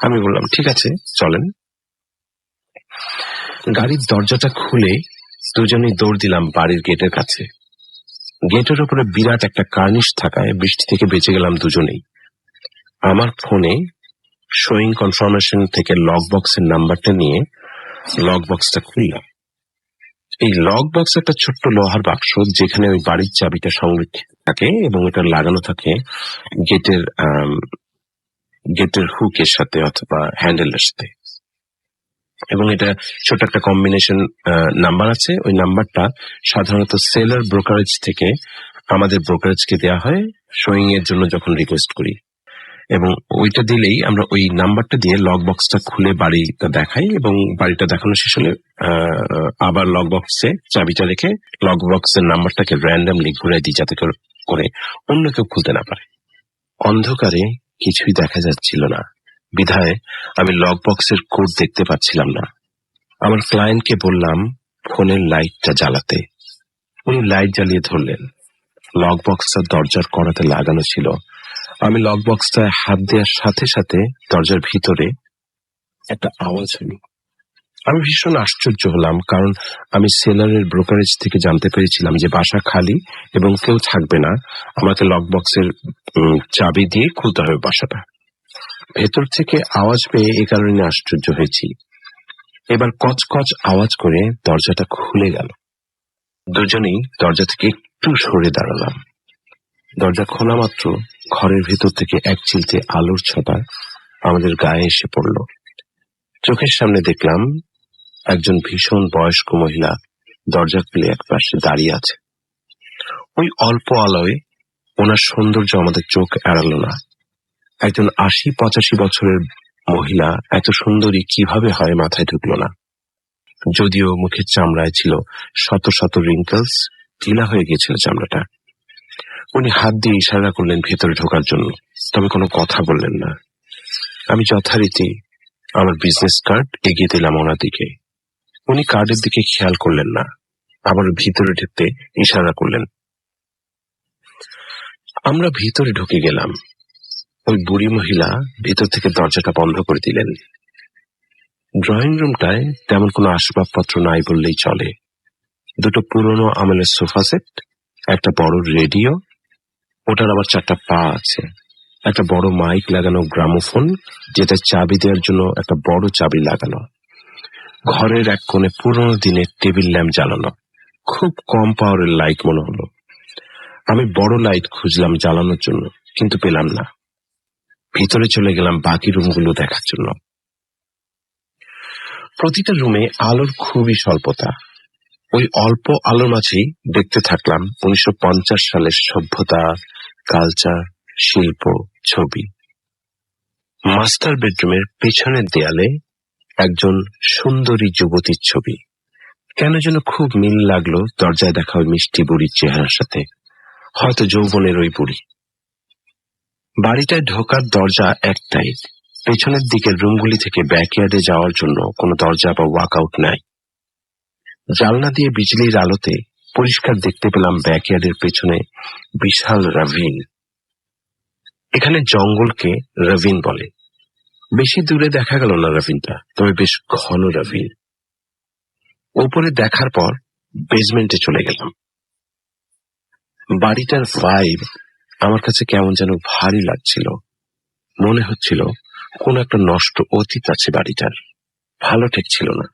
আমি বললাম, ঠিক আছে, চলেন। গাড়ির দরজাটা খুলে দুজনেই দৌড় দিলাম বাড়ির গেটের কাছে। গেটের উপরে বিরাট একটা কার্নিশ থাকায় বৃষ্টি থেকে বেঁচে গেলাম দুজনেই। আমার ফোনে শোয়িং কনফার্মেশন থেকে লক বক্সের নাম্বারটা নিয়ে লক বক্সটা খুললাম। এই লক বক্স একটা ছোট্ট লোহার বাক্স, যেখানে ওই বাড়ির চাবিটা সংরক্ষিত থাকে এবং এটা লাগানো থাকে গেটের হুকের সাথে অথবা হ্যান্ডেলের সাথে। এবং এটা ছোট একটা কম্বিনেশন নাম্বার আছে। ওই নাম্বারটা সাধারণত সেলার ব্রোকারেজ থেকে আমাদের ব্রোকারেজকে দেওয়া হয় শোয়িং এর জন্য যখন রিকোয়েস্ট করি, এবং ওইটা দিলেই আমরা ওই নাম্বারটা দিয়ে লক বক্সটা খুলে বাড়িটা দেখাই, এবং বাড়িটা দেখানো শেষ হলে আবার লক বক্সে চাবিটা রেখে লক বক্সের নাম্বারটাকে র্যান্ডামলি ঘুরাই দিই, যাতে করে অন্য কেউ খুলতে না পারে। অন্ধকারে কিছুই দেখা যাচ্ছিল না, বিধায় আমি লক বক্সের কোড দেখতে পাচ্ছিলাম না। আমার ক্লায়েন্টকে বললাম ফোনের লাইটটা জ্বালাতে। উনি লাইট জ্বালিয়ে ধরলেন। লক বক্সটা দরজার কড়াতে লাগানো ছিল। আমি লক বক্সটা হাত দেওয়ার সাথে সাথে দরজার ভিতরে একটা আওয়াজ হলো। আমি ভীষণ আশ্চর্য হলাম, কারণ আমি সেলারের ব্রোকারেজ থেকে জানতে পেরেছিলাম যে বাসা খালি এবং কেউ থাকবে না, আমাকে লক বক্সের চাবি দিয়ে খুলতে হবে বাসাটা। ভেতর থেকে আওয়াজ পেয়ে এ কারণে আশ্চর্য হয়েছি। এবার কচকচ আওয়াজ করে দরজাটা খুলে গেল। দুজনেই দরজা থেকে একটু সরে দাঁড়ালাম। দরজা খোলা মাত্র ঘরের ভেতর থেকে এক চিলতে আলোর ছটা আমাদের গায়ে এসে পড়ল। চোখের সামনে দেখলাম একজন ভীষণ বয়স্ক মহিলা দরজা খুলে এক পাশে দাঁড়িয়ে আছে। ওই অল্প আলোয় ওনার সৌন্দর্য আমাদের চোখ এড়ালো না। একজন ৮০-৮৫ বছরের মহিলা এত সুন্দরী কিভাবে হয় মাথায় ঢুকলো না। যদিও মুখের চামড়ায় ছিল শত শত রিঙ্কলস, ঢিলা হয়ে গিয়েছিল চামড়াটা। উনি হাত দিয়ে ইশারা করলেন ভেতরে ঢোকার জন্য, তবে কোনো কথা বললেন না। আমি যথারীতি আমার বিজনেস কার্ড এগিয়ে দিলাম ওনার দিকে। উনি কার্ডের দিকে খেয়াল করলেন না, আবার ভিতরে ঢুকতে ইশারা করলেন। আমরা ভিতরে ঢুকে গেলাম। ওই বুড়ি মহিলা ভিতর থেকে দরজাটা বন্ধ করে দিলেন। ড্রয়িং রুমটায় তেমন কোনো আসবাবপত্র নাই বললেই চলে। দুটো পুরনো আমলের সোফা সেট, একটা বড় রেডিও, ওটার আবার 4টা পা আছে, একটা বড় মাইক লাগানো গ্রামোফোন, যেটা চাবি দেওয়ার জন্য একটা বড় চাবি লাগানো। ঘরের এক কোণে পুরনো দিনের টেবিল ল্যাম্প জ্বালানো, খুব কম পাওয়ারের লাইট মনে হলো। আমি বড় লাইট খুঁজলাম জ্বালানোর জন্য, কিন্তু পেলাম না। ভিতরে চলে গেলাম বাকি রুমগুলো দেখার জন্য। প্রতিটা রুমে আলোর খুবই স্বল্পতা। ওই অল্প আলোর মাঝেই দেখতে থাকলাম 1950 সালের সভ্যতা, কালচার, শিল্প, ছবি। মাস্টার বেডরুমের পেছনের দেয়ালে একজন সুন্দরী যুবতীর ছবি। কেন যেন খুব মিল লাগলো দরজায় দেখা ওই মিষ্টি বুড়ির চেহারার সাথে, হয়তো যৌবনের ওই বুড়ি। বাড়িটায় ঢোকার দরজা একটাই, পেছনের দিকের রুমগুলি থেকে ব্যাকইয়ার্ডে যাওয়ার জন্য কোনো দরজা বা ওয়াকআউট নাই। জানলা দিয়ে বিজলির আলোতে পরিষ্কার দেখতে পেলাম ব্যাকইয়ার্ডের পেছনে বিশাল রাভিন। এখানে জঙ্গলকে রাভিন বলে। বেশি দূরে দেখা গেল না রাভিনটা, তবে বেশ ঘন রাভিন। উপরে দেখার পর বেসমেন্টে চলে গেলাম। বাড়িটার ভাইব আমার কাছে কেমন যেন ভারী লাগছিল। মনে হচ্ছিল কোন একটা নষ্ট অতীত আছে বাড়িটার, ভালো ঠেকছিল না।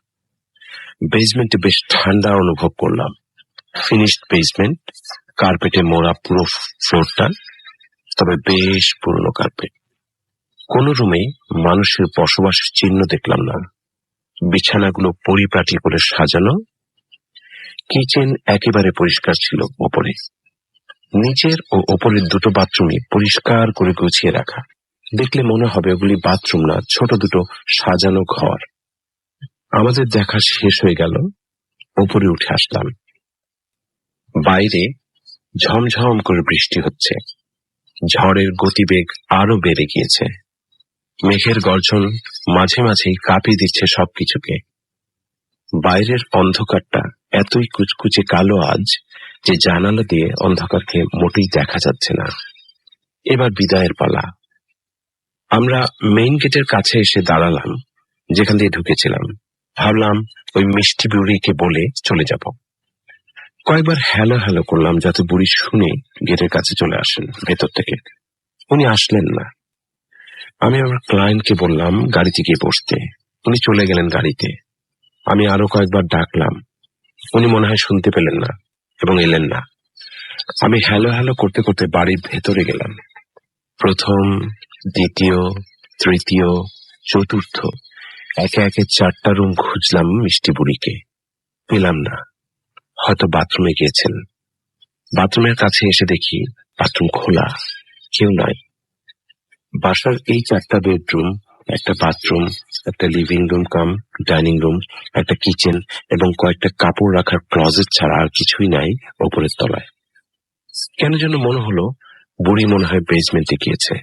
বেসমেন্টে বেশ ঠান্ডা অনুভব করলাম। ফিনিশড বেসমেন্ট, কার্পেটে মোড়া পুরো ফ্লোরটা, তবে বেশ পুরনো কার্পেট। কোন রুমে মানুষের বসবাসের চিহ্ন দেখলাম না। বিছানাগুলো পরিপাটি করে সাজানো। কিচেন একেবারে পরিষ্কার ছিল ওপরে। নিচের ও ওপরের দুটো বাথরুমে পরিষ্কার করে গুছিয়ে রাখা। দেখলে মনে হবে ওগুলি বাথরুম না, ছোট দুটো সাজানো ঘর। আমাদের দেখা শেষ হয়ে গেল, ওপরে উঠে আসলাম। বাইরে ঝমঝম করে বৃষ্টি হচ্ছে। ঝড়ের গতিবেগ আরো বেড়ে গিয়েছে। মেঘের গর্জন মাঝে মাঝেই কাঁপিয়ে দিচ্ছে সবকিছুকে। বাইরের অন্ধকারটা এতই কুচকুচে কালো আজ যে জানালা দিয়ে অন্ধকারকে মোটেই দেখা যাচ্ছে না। এবার বিদায়ের পালা। আমরা মেইন গেটের কাছে এসে দাঁড়ালাম, যেখান দিয়ে ঢুকেছিলাম। ভাবলাম ওই মিষ্টি বুড়িকে বলে চলে যাব। কয়েকবার হ্যালো হ্যালো করলাম যাতে বুড়ি শুনে গেটের কাছে চলে আসেন ভেতর থেকে। উনি আসলেন না। আমি আমার ক্লায়েন্টকে বললাম গাড়িতে গিয়ে বসতে। উনি চলে গেলেন গাড়িতে। আমি আরো কয়েকবার ডাকলাম, উনি মনে হয় শুনতে পেলেন না এবং এলেন না। আমি হ্যালো হ্যালো করতে করতে বাড়ির ভেতরে গেলাম। প্রথম, দ্বিতীয়, তৃতীয়, চতুর্থ, একে একে 4টা রুম খুঁজলাম মিষ্টি বুড়িকে। পেলাম না। হয়তো বাথরুমে গিয়েছেন। বাথরুমের কাছে এসে দেখি বাথরুম খোলা, কেউ নাই। বাসার এই 4টা বেডরুম, একটা বাথরুম, একটা living room cum dining room, একটা কিচেন এবং কয়েকটা কাপড় রাখার ক্লজেট ছাড়া আর কিছুই নাই ওপরের তলায়। কেন যেন মনে হলো বুড়ি মনে হয় বেসমেন্টে গিয়েছে।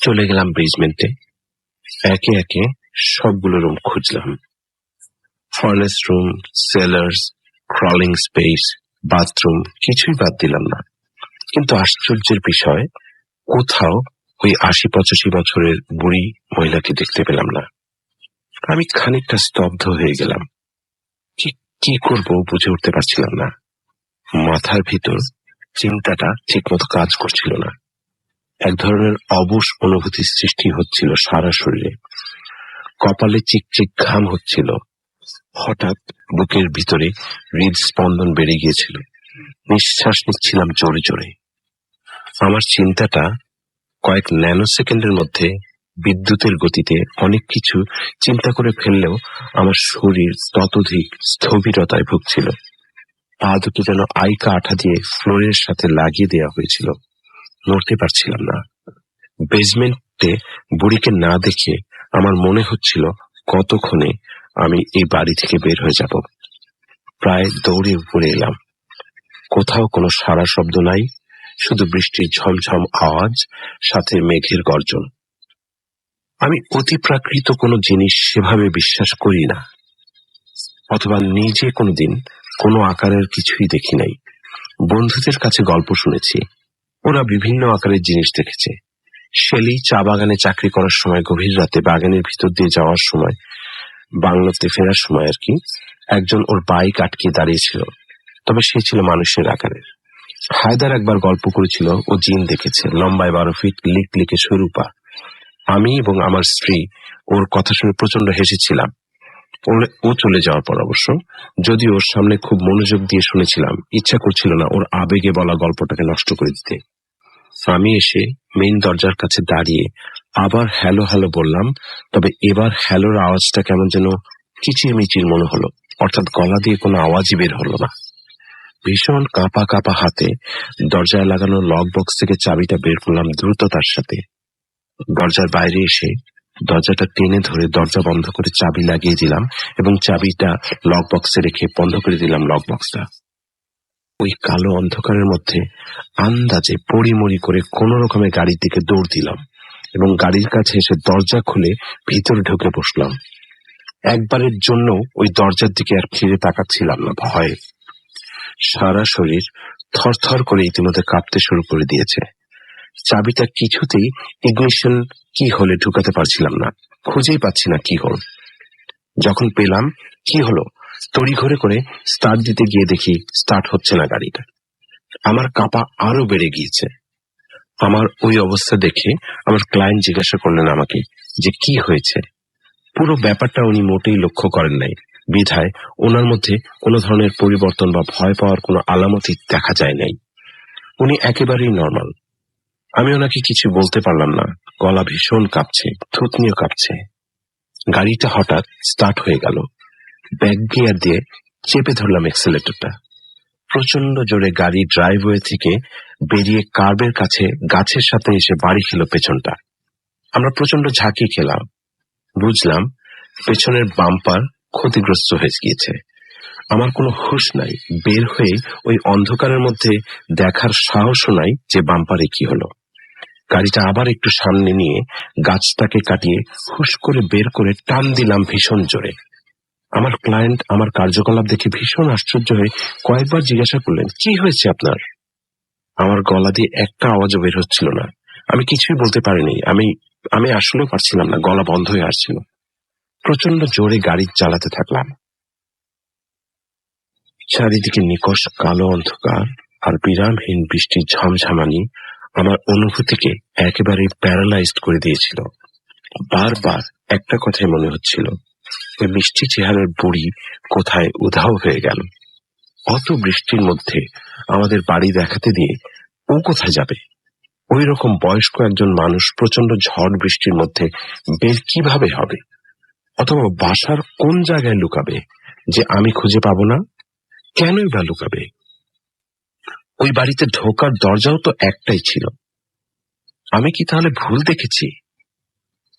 চলে গেলাম বেসমেন্টে। একে একে সবগুলো রুম খুঁজলাম। Furnace room, cellars, crawling space, bathroom, কিছুই বাদ দিলাম না। কিন্তু আশ্চর্যের বিষয়, কোথাও ওই 80-85 বছরের বুড়ি মহিলাকে দেখতে পেলাম না। আমি খানিকটা স্তব্ধ হয়ে গেলাম। কি করব বুঝে উঠতে পারছিলাম না। মাথার ভিতর চিন্তাটা ঠিকমতো কাজ করছিল না। এক ধরনের অবশ অনুভূতির সৃষ্টি হচ্ছিল সারা শরীরে। কপালে চিকচিক ঘাম হচ্ছিল। হঠাৎ বুকের ভিতরে হৃদস্পন্দন বেড়ে গিয়েছিল। নিঃশ্বাস নিচ্ছিলাম জোরে জোরে। আমার চিন্তাটা কয়েক ন্যানো সেকেন্ডের মধ্যে বিদ্যুতের গতিতে অনেক কিছু চিন্তা করে ফেললেও আমার শরীর ততোধিক স্থবিরতায় ভুগছিল। পা দুটো যেন আইকা আঠা দিয়ে ফ্লোরের সাথে লাগিয়ে দেওয়া হয়েছিল। নড়তে পারছিলাম না। বেসমেন্টে বুড়িকে না দেখে আমার মনে হচ্ছিল কতক্ষণে আমি এই বাড়ি থেকে বের হয়ে যাব। প্রায় দৌড়ে উপরে এলাম। কোথাও কোনো সাড়া শব্দ নাই, শুধু বৃষ্টির ঝমঝম আওয়াজ, সাথে মেঘের গর্জন। আমি অতিপ্রাকৃত কোনো জিনিস সেভাবে বিশ্বাস করি না, অথবা নিজে কোনোদিন কোনো আকারের কিছুই দেখি নাই। বন্ধুদের কাছে গল্প শুনেছি, ওরা বিভিন্ন আকারের জিনিস দেখেছে। শেলি চা বাগানে চাকরি করার সময় গভীর রাতে বাগানের ভিতর দিয়ে যাওয়ার সময়, বাংলোতে ফেরার সময় আর কি, একজন ওর বাইক আটকে দাঁড়িয়েছিল, তবে সে ছিল মানুষের আকারের। হায়দার একবার গল্প করেছিল ও জিন দেখেছে, লম্বায় 12 ফিট, লিক লিকে সরু পা। আমি এবং আমার স্ত্রী ওর কথা শুনে প্রচন্ড হেসেছিলাম। ও চলে যাওয়ার পর অবশ্য, যদি ওর সামনে খুব মনোযোগ দিয়ে শুনেছিলাম, ইচ্ছা করছিল না ওর আবেগে বলা গল্পটাকে নষ্ট করে দিতে। আমি এসে মেইন দরজার কাছে দাঁড়িয়ে আবার হ্যালো হ্যালো বললাম, তবে এবার হ্যালোর আওয়াজটা কেমন যেন কিচিরমিচির মনে হলো, অর্থাৎ গলা দিয়ে কোনো আওয়াজই বের হলো না। ভীষণ কাঁপা কাঁপা হাতে দরজায় লাগানো লক বক্স থেকে চাবিটা বের করলাম দ্রুততার সাথে। দরজার বাইরে এসে দরজাটা টেনে ধরে দরজা বন্ধ করে চাবি লাগিয়ে দিলাম এবং চাবিটা লক বক্সে রেখে বন্ধ করে দিলাম লক বক্সটা। ওই কালো অন্ধকারের মধ্যে আন্দাজে পড়িমড়ি করে কোন রকমে গাড়ির দিকে দৌড় দিলাম এবং গাড়ির কাছে এসে দরজা খুলে ভিতরে ঢুকে বসলাম। একবারের জন্য ওই দরজার দিকে আর ফিরে তাকাচ্ছিলাম না ভয়ে। সারা শরীর থরথর করে ইতিমধ্যে কাঁপতে শুরু করে দিয়েছে। চাবিটা কিছুতেই ইগনিশন কি হলে ঢুকাতে পারছিলাম না, খুঁজেই পাচ্ছি না কি হল। যখন পেলাম কি হলো, তড়িঘড়ি করে স্টার্ট দিতে গিয়ে দেখি স্টার্ট হচ্ছে না গাড়িটা। আমার কাঁপা আরো বেড়ে গিয়েছে। আমার ওই অবস্থা দেখে আমার ক্লায়েন্ট জিজ্ঞাসা করলেন আমাকে যে কি হয়েছে। পুরো ব্যাপারটা উনি মোটেই লক্ষ্য করেন নাই, বিধায় ওনার মধ্যে কোনো ধরনের পরিবর্তন বা ভয় পাওয়ার কোনো আলামতই দেখা যায় নাই। উনি একেবারেই নর্মাল। আমি ওনাকে কিছু বলতে পারলাম না। গলা ভীষণ কাঁপছে, থুতনিও কাঁপছে। গাড়িটা হঠাৎ স্টার্ট হয়ে গেল। ব্যাক গিয়ার দিয়ে চেপে ধরলাম এক্সেলেটরটা। প্রচন্ড জোরে গাড়ি ড্রাইভওয়ে থেকে বেরিয়ে কার্বের কাছে গাছের সাথে এসে বাড়ি খেল পেছনটা। আমরা প্রচন্ড ঝাঁকি খেলাম। বুঝলাম পেছনের বাম্পার ক্ষতিগ্রস্ত হয়ে গিয়েছে। আমার কোনো হুঁশ নাই। বের হয়ে ওই অন্ধকারের মধ্যে দেখার সাহসও নাই যে বাম্পারে কি হলো। গাড়িটা আবার একটু সামনে নিয়ে গাছটাকে কাটিয়ে হুশ করে বের করে টান দিলাম ভীষণ জোরে। আমার ক্লায়েন্ট আমার কার্যকলাপ দেখে ভীষণ আশ্চর্য হয়ে কয়েকবার জিজ্ঞাসা করলেন, কি হয়েছে আপনার? আমার গলা দিয়ে একটা আওয়াজও বের হচ্ছিল না। আমি কিছুই বলতে পারিনি। আমি আসলেও পারছিলাম না, গলা বন্ধ হয়ে আসছিল। প্রচন্ড জোরে গাড়ি চালাতে থাকলাম। চারিদিকে নিকষ কালো অন্ধকার আর বিরামহীন বৃষ্টির ঝমঝমানি আমার অনুভূতিকে একেবারে প্যারালাইজড করে দিয়েছিল। বারবার একটা কথাই মনে হচ্ছিল, ওই মিষ্টি চেহারার বুড়ি কোথায় উধাও হয়ে গেল। অত বৃষ্টির মধ্যে আমাদের বাড়ি দেখাতে দিয়ে ও কোথায় যাবে? ওই রকম বয়স্ক একজন মানুষ প্রচন্ড ঝড় বৃষ্টির মধ্যে বের কিভাবে হবে? অথবা বাসার কোন জায়গায় লুকাবে যে আমি খুঁজে পাবো না? কেনই বা লুকাবে? ওই বাড়িতে ঢোকার দরজাও তো একটাই ছিল। আমি কি তাহলে ভুল দেখেছি?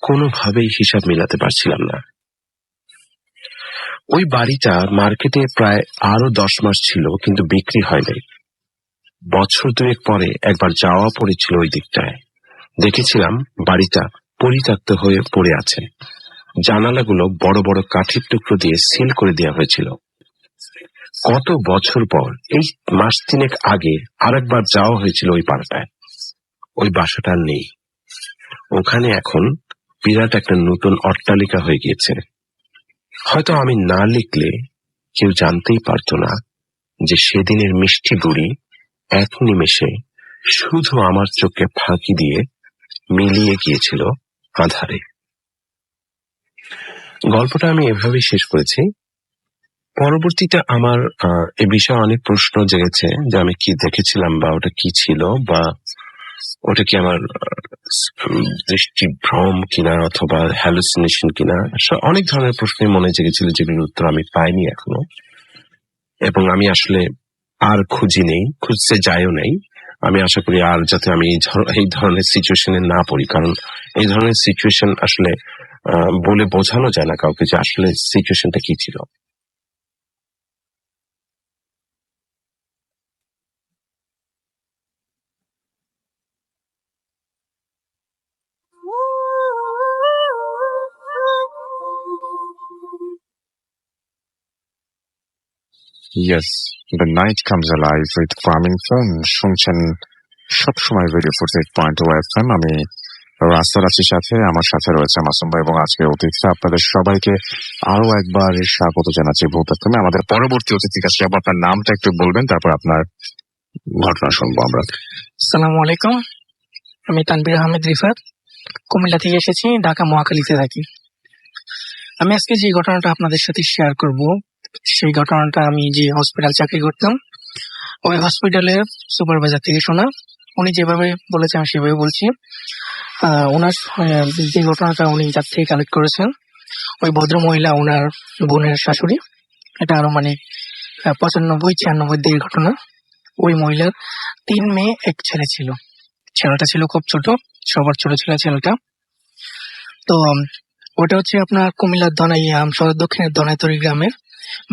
কোনোভাবেই হিসাব মিলাতে পারছিলাম না। ওই বাড়িটা মার্কেটে প্রায় আরো 10 মাস ছিল, কিন্তু বিক্রি হয় নাই। বছর 2 পরে একবার যাওয়া পড়েছিল ওই দিকটায়। দেখেছিলাম বাড়িটা পরিত্যক্ত হয়ে পড়ে আছে। জানালাগুলো বড় বড় কাঠের টুকরো দিয়ে সিল করে দেওয়া হয়েছিল। কত বছর পর এই মাস 3 আগে আরেকবার যাওয়া হয়েছিল ওই পাড়াটায়। ওই বাসাটা নেই। ওখানে এখন বিরাট একটা নতুন অট্টালিকা হয়ে গিয়েছে। হয়তো আমি না লিখলে কেউ জানতেই পারতো না যে সেদিনের মিষ্টি বুড়ি এক নিমেষে শুধু আমার চোখে ফাঁকি দিয়ে মিলিয়ে গিয়েছিল আঁধারে। গল্পটা আমি এভাবেই শেষ করেছি। পরবর্তীতে আমার এ বিষয়ে অনেক প্রশ্ন জেগেছে যে আমি কি দেখেছিলাম, বা ওটা কি ছিল, বা ওটা কি আমার দৃষ্টিভ্রম কিনা অথবা হ্যালুসিনেশন কিনা। অনেক ধরনের প্রশ্ন মনে জেগেছিল যেগুলোর উত্তর আমি পাইনি এখনো, এবং আমি আসলে আর খুঁজি নেই, খুঁজতে যাইও নাই। আমি আশা করি আর যাতে আমি এই ধরনের সিচুয়েশনে না পড়ি, কারণ এই ধরনের সিচুয়েশন আসলে বলে বোঝানো যায় না কাউকে যে আসলে সিচুয়েশনটা কি ছিল। Yes, the night comes alive with farming fun. শুনছেন সবসময় রেডিও 48.2 FM। আমি রাস্তার আছি, সাথে আমার সাথে রয়েছে মাসুম ভাই এবং আজকের অতিথি। আপনাদের সবাইকে আরো একবার স্বাগত জানাচ্ছি ভূত FM। আমাদের পরবর্তী অতিথির কাছে যাবো। আপনার নামটা একটু বলবেন, তারপর আপনার ঘটনা শুনবো আমরা। আসসালামু আলাইকুম, আমি তানভীর আহমেদ রিফাত, কুমিল্লা থেকে এসেছি, ঢাকা মহাখালীতে থাকি। আমি আজকে যে ঘটনাটা আপনাদের সাথে শেয়ার করব, সেই ঘটনাটা আমি যে হসপিটাল চাকরি করতাম ওই হসপিটালের সুপারভাইজার থেকে শোনা। উনি যেভাবে বলেছে আমি সেভাবে বলছি। ওনার যে ঘটনাটা উনি যার থেকে কালেক্ট করেছেন, ওই ভদ্র মহিলা ওনার বোনের শাশুড়ি। এটা আরো মানে 95-96 দিকের ঘটনা। ওই মহিলার 3 মেয়ে 1 ছেলে ছিল। ছেলেটা ছিল খুব ছোট, সবার ছোট ছিল ছেলেটা। তো ওটা হচ্ছে আপনার কুমিল্লার সদর দক্ষিণের ধনাইতরি গ্রামের।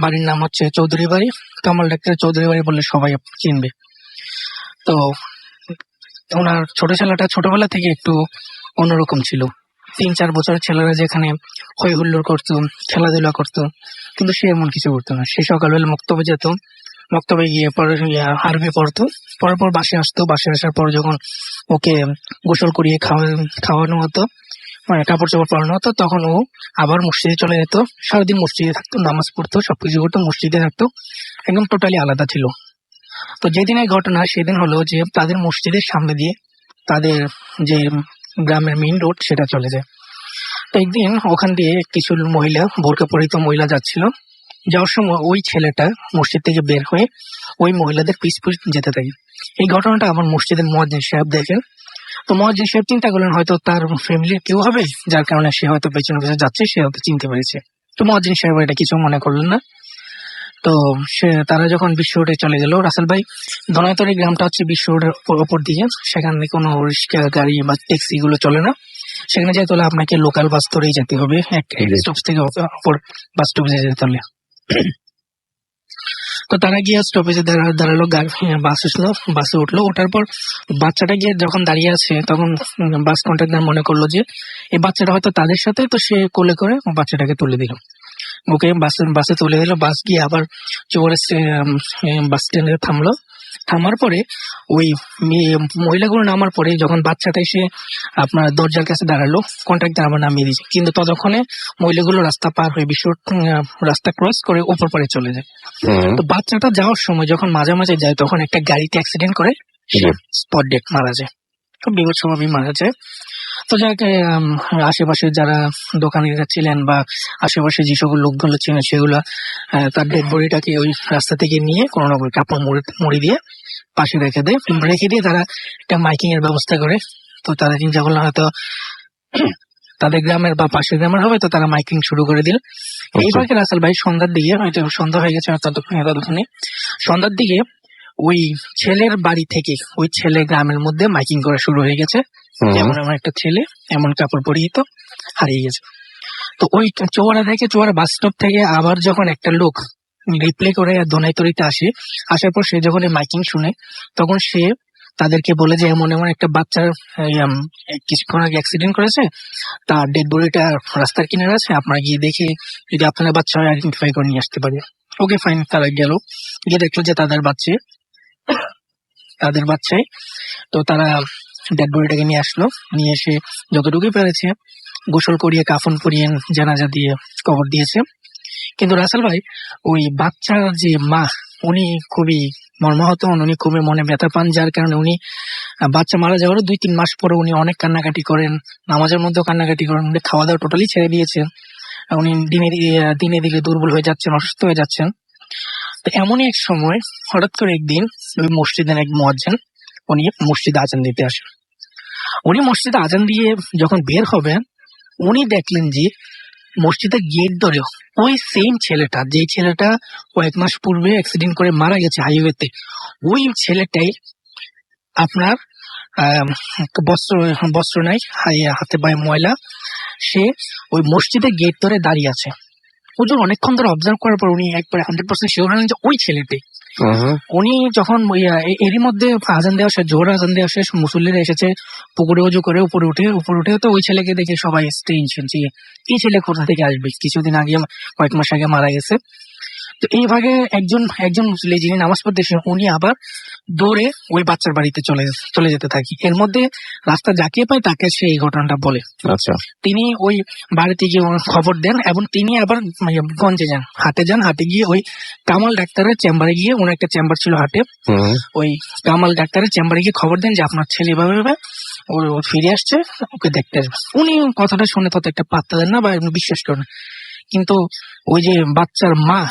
বাড়ির নাম হচ্ছে চৌধুরী বাড়ি। কামাল ডাক্তার চৌধুরী বাড়ি বললে সবাই চিনবে। তো ওনার ছোট ছেলেটা ছোটবেলা থেকে একটু অন্যরকম ছিল। 3-4 বছরের ছেলেরা যেখানে হই হুল্লোড় করতো, খেলাধুলা করতো, কিন্তু সে এমন কিছু করতো না। সে সকালবেলা মক্তবে যেত, মক্তবে গিয়ে পরে আরবি পড়তো, পড়ার পর বাসে আসতো। বাসে আসার পর যখন ওকে গোসল করিয়ে খাওয়ানো হতো, মানে কাপড় চোপড় পরানো হতো, তখন ও আবার মসজিদে চলে যেত। সারাদিন মসজিদে থাকতো, নামাজ পড়তো, সবকিছু করতো, মসজিদে থাকতো, একদম টোটালি আলাদা ছিল। তো যেদিনের ঘটনা সেদিন হলো যে তাদের মসজিদের সামনে দিয়ে তাদের যে গ্রামের মেইন রোড সেটা চলে যায়। তো একদিন ওখান দিয়ে কিছু মহিলা, বোরকা পরিহিত মহিলা যাচ্ছিল। যাওয়ার সময় ওই ছেলেটা মসজিদ থেকে বের হয়ে ওই মহিলাদের পিছ যেতে থাকে। এই ঘটনাটা আমার মসজিদের মুয়াজ্জিন সাহেব দেখেন। তো মুয়াজ্জিন সাহেব চিন্তা করলেন হয়তো তার ফ্যামিলির কেউ হবে, যার কারণে সে হয়তো পেছনে পেছনে যাচ্ছে, সে হয়তো চিনতে পেরেছে। তো মুয়াজ্জিন সাহেব এটা কিছু মনে করলেন না। তো তারা যখন বিশ্ব রোডে চলে গেল, রাসেল ভাই, ধনাইতরি গ্রামটা হচ্ছে বিশ্ব রোডের ওপর দিকে, সেখানে কোনো রিক্সা গাড়ি বা ট্যাক্সি গুলো চলে না। সেখানে যেতে হলে আপনাকে লোকাল বাস ধরেই যেতে হবে, এক স্টপ থেকে অপর বাস স্টপেজে যেতে হলে। তো তারা গিয়ে স্টপেজে দাঁড়ালো, বাস আসলো, বাসে উঠলো। ওঠার পর বাচ্চাটা গিয়ে যখন দাঁড়িয়ে আছে, তখন বাস কন্ট্রাক্টর মনে করলো যে এই বাচ্চাটা হয়তো তাদের সাথে, তো সে কোলে করে বাচ্চাটাকে তুলে দিল। ওকে বাসে তুলে দিল। বাস গিয়ে আবার চৌরে বাস স্ট্যান্ডে থামলো। থামার পরে ওই মহিলাগুলো নামার পরে যখন বাচ্চাটা এসে আপনার দরজার কাছে দাঁড়ালো, কন্ট্রাক্টর আবার নামিয়ে দিয়েছে। কিন্তু ততক্ষণে মহিলাগুলো রাস্তা পার হয়ে রাস্তা ক্রস করে ওপর পারে চলে যায়। তো বাচ্চাটা যাওয়ার সময় যখন মাঝামাঝি যায়, তখন একটা গাড়িতে অ্যাক্সিডেন্ট করে স্পট ডেড মারা যায়। তো বিভৎসভাবেই মারা যায়। তো যাক, আশেপাশে যারা দোকানিরা ছিলেন বা আশেপাশে যে সকল লোকগুলো ছিলেন সেগুলা তার ডেড বডিটাকে ওই রাস্তা থেকে নিয়ে কোনো রকম কাপড় মুড়ি দিয়ে পাশে রেখে দেয়। রেখে দিয়ে তারা একটা মাইকিং এর ব্যবস্থা করে। তো তারা চিন্তা করলো হয়তো তাদের গ্রামের বা পাশের গ্রামের হবে, তো তারা মাইকিং শুরু করে দিল। এই ফাঁকে রাসেল ভাই সন্ধ্যার দিকে, হয়তো সন্ধ্যা হয়ে গেছে ততক্ষণে সন্ধ্যার দিকে ওই ছেলের বাড়ি থেকে ওই ছেলে গ্রামের মধ্যে মাইকিং করা শুরু হয়ে গেছে, এমন এমন একটা ছেলে এমন কাপড় পরিহিত হারিয়ে গেছে। তো ওই চোয়ারা বাস স্টপ থেকে আবার যখন একটা লোক রিপ্লে করে দোনাইতরিতে আসার পর সে যখন মাইকিং শুনে, তখন সে তাদেরকে বলে যে এমন এমন একটা বাচ্চার কিছুক্ষণ আগে অ্যাক্সিডেন্ট করেছে, তার ডেড বডিটা রাস্তার কিনারে আছে, আপনারা গিয়ে দেখে যদি আপনার বাচ্চা হয় আইডেন্টিফাই করে নিয়ে আসতে পারে। ওকে ফাইন, তারা গেল, গিয়ে দেখলো যে তাদের বাচ্চাই। তো তারা ডেড বডিটাকে নিয়ে আসলো, নিয়ে এসে যতটুকুই পেরেছে গোসল করিয়ে কাফন পরিয়ে জানাজা দিয়ে কবর দিয়েছে। কিন্তু রাসেল ভাই ওই বাচ্চার যে মা, উনি খুবই মর্মাহত হন, উনি খুবই মনে ব্যথা পান, যার কারণে উনি বাচ্চা মারা যাওয়ার 2-3 মাস পরে উনি অনেক কান্নাকাটি করেন, নামাজের মধ্যেও কান্নাকাটি করেন, উনি খাওয়া দাওয়া টোটালি ছেড়ে দিয়েছেন, উনি দিনে দিনে দুর্বল হয়ে যাচ্ছেন, অসুস্থ হয়ে যাচ্ছেন। তো এমনই এক সময় হঠাৎ করে একদিন ওই মসজিদের এক মুয়াজ্জিন উনি মসজিদে আজান দিতে আসেন। উনি মসজিদে আজান দিয়ে যখন বের হবেন, উনি দেখলেন যে মসজিদের গেট ধরে ওই সেম ছেলেটা, যে ছেলেটা কয়েক মাস পূর্বে অ্যাক্সিডেন্ট করে মারা গেছে হাইওয়েতে, ওই ছেলেটাই আপনার বস্ত্র নাই, হাতে পায়ে ময়লা, সে ওই মসজিদের গেট ধরে দাঁড়িয়ে আছে। হুজুর অনেকক্ষণ ধরে অবজার্ভ করার পর উনি একবারে 100% শিওর হলেন যে ওই ছেলেটি। উনি যখন এরই মধ্যে আজান দেওয়া শেষ, জোহর আজান দেওয়া শেষ, মুসল্লিরা এসেছে, পুকুরে উজু করে উপরে উঠে তো ওই ছেলেকে দেখে সবাই টেনশন যে এই ছেলে কোথা থেকে আসবে, কিছুদিন আগে কয়েক মাস আগে মারা গেছে। তো এই ভাগে একজন মুসল্লি যিনি নামাজ পড়তে এসে উনি আবার দৌড়ে ওই বাচ্চার বাড়িতে চলে যেতে থাকি। এর মধ্যে রাস্তা যাকে পায় তাকে সে এই ঘটনাটা বলে। আচ্ছা, তিনি ওই বাড়িতে গিয়ে খবর দেন এবং তিনি আবার গঞ্জে যান, হাটে গিয়ে ওই কামাল ডাক্তারের চেম্বারে গিয়ে, ওনার একটা চেম্বার ছিল হাটে, ওই কামাল ডাক্তারের চেম্বারে গিয়ে খবর দেন যে আপনার ছেলে এভাবে ও ফিরে আসছে, ওকে দেখতে আসবে। উনি কথাটা শুনে তত একটা পাত্তা দেন না বা বিশ্বাস করেন, কিন্তু ওই যে বাচ্চার মা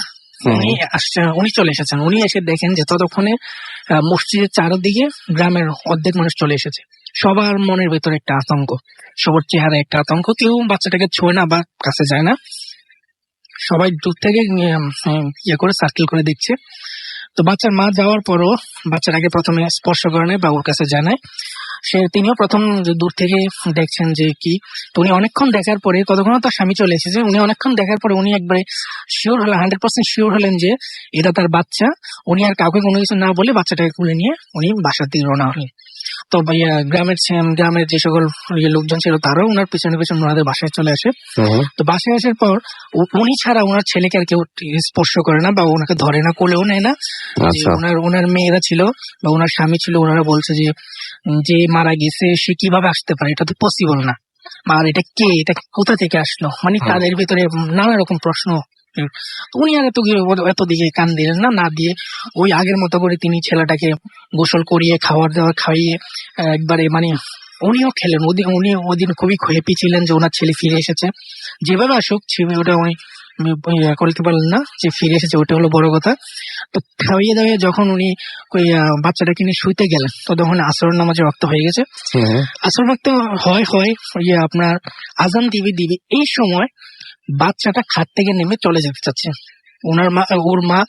উনি চলে এসেছেন। উনি এসে দেখেন যে ততক্ষণে মসজিদের চারদিকে গ্রামের অর্ধেক মানুষ চলে এসেছে। সবার মনের ভেতরে একটা আতঙ্ক, সবার চেহারা একটা আতঙ্ক, কেউ বাচ্চাটাকে ছোঁয় না বা কাছে যায় না, সবাই দূর থেকে করে সার্কেল করে দিচ্ছে। তো বাচ্চার মা যাওয়ার পরও বাচ্চাটাকে প্রথমে স্পর্শ করে নেয় বা ওর কাছে জানায়। তিনিও প্রথম দূর থেকে দেখছেন যে কি। তো উনি অনেকক্ষণ দেখার পরে, কতক্ষণ তার স্বামী চলে এসেছে, উনি অনেকক্ষণ দেখার পরে উনি একবারে শিওর হলেন, 100% শিওর হলেন যে এটা তার বাচ্চা। উনি আর কাউকে কোনো কিছু না বলে বাচ্চাটাকে তুলে নিয়ে উনি বাসার দিকে রওনা হলেন। তো গ্রামের যে সকল লোকজন ছিল তারাও ওনার পিছনে ওনাদের বাসায় চলে আসে। তো বাসায় আসার পর উনি ছাড়া ওনার ছেলেকে আর কেউ স্পর্শ করে না বা ওনাকে ধরে না, কোলেও নেয় না। ওনার মেয়েরা ছিল বা ওনার স্বামী ছিল, ওনারা বলছে যে মারা গেছে সে কিভাবে আসতে পারে, এটা তো পসিবল না, আর এটা কে, এটা কোথা থেকে আসলো, মানে তাদের ভিতরে নানা রকম প্রশ্ন। উনি আর এত দিকে কান দিলেন না দিয়ে ওই আগের মতো করে তিনি ছেলেটাকে গোসল করিয়ে খাবার দাবার খাইয়ে একবারে, মানে উনিও খেলেন। উনি ওদিন খুবই হ্যাপি ছিলেন যে ওনার ছেলে ফিরে এসেছে, যেভাবে আসুক ওটা উনি করতে পারলেন না, যে ফিরে এসেছে ওটা হলো বড় কথা। তো খাইয়ে দাওয়িয়ে যখন উনি ওই বাচ্চাটাকে নিয়ে শুইতে গেলেন, তো তখন আসরের নামাজের রক্ত হয়ে গেছে। আসর রক্ত হয় আপনার আজান দিবে এই সময় বাচ্চাটা খাট থেকে নেমে চলে যেতে চাচ্ছে। ওর মা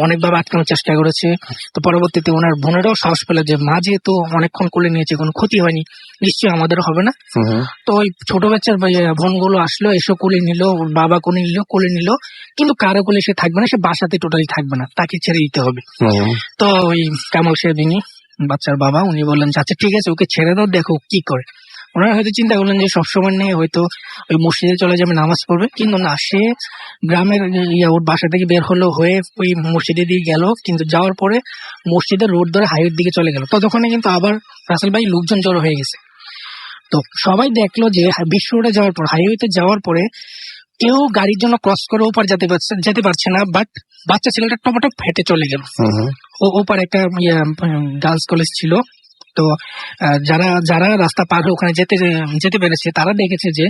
অনেকভাবে আটকানোর চেষ্টা করেছে। তো পরবর্তীতে ওনার বোনেরাও সাহস পেল যে মা যেহেতু অনেকক্ষণ কোলে নিয়েছে, কোনো ক্ষতি হয়নি, নিশ্চয়ই আমাদের হবে না। তো ওই ছোট বাচ্চার বোনগুলো আসলো, এসে কোলে নিল, ওর বাবা কোলে নিল, কিন্তু কারো কোলে সে থাকবে না, সে বাসাতে টোটালি থাকবে না, তাকে ছেড়ে দিতে হবে। তো ওই কামাল সাহেব, বাচ্চার বাবা, উনি বললেন আচ্ছা ঠিক আছে, ওকে ছেড়ে দাও, দেখো কি করে। ওনারা হয়তো চিন্তা করলেন যে সবসময় নেই, হয়তো ওই মসজিদে চলে যাবে, নামাজ পড়বে, কিন্তু না, সে গ্রামের ওর বাসা থেকে বের হলো, হয়ে ওই মসজিদে দিয়ে গেল, কিন্তু যাওয়ার পরে মসজিদের রোড ধরে হাইওয়ের দিকে চলে গেল। ততক্ষণে কিন্তু আবার রাসেল ভাই লোকজন জড়ো হয়ে গেছে। তো সবাই দেখলো যে বিশ্ব রোডে যাওয়ার পর, হাইওয়েতে যাওয়ার পরে কেউ গাড়ির জন্য ক্রস করে ওপার যেতে পারছে না, বাট বাচ্চা ছেলেটা টপাটপ ফেটে চলে গেল। ওপার একটা গার্লস কলেজ ছিল, তো যারা যারা রাস্তা পার হয়ে ওখানে যেতে পেরেছে তারা দেখেছে যে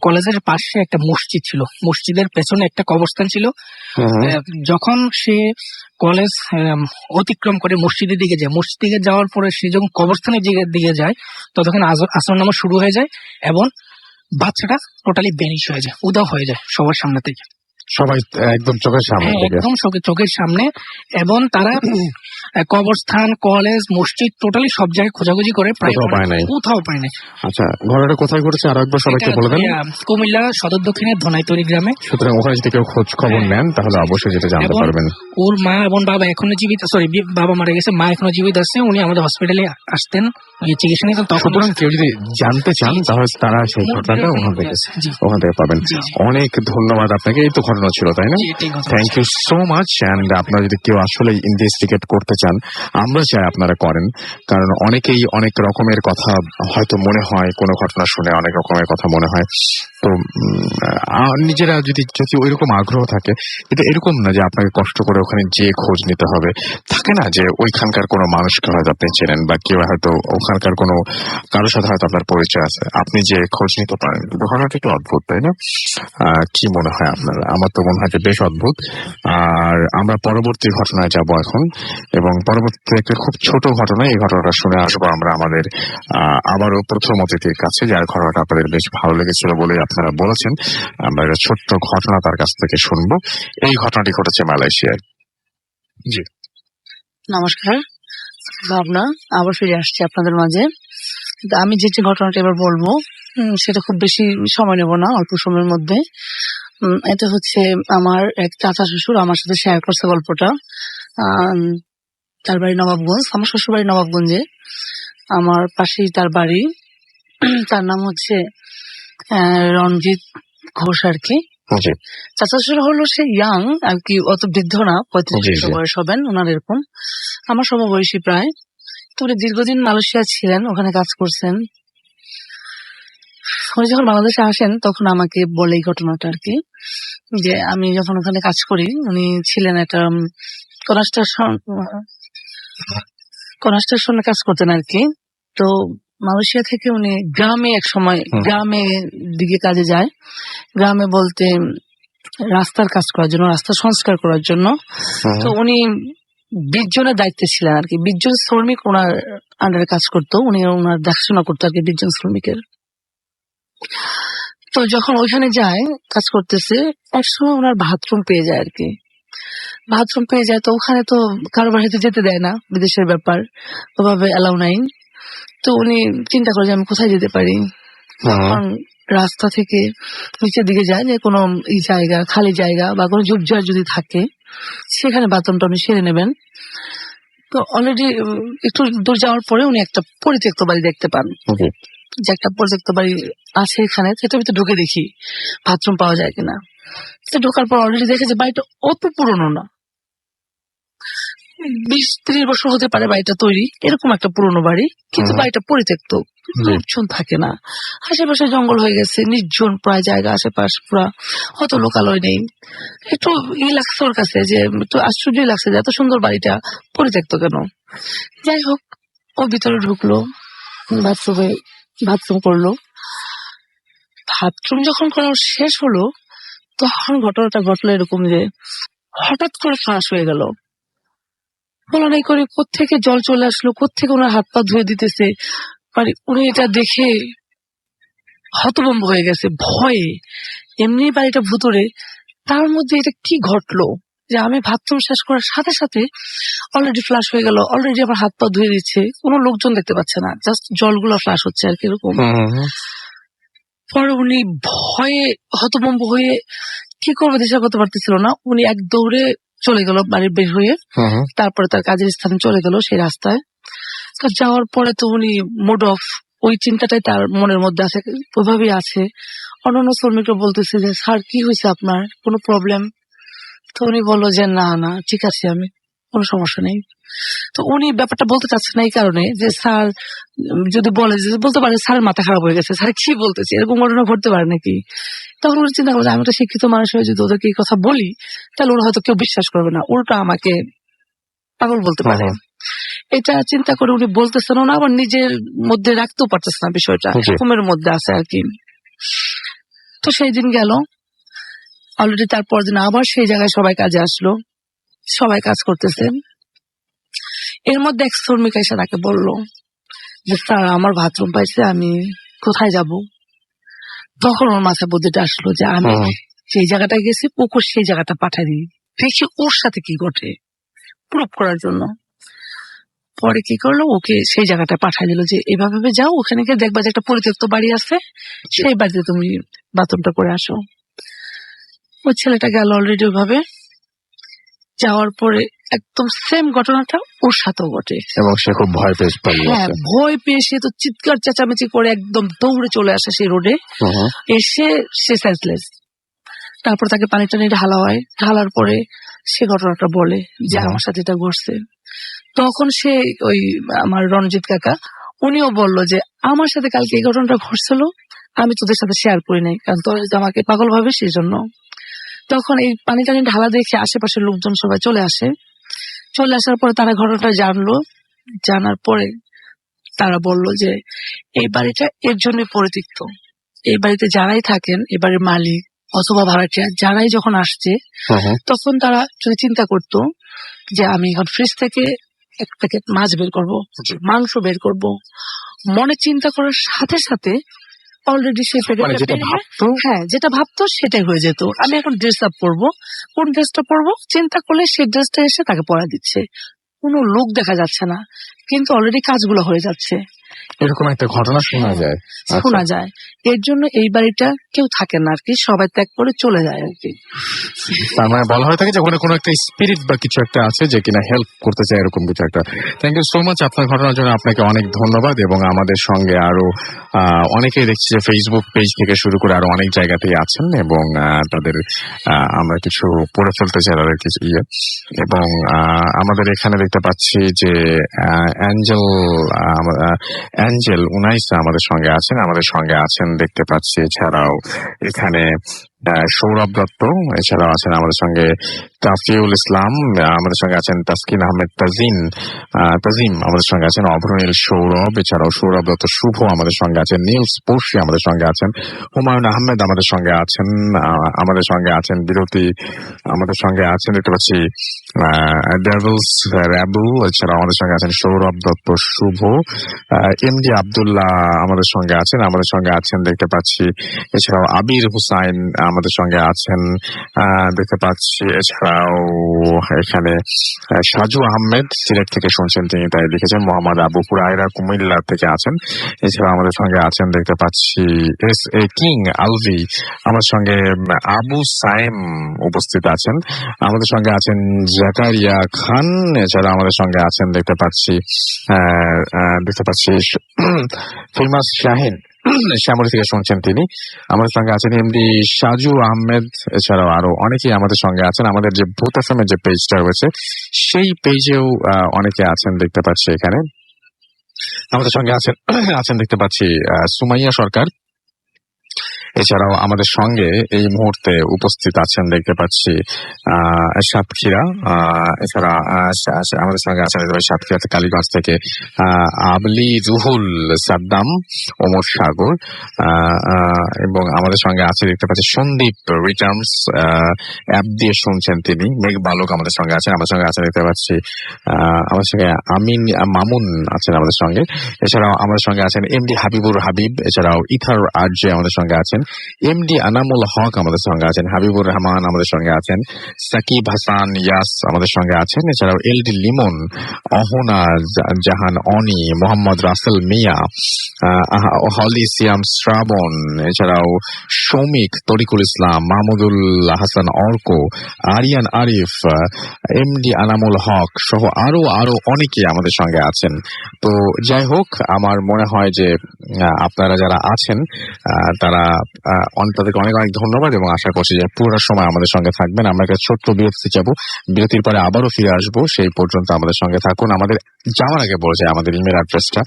কলেজের পাশে একটা মসজিদ ছিল, মসজিদের পেছনে একটা কবরস্থান ছিল। যখন সে কলেজ অতিক্রম করে মসজিদের দিকে যায়, মসজিদ দিকে যাওয়ার পরে সে যখন কবরস্থানের দিকে যায় ততক্ষণ আসর নামাজ শুরু হয়ে যায় এবং বাচ্চাটা টোটালি বেনিশ হয়ে যায়, উধাও হয়ে যায় সবার সামনে থেকে। সবাই একদম চোখের সামনে থেকে। একদম চোখের সামনে। এবং তারা কবরস্থান, কলেজ, মসজিদ টোটালি সব জায়গায় খোঁজাখুঁজি করে, প্রায় কোথাও পায় নাই। আচ্ছা, ঘটনাটা কোথায় ঘটেছে আর একবার সবাইকে বলে দেন। কুমিল্লা সদর দক্ষিণের ধনাইতরি গ্রামে। সুতরাং ওখানে যদি কেউ খোঁজ খবর নেন তাহলে অবশ্যই যেটা জানতে পারবেন। ওর মা এবং বাবা এখনো জীবিত, বাবা মারা গেছে, মা এখনো জীবিত আছে। উনি আমাদের হসপিটালে আসতেন চিকিৎসা নিতেন। সুতরাং কেউ যদি জানতে চান তাহলে তারা সেই ঘটনাটা ওখান থেকে পাবেন। অনেক ধন্যবাদ আপনাকে। এই তো ঘটনা ছিল, তাই না? Thank you so much. And আপনারা যদি কেউ আসলে ইনভেস্টিগেট করতে চান, আমরা চাই আপনারা করেন, কারণ অনেকেই অনেক রকমের কথা হয়তো মনে হয়, কোনো ঘটনা শুনে অনেক রকমের কথা মনে হয়। তো নিজেরা যদি ওইরকম আগ্রহ থাকে, এটা এরকম না যে আপনাকে কষ্ট করে ওখানে যে খোঁজ নিতে হবে। থাকে না যে ওইখানকার কোনো মানুষকে হয়তো আপনি চেনেন বা কেউ হয়তো ওখানকার কোনো কারোর সাথে হয়তো আপনার পরিচয় আছে, আপনি যে খোঁজ নিতে পারেন। ঘটনাটা একটু অদ্ভুত, তাই না? কি মনে হয় আপনার? আমার তো মনে হয় যে বেশ অদ্ভুত। আর আমরা পরবর্তী ঘটনায় যাব এখন, এবং পরবর্তী একটা খুব ছোট ঘটনা, এই ঘটনাটা শুনে আসবো আমরা আমাদের আবারও প্রথম অতিথির কাছে, যার ঘটনাটা আপনাদের বেশ ভালো লেগেছিল বলে আপনারা বলেছেন। আমরা একটা ছোট্ট ঘটনা তার কাছ থেকে শুনবো। এই ঘটনাটি ঘটেছে মালয়েশিয়ায়। জি, নমস্কার, ভাবনা আবার ফিরে আসছি আপনাদের মাঝে। আমি যে ঘটনাটা এবার বলবো সেটা খুব বেশি সময় নেব না, অল্প সময়ের মধ্যে। এটা হচ্ছে আমার এক চাচা শ্বশুর আমার সাথে শেয়ার করছে গল্পটা। তার বাড়ি নবাবগঞ্জ, আমার শ্বশুর বাড়ি নবাবগঞ্জে, আমার পাশেই তার বাড়ি। তার নাম হচ্ছে রণজিৎ ঘোষ আর কি। চাচা শ্বশুর হলো সে ইয়াং আর কি, অত বৃদ্ধ না, 35 বয়স হবেন ওনার এরকম, আমার সমবয়সী প্রায়। তো উনি দীর্ঘদিন মালয়েশিয়া ছিলেন, ওখানে কাজ করছেন। উনি যখন বাংলাদেশে আসেন তখন আমাকে বলে এই ঘটনাটা আর কি, যে আমি যখন ওখানে কাজ করি, উনি ছিলেন একটা কনস্ট্রাকশনে কাজ করতেন আর কি। তো মালয়েশিয়া থেকে উনি গ্রামে এক সময় গ্রামে দিকে কাজে যায়। গ্রামে বলতে রাস্তার কাজ করার জন্য, রাস্তা সংস্কার করার জন্য। তো উনি 20 জনের দায়িত্বে ছিলেন আর কি। 20 জন শ্রমিক ওনার আন্ডারে কাজ করতো, উনি ওনার দেখাশোনা করতো আর কি 20 জন শ্রমিকের। তো যখন ওইখানে যায় কাজ করতেছে, একসময় ওনার বাথরুম পেয়ে যায় আর কি। বাথরুম পেয়ে যায়, তো ওখানে তো কারো বাড়িতে যেতে দেয় না, বিদেশের ব্যাপার, ওভাবে অ্যালাউ নাই। তো উনি চিন্তা করে যে আমি কোথায় যেতে পারি। তখন রাস্তা থেকে নিচের দিকে যায়, যে কোনো জায়গা, খালি জায়গা বা কোনো ঝোপঝাড় যদি থাকে সেখানে বাথরুমটা উনি সেরে নেবেন। তো অলরেডি একটু দূর যাওয়ার পরে উনি একটা পরিত্যক্ত বাড়ি দেখতে পান, যে একটা পরিত্যক্ত বাড়ি আছে এখানে। সেটার ভিতরে ঢুকে দেখি বাথরুম পাওয়া যায় কিনা। তো ঢোকার পর অলরেডি দেখে যে বাড়িটা অত পুরনো না, 20-30 বছর হতে পারে বাড়িটা তৈরি, এরকম একটা পুরনো বাড়ি, কিন্তু বাড়িটা পরিত্যক্ত, লোকজন থাকে না, আশেপাশে জঙ্গল হয়ে গেছে, নির্জন প্রায় জায়গা, আশেপাশে পুরা, অত লোকালয় নেই। একটু লাগছে ওর কাছে, যে একটু আশ্চর্যই লাগছে যে এত সুন্দর বাড়িটা পরিত্যক্ত কেন। যাই হোক, ও ভিতরে ঢুকলো, বাথরুম করলো। বাথরুম যখন করা শেষ হলো তখন ঘটনাটা ঘটলো এরকম, যে হঠাৎ করে ফ্লাশ হয়ে গেল। বলা নাই করে কোত্থেকে জল চলে আসলো, কোত্থেকে ওনার হাত পা ধুয়ে দিতেছে। মানে উনি এটা দেখে হতভম্ব হয়ে গেছে ভয়ে। এমনি বাড়িটা ভুতুরে, তার মধ্যে এটা কি ঘটলো যে আমি বাথরুম শেষ করার সাথে সাথে অলরেডি ফ্লাশ হয়ে গেল, অলরেডি আমার হাত পা ধুয়ে দিচ্ছে, কোনো লোকজন দেখতে পাচ্ছে না, জাস্ট জলগুলো ফ্লাশ হচ্ছে আর কি এরকম। পরে উনি ভয়ে হতভম্ব হয়ে কি করবে দিশা করতে পারতেছিল না। উনি এক দৌড়ে চলে গেল বাড়ির বের হয়ে, তারপরে তার কাজের স্থানে চলে গেল সেই রাস্তায়। তো যাওয়ার পরে তো উনি মুড অফ, ওই চিন্তাটাই তার মনের মধ্যে আছে, ওইভাবেই আছে। অন্যান্য শ্রমিকরা বলতেছে যে স্যার কি হয়েছে আপনার, কোনো প্রবলেম? তো উনি বললো যে না না ঠিক আছে, আমি কোনো সমস্যা নেই। তো উনি ব্যাপারটা বলতে চাচ্ছে না এই কারণে যে স্যার যদি বলে, যে বলতে পারে স্যারের মাথা খারাপ হয়ে গেছে, স্যার কি বলতেছে, এরকম ঘটনা ঘটতে পারে নাকি। তখন উনি চিন্তা করছে আমি একটা শিক্ষিত মানুষ হয়ে যদি ওদেরকে এই কথা বলি তাহলে ওরা হয়তো কেউ বিশ্বাস করবে না, উল্টা আমাকে পাগল বলতে পারে। এটা চিন্তা করে উনি বলতেছেন না, আবার নিজের মধ্যে রাখতেও পারতেছে না বিষয়টা, জি। ঘুমের মধ্যে আছে আর কি। তো সেই দিন গেল, অলরেডি তারপর দিন আবার সেই জায়গায় সবাই কাজে আসলো, সবাই কাজ করতেছেন। এর মধ্যে এক শ্রমিক এসে তাকে বললো যে স্যার আমার বাথরুম পাইছে, আমি কোথায় যাব? তখন ওর মাথায় বুদ্ধিটা আসলো যে আমি সেই জায়গাটায় গেছি, পুকুর সেই জায়গাটা পাঠাই দিই, দেখি ওর সাথে কি ঘটে প্রুভ করার জন্য। পরে কি করলো, ওকে সেই জায়গাটা পাঠাই দিল যে এভাবে যাও, ওখানে গিয়ে দেখবা যে একটা পরিত্যক্ত বাড়ি আছে, সেই বাড়িতে তুমি বাথরুমটা করে আসো। ওই ছেলেটা গেল অলরেডি ওইভাবে, যাওয়ার পরে একদম সেম ঘটনাটা ওর সাথেও ঘটে। এবং সে খুব ভয় পেয়ে পালিয়ে হ্যাঁ, আসে। ভয় পেয়ে সে তো চিৎকার চেঁচামেচি করে একদম দৌড়ে চলে আসে সেই রোডে, এসে সে সেন্সলেস। তারপর তাকে পানি টানি ঢালা হয়, ঢালার পরে সে ঘটনাটা বলে যে আমার সাথে এটা ঘটছে। তখন সে ওই আমার রণজিৎ কাকা, উনিও বললো যে আমার সাথে কালকে এই ঘটনাটা ঘটছিল, আমি তোদের সাথে শেয়ার করি নাই, কারণ তোরা যদি আমাকে পাগল ভাবে সেই জন্য। তখন এই পানি টানি ঢালা দেখে আশেপাশের লোকজন সবাই চলে আসে। চলে আসার পরে তারা ঘটনাটা জানলো, জানার পরে তারা বলল যে এই বাড়িটা এর জন্য পরিত্যক্ত, এই বাড়িতে যারাই থাকেন, এই বাড়ির মালিক অথবা ভাড়াটিয়া যারাই যখন আসছে, তখন তারা যদি চিন্তা করতো যে আমি এখন ফ্রিজ থেকে এক প্যাকেট মাছ বের করব, মাংস বের করব, মনে চিন্তা করার সাথে সাথে অলরেডি সে মানে যেটা ভাবতো, হ্যাঁ যেটা ভাবতো সেটাই হয়ে যেত। আমি এখন ড্রেস আপ করবো, কোন ড্রেসটা পরবো চিন্তা করলে সেই ড্রেসটা এসে তাকে পরা দিচ্ছে, কোনো লোক দেখা যাচ্ছে না, কিন্তু অলরেডি কাজগুলো হয়ে যাচ্ছে, এরকম একটা ঘটনা শোনা যায়। শোনা যায়। এর জন্য এই বাড়িটা কেউ থাকে না আর কি, সবাই ত্যাগ করে চলে যায় আর কি। তার মানে বলা হয়ে থাকে যে ওখানে কোনো একটা স্পিরিট বা কিছু একটা আছে যে কিনা হেল্প করতে চায়, এরকম কিছু একটা। থ্যাংক ইউ সো মাচ আপনার ঘটনার জন্য, আপনাকে অনেক ধন্যবাদ। এবং আমাদের সঙ্গে আরো অনেকেই দেখছি যে ফেসবুক পেজ থেকে শুরু করে আরো অনেক জায়গাতেই আছেন, এবং তাদের আমরা কিছু পড়ে ফেলতে চাই তাদের কিছু ইয়ে। এবং আমাদের এখানে দেখতে পাচ্ছি যে অ্যাঞ্জেল উনাইসা আমাদের সঙ্গে আছেন দেখতে পাচ্ছি। এছাড়াও এখানে সৌরভ দত্ত, এছাড়াও আছেন আমাদের সঙ্গে তাফিউল ইসলাম, আমাদের সঙ্গে আছেন তাসকিন আহমেদ তাজিম, আমাদের সঙ্গে আছেন অভ্রনীল সৌরভ, এছাড়াও সৌরভ দত্ত শুভ আমাদের সঙ্গে আছেন, নীলস পড়শি আমাদের সঙ্গে আছেন, হুমায়ুন আহমেদ আমাদের সঙ্গে আছেন, বিরতি আমাদের সঙ্গে আছেন দেখতে পাচ্ছি, ডেভিলস র্যাবু, এছাড়াও আমাদের সঙ্গে আছেন সৌরভ দত্ত শুভ, এমডি আব্দুল্লাহ আমাদের সঙ্গে আছেন দেখতে পাচ্ছি, এছাড়াও আবির হুসাইন আমাদের সঙ্গে আছেন দেখতে পাচ্ছি, এছাড়াও এখানে সাজু আহমেদ সিলেট থেকে শুনছেন, তিনি তাই লিখেছেন, মোহাম্মদ আবু হুরায়রা কুমিল্লা থেকে আছেন, এছাড়াও আমাদের সঙ্গে আছেন দেখতে পাচ্ছি এস এ কিং আলভি, আমার সঙ্গে আবু সাইম উপস্থিত আছেন, আমাদের সঙ্গে আছেন জাকারিয়া খান, এছাড়া আমাদের সঙ্গে আছেন দেখতে পাচ্ছি ফেমাস শাহিন শ্যামলী থেকে শুনছেন তিনি, আমাদের সঙ্গে আছেন এমডি সাজু আহমেদ, এছাড়াও আরো অনেকেই আমাদের সঙ্গে আছেন। আমাদের যে ভূত এফএম এর যে পেজটা রয়েছে সেই পেজেও অনেকে আছেন দেখতে পাচ্ছি। এখানে আমাদের সঙ্গে আছেন দেখতে পাচ্ছি সুমাইয়া সরকার, এছাড়াও আমাদের সঙ্গে এই মুহূর্তে উপস্থিত আছেন দেখতে পাচ্ছি সাতক্ষীরা, এছাড়া আমাদের সঙ্গে আছেন সাতক্ষীরা কালীগঞ্জ থেকে আবলি রুহুল সাদ্দাম, ওমর সাগর, এবং আমাদের সঙ্গে আছে দেখতে পাচ্ছি সন্দীপ রিটার্নস, অ্যাপ দিয়ে শুনছেন তিনি, মেঘ বালক আমাদের সঙ্গে আছেন দেখতে পাচ্ছি, আমাদের সঙ্গে আমিন মামুন আছেন আমাদের সঙ্গে, এছাড়াও আমাদের সঙ্গে আছেন এমডি হাবিবুর হাবিব, এছাড়াও ইথার আরজে আমাদের সঙ্গে আছেন, এমডি আনামুল হক আমাদের সঙ্গে আছেন, হাবিবুর রহমান আমাদের সঙ্গে আছেন, সাকিব হাসান ইয়াস আমাদের সঙ্গে আছেন, এছাড়াও এলডি লিমন, অহনা জাহান অনি, মোহাম্মদ রাসেল মিয়া, হলি সিয়াম শ্রাবণ, এছাড়াও সৌমিক, তরিকুল ইসলাম, মাহমুদুল হাসান অর্ক, আরিয়ান আরিফ, এমডি আনামুল হক সহ আরো অনেকে আমাদের সঙ্গে আছেন। তো যাই হোক, আমার মনে হয় যে আপনারা যারা আছেন তারা তাদেরকে অনেক অনেক ধন্যবাদ এবং আশা করছি যে পুরো সময় আমাদের সঙ্গে থাকবেন। আমরা একটা ছোট্ট বিরতি যাবো, বিরতির পরে আবারও ফিরে আসবো। সেই পর্যন্ত আমাদের সঙ্গে থাকুন। আমাদের যাওয়ার আগে বলছে আমাদের ইমেল অ্যাড্রেসটা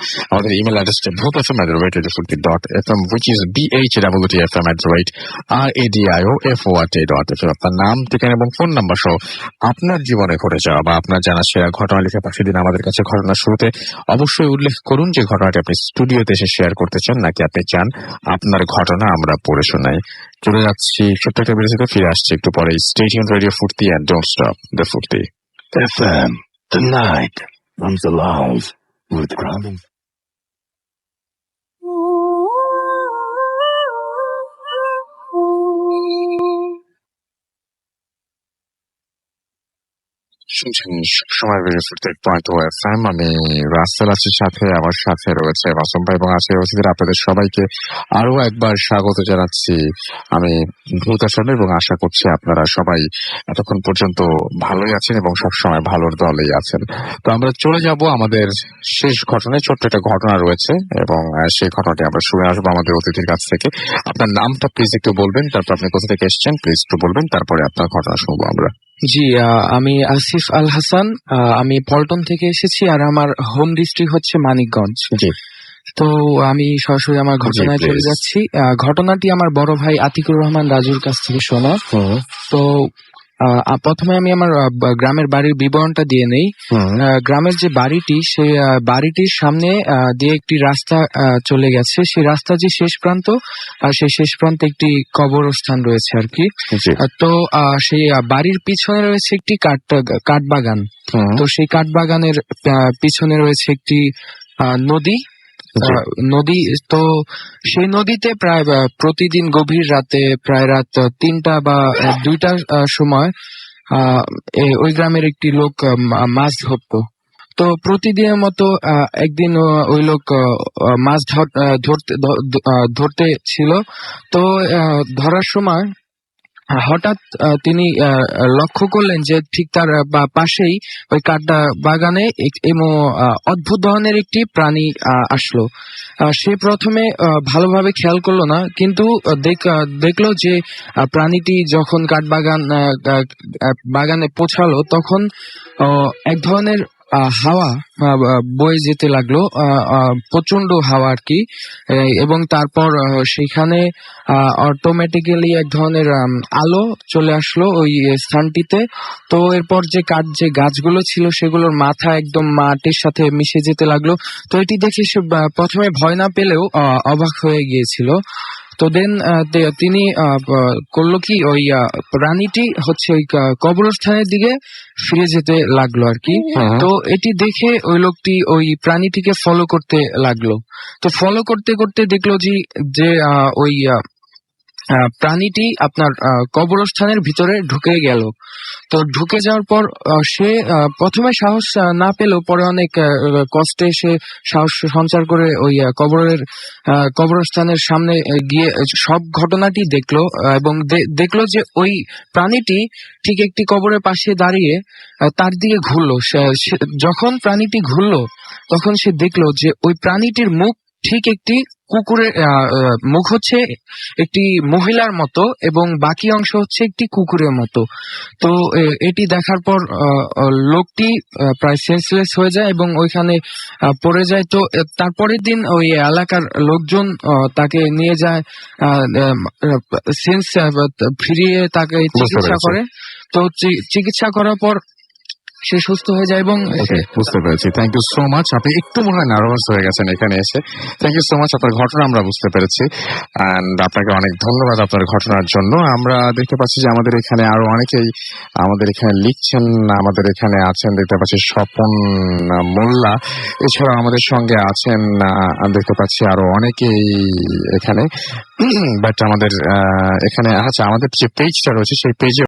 bhutfm@radio40.fm, which is BHWTFM@radiofort.fm। আপনার নাম, ঠিকানা এবং ফোন নাম্বার সহ আপনার জীবনে ঘটে যাওয়া বা আপনার জানা সেরা ঘটনা লিখে পাঠিয়ে দিন আমাদের কাছে। ঘটনার শুরুতে অবশ্যই উল্লেখ করুন যে ঘটনাটি আপনি স্টুডিওতে এসে শেয়ার করতে চান, নাকি আপনি চান আপনার ঘটনা আমরা পড়ে শোনাই। চলে যাচ্ছি ছোট্ট একটা বিরতিতে, ফিরে আসছি একটু পরে। স্টে টিউনড রেডিও ফুর্তি and don't stop the ফুর্তি FM. The night comes alive with grounding. শুনছেন সবসময় রেডিও ফুর্তি FM। আমি রাসেল আছি সাথে, আমার সাথে রয়েছে মাসুম ভাই এবং আছে অতিথিরা। আপনাদের সবাইকে আরো একবার স্বাগত জানাচ্ছি আমি ভূত FM এবং আশা করছি আপনারা সবাই এতক্ষণ পর্যন্ত ভালোই আছেন এবং সবসময় ভালোর দলেই আছেন। তো আমরা চলে যাব আমাদের শেষ ঘটনায়। ছোট্ট একটা ঘটনা রয়েছে এবং সেই ঘটনাটি আমরা শুনে আসবো আমাদের অতিথির কাছ থেকে। আপনার নামটা প্লিজ একটু বলবেন, তারপর আপনি কোথা থেকে এসেছেন প্লিজ একটু বলবেন, তারপরে আপনার ঘটনা শুনবো আমরা। জি, আমি আসিফ আল হাসান, আমি পল্টন থেকে এসেছি, আর আমার হোম ডিস্ট্রিক্ট হচ্ছে মানিকগঞ্জ। জি, তো আমি সরাসরি আমার ঘটনায় please. চলে যাচ্ছি। ঘটনাটি আমার বড় ভাই আতিকুর রহমান রাজুর কাছ থেকে শোনা। তো প্রথমে আমি আমার গ্রামের বাড়ির বিবরণটা দিয়ে নেই। গ্রামের যে বাড়িটি, সেই বাড়িটির সামনে দিয়ে একটি রাস্তা চলে গেছে। সেই রাস্তা যে শেষ প্রান্ত, সেই শেষ প্রান্তে একটি কবরস্থান রয়েছে আর কি। তো সেই বাড়ির পিছনে রয়েছে একটি কাঠবাগান। তো সেই কাঠবাগানের পিছনে রয়েছে একটি নদী। তো সেই নদীতে প্রায় প্রতিদিন গভীর রাতে, প্রায় রাত 3টা বা 2টার সময় ওই গ্রামের একটি লোক মাছ ধরতো। তো প্রতিদিনের মতো একদিন ওই লোক মাছ ধরতে ছিল। তো ধরার সময় হঠাৎ তিনি লক্ষ্য করলেন যে ঠিক তার পাশেই ওই কাঠটা বাগানে অদ্ভুত ধরনের একটি প্রাণী আসলো। সে প্রথমে ভালোভাবে খেয়াল করলো না, কিন্তু দেখলো যে প্রাণীটি যখন বাগানে পৌঁছালো তখন এক ধরনের হাওয়া বয়ে যেতে লাগলো, প্রচন্ড হাওয়া আর কি। এবং তারপর সেখানে অটোমেটিক্যালি এক ধরনের আলো চলে আসলো ওই স্থানটিতে। তো এরপর যে গাছগুলো ছিল সেগুলোর মাথা একদম মাটির সাথে মিশে যেতে লাগলো। তো এটি দেখে সে প্রথমে ভয় না পেলেও অবাক হয়ে গিয়েছিল। তো দেন তিনি করলো কি, ওই প্রাণীটি হচ্ছে ওই কবরস্থানের দিকে ফিরে যেতে লাগলো আর কি। তো এটি দেখে ওই লোকটি ওই প্রাণীটিকে ফলো করতে লাগলো। তো ফলো করতে করতে দেখলো যে ওই প্রাণীটি আপনার কবরস্থানের ভিতরে ঢুকে গেল। তো ঢুকে যাওয়ার পর সে প্রথমে সাহস না পেলেও পরে অনেক কষ্টে সে সাহস সঞ্চার করে ওই কবরস্থানের সামনে গিয়ে সব ঘটনাটি দেখলো এবং দেখলো যে ওই প্রাণীটি ঠিক একটি কবরের পাশে দাঁড়িয়ে তার দিকে ঘুরলো। যখন প্রাণীটি ঘুরলো তখন সে দেখলো যে ওই প্রাণীটির মুখ ঠিক একটি কুকুরের মুখ হচ্ছে একটি মহিলার মতো এবং বাকি অংশ হচ্ছে একটি কুকুরের মতো। তো এটি দেখার পর লোকটি প্রায় সেন্সলেস হয়ে যায় এবং ওইখানে পড়ে যায়। তো তারপরের দিন ওই এলাকার লোকজন তাকে নিয়ে যায়, সেন্স ফিরিয়ে তাকে চিকিৎসা করে। তো চিকিৎসা করার পর সে সুস্থ হয়ে যায় এবং বুঝতে পেরেছি। Thank you so much. আপনি একটু মনে হয় নার্ভাস হয়ে গেছেন এখানে এসে। থ্যাংক ইউ সো মাচ, আপনার ঘটনা আমরা বুঝতে পেরেছি অ্যান্ড আপনাকে অনেক ধন্যবাদ আপনার ঘটনার জন্য। আমরা দেখতে পাচ্ছি যে আমাদের এখানে আরো অনেকেই আমাদের এখানে লিখছেন, আমাদের এখানে আছেন দেখতে পাচ্ছি স্বপন মোল্লা, এছাড়াও আমাদের সঙ্গে আছেন দেখতে পাচ্ছি আরো অনেকেই এখানে। বাট আমাদের এখানে আচ্ছা, আমাদের যে পেজটা রয়েছে সেই পেজে